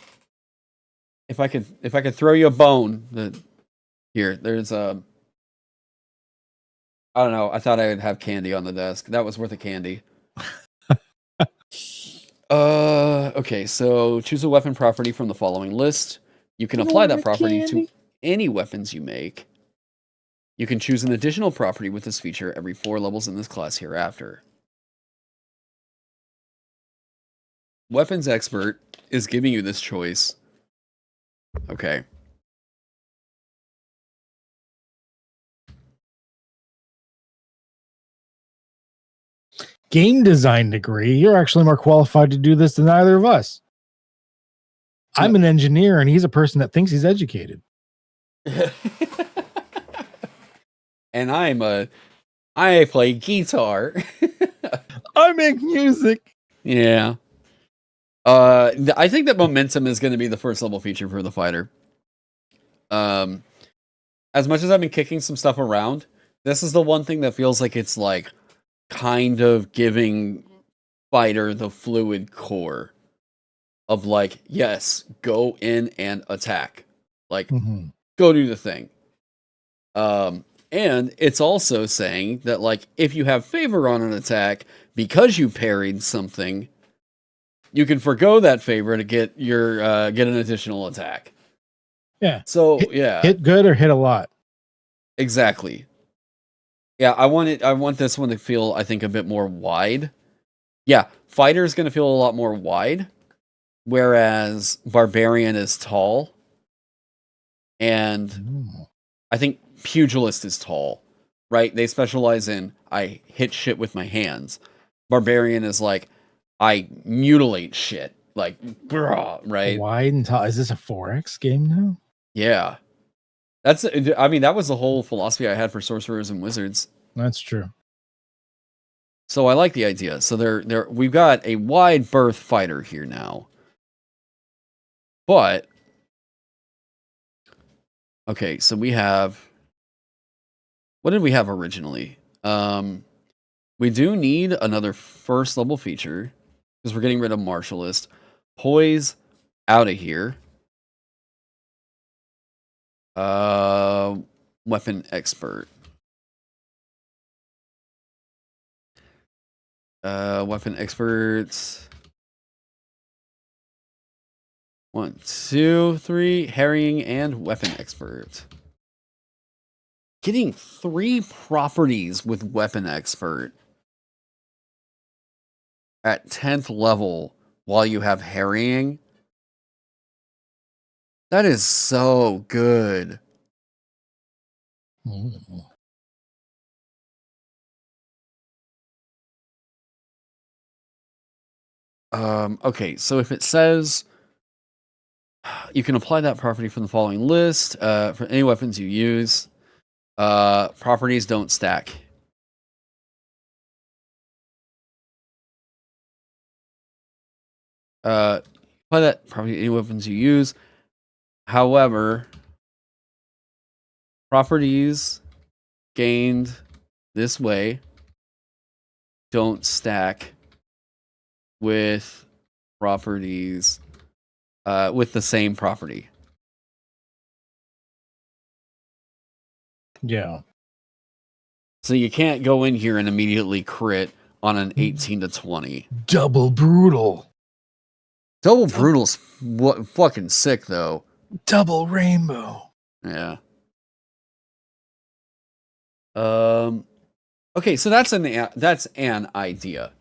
If I could throw you a bone, there's I don't know. I thought I would have candy on the desk. That was worth a candy. Okay, so choose a weapon property from the following list. You can apply that property to any weapons you make. You can choose an additional property with this feature every 4 levels in this class hereafter. Weapons Expert is giving you this choice. Okay. Game design degree. You're actually more qualified to do this than either of us. I'm an engineer, and he's a person that thinks he's educated. And I play guitar. I make music. Yeah. I think that momentum is going to be the first level feature for the fighter. As much as I've been kicking some stuff around, this is the one thing that feels like it's like kind of giving fighter the fluid core of like, yes, go in and attack. Like, go do the thing. And it's also saying that like, if you have favor on an attack because you parried something, you can forgo that favor to get your get an additional attack. Yeah. So hit good or hit a lot. Exactly. Yeah, I want this one to feel, I think, a bit more wide. Yeah, fighter is going to feel a lot more wide, whereas barbarian is tall, and I think pugilist is tall. Right? They specialize in I hit shit with my hands. Barbarian is like I mutilate shit. Like, right? Wide and tall. Is this a 4X game now? Yeah. That was the whole philosophy I had for sorcerers and wizards. That's true. So I like the idea. So we've got a wide berth fighter here now. But okay, so we have, what did we have originally? We do need another first level feature because we're getting rid of Martialist. Poise out of here. Weapon Expert. Weapon Experts. 1, 2, 3. Harrying and Weapon Expert. Getting 3 properties with Weapon Expert at 10th level while you have Harrying. That is so good. Okay, so if it says you can apply that property from the following list for any weapons you use, properties don't stack. Apply that property to any weapons you use. However, properties gained this way don't stack with properties with the same property. Yeah. So you can't go in here and immediately crit on an 18 to 20. Double brutal. Double brutal's what fucking sick though. Double rainbow. Yeah. Okay, so that's an idea.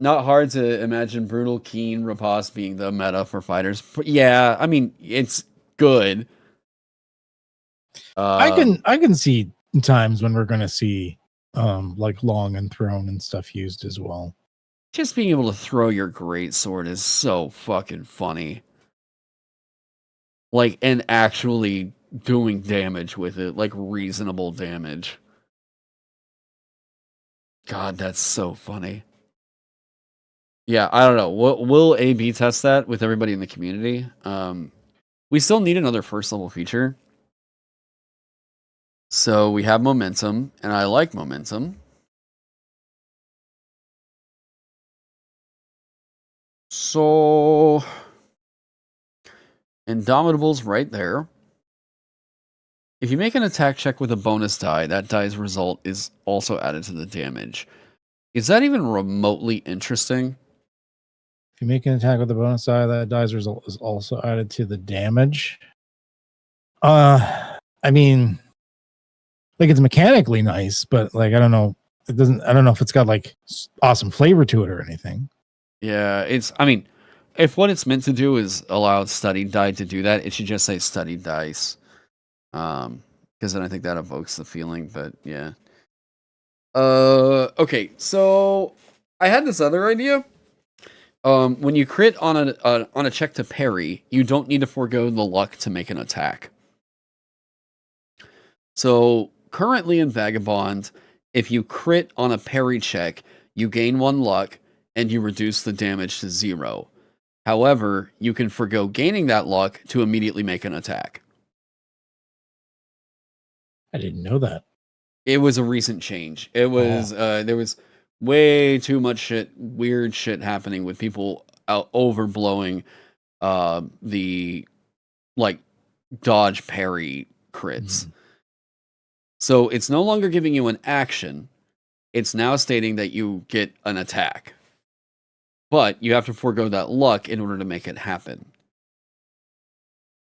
Not hard to imagine brutal, keen, riposte being the meta for fighters. But yeah, I mean it's good. I can see times when we're gonna see like long and thrown and stuff used as well. Just being able to throw your great sword is so fucking funny. Like, and actually doing damage with it, like reasonable damage. God, that's so funny. Yeah, I don't know. We'll A/B test that with everybody in the community. We still need another first level feature. So we have momentum, and I like momentum. So Indomitable's right there. If you make an attack check with a bonus die, that die's result is also added to the damage. Is that even remotely interesting? If you make an attack with a bonus die, that die's result is also added to the damage. I mean, like it's mechanically nice, but like I don't know. I don't know if it's got like awesome flavor to it or anything. Yeah, I mean, if what it's meant to do is allow studied die to do that, it should just say studied dice. Because then I think that evokes the feeling, but yeah. Okay, so I had this other idea. When you crit on a check to parry, you don't need to forego the luck to make an attack. So currently in Vagabond, if you crit on a parry check, you gain 1 luck and you reduce the damage to 0. However, you can forgo gaining that luck to immediately make an attack. I didn't know that. It was a recent change. It was there was way too much weird shit happening with people overblowing the like dodge parry crits. Mm-hmm. So it's no longer giving you an action. It's now stating that you get an attack. But you have to forego that luck in order to make it happen.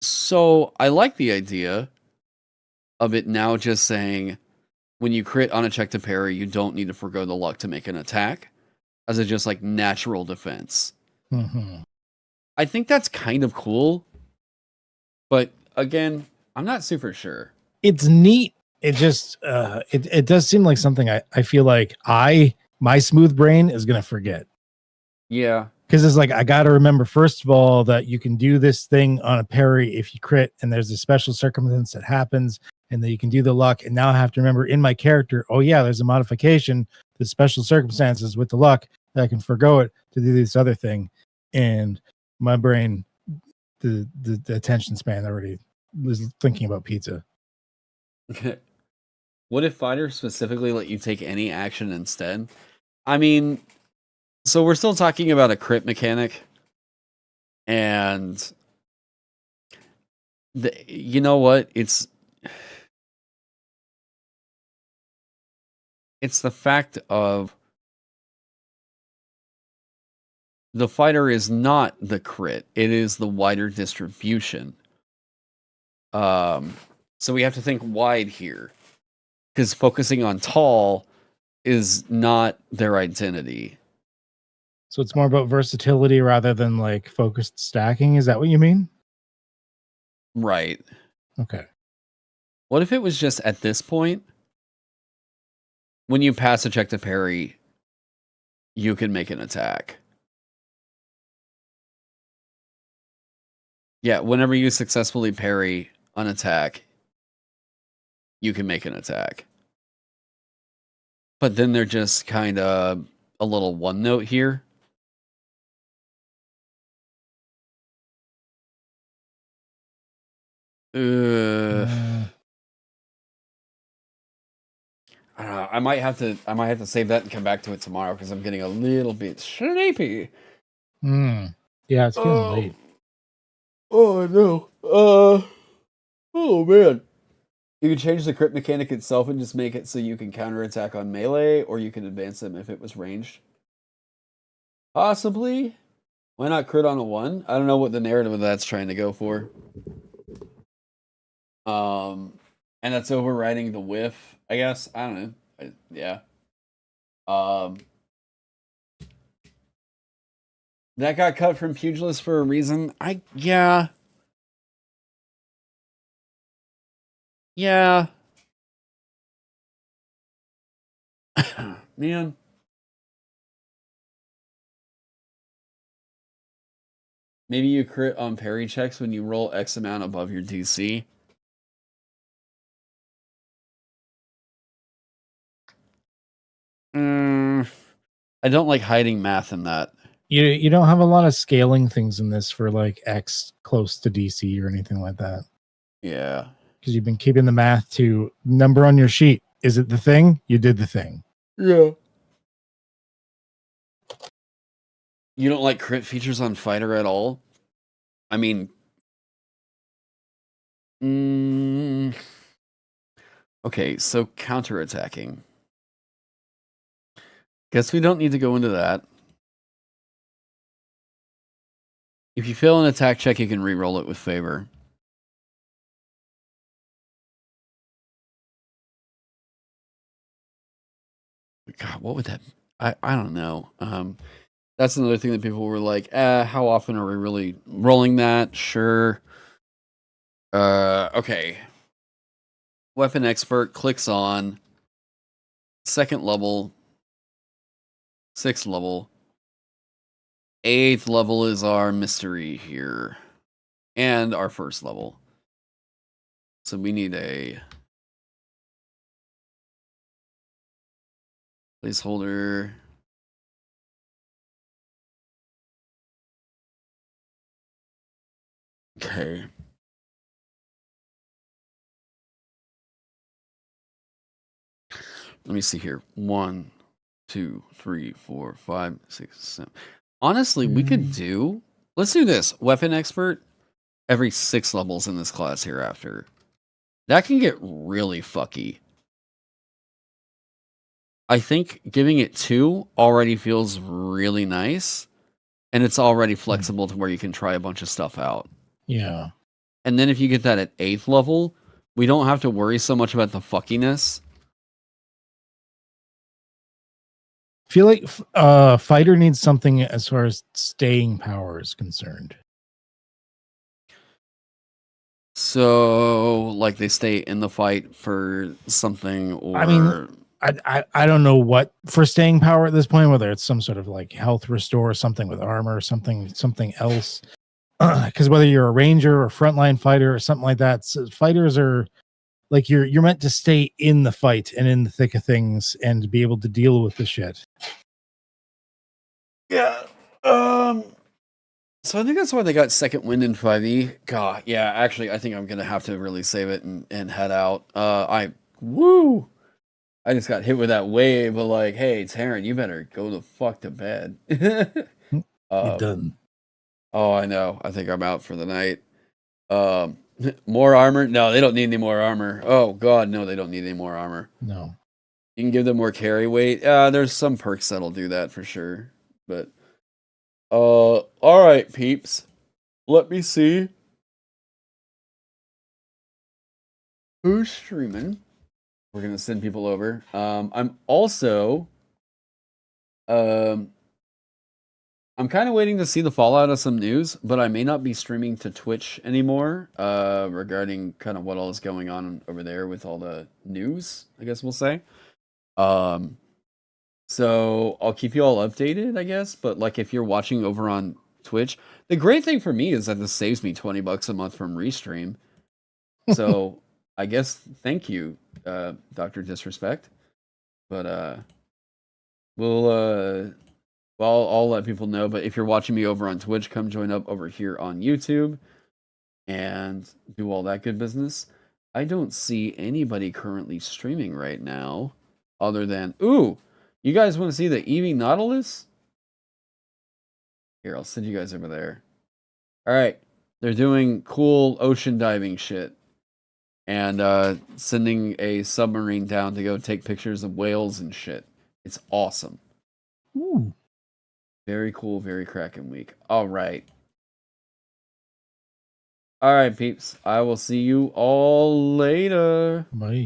So I like the idea of it now just saying when you crit on a check to parry, you don't need to forego the luck to make an attack, as a just like natural defense. Mm-hmm. I think that's kind of cool, but again, I'm not super sure. It's neat. It just it does seem like something I feel like my smooth brain is gonna forget. Yeah. Because it's like I gotta remember first of all that you can do this thing on a parry if you crit, and there's a special circumstance that happens, and that you can do the luck. And now I have to remember in my character, oh yeah, there's a modification, the special circumstances with the luck that I can forgo it to do this other thing. And my brain, the attention span already was thinking about pizza. What if fighters specifically let you take any action instead? I mean, so we're still talking about a crit mechanic, and you know what? It's the fact of the fighter is not the crit; it is the wider distribution. So we have to think wide here, because focusing on tall is not their identity. So it's more about versatility rather than like focused stacking. Is that what you mean? Right. Okay. What if it was just at this point, when you pass a check to parry, you can make an attack? Yeah, whenever you successfully parry an attack, you can make an attack. But then they're just kind of a little one note here. I don't know. I might have to save that and come back to it tomorrow because I'm getting a little bit sleepy. Yeah, it's getting late. Oh no. Oh man. You could change the crit mechanic itself and just make it so you can counterattack on melee, or you can advance them if it was ranged. Possibly. Why not crit on a 1? I don't know what the narrative of that's trying to go for. And that's overriding the whiff, I guess. I don't know. Yeah. That got cut from Pugilist for a reason. Yeah. Yeah. Man. Maybe you crit on parry checks when you roll X amount above your DC. I don't like hiding math in that. You don't have a lot of scaling things in this for like X close to DC or anything like that. Yeah. Because you've been keeping the math to number on your sheet. Is it the thing? You did the thing. Yeah. You don't like crit features on fighter at all? I mean, okay, so counterattacking. Guess we don't need to go into that. If you fail an attack check, you can re-roll it with favor. God, what would that... I don't know. That's another thing that people were like, how often are we really rolling that? Sure. Okay. Weapon expert clicks on 2nd level, 6th level. 8th level is our mystery here. And our 1st level. So we need a placeholder. Okay. Let me see here. 1, 2, 3, 4, 5, 6, 7. Honestly, we could do... Let's do this. Weapon expert every 6 levels in this class hereafter. That can get really fucky. I think giving it 2 already feels really nice. And it's already flexible to where you can try a bunch of stuff out. Yeah. And then if you get that at 8th level, we don't have to worry so much about the fuckiness. I feel like fighter needs something as far as staying power is concerned. So, like, they stay in the fight for something, or... I mean, I don't know what for staying power at this point, whether it's some sort of like health restore, something with armor, something else. Because whether you're a ranger or frontline fighter or something like that, fighters are like you're meant to stay in the fight and in the thick of things and be able to deal with the shit. Yeah. So I think that's why they got second wind in 5e. God, yeah, actually, I think I'm going to have to really save it and head out. I just got hit with that wave of like, hey, Taron, you better go the fuck to bed. You're done. Oh, I know. I think I'm out for the night. More armor? No, they don't need any more armor. Oh, God, no, they don't need any more armor. No. You can give them more carry weight. There's some perks that'll do that for sure. But, all right, peeps. Let me see. Who's streaming? We're going to send people over. I'm also... I'm kind of waiting to see the fallout of some news, but I may not be streaming to Twitch anymore regarding kind of what all is going on over there with all the news, I guess we'll say. So I'll keep you all updated, I guess. But like if you're watching over on Twitch, the great thing for me is that this saves me $20 a month from Restream. So I guess thank you, Dr. Disrespect. But I'll let people know, but if you're watching me over on Twitch, come join up over here on YouTube and do all that good business. I don't see anybody currently streaming right now other than, ooh, you guys want to see the EV Nautilus? Here, I'll send you guys over there. All right, they're doing cool ocean diving shit. and sending a submarine down to go take pictures of whales and shit. It's awesome. Ooh. Very cool, very cracking week. All right. All right, peeps. I will see you all later. Bye.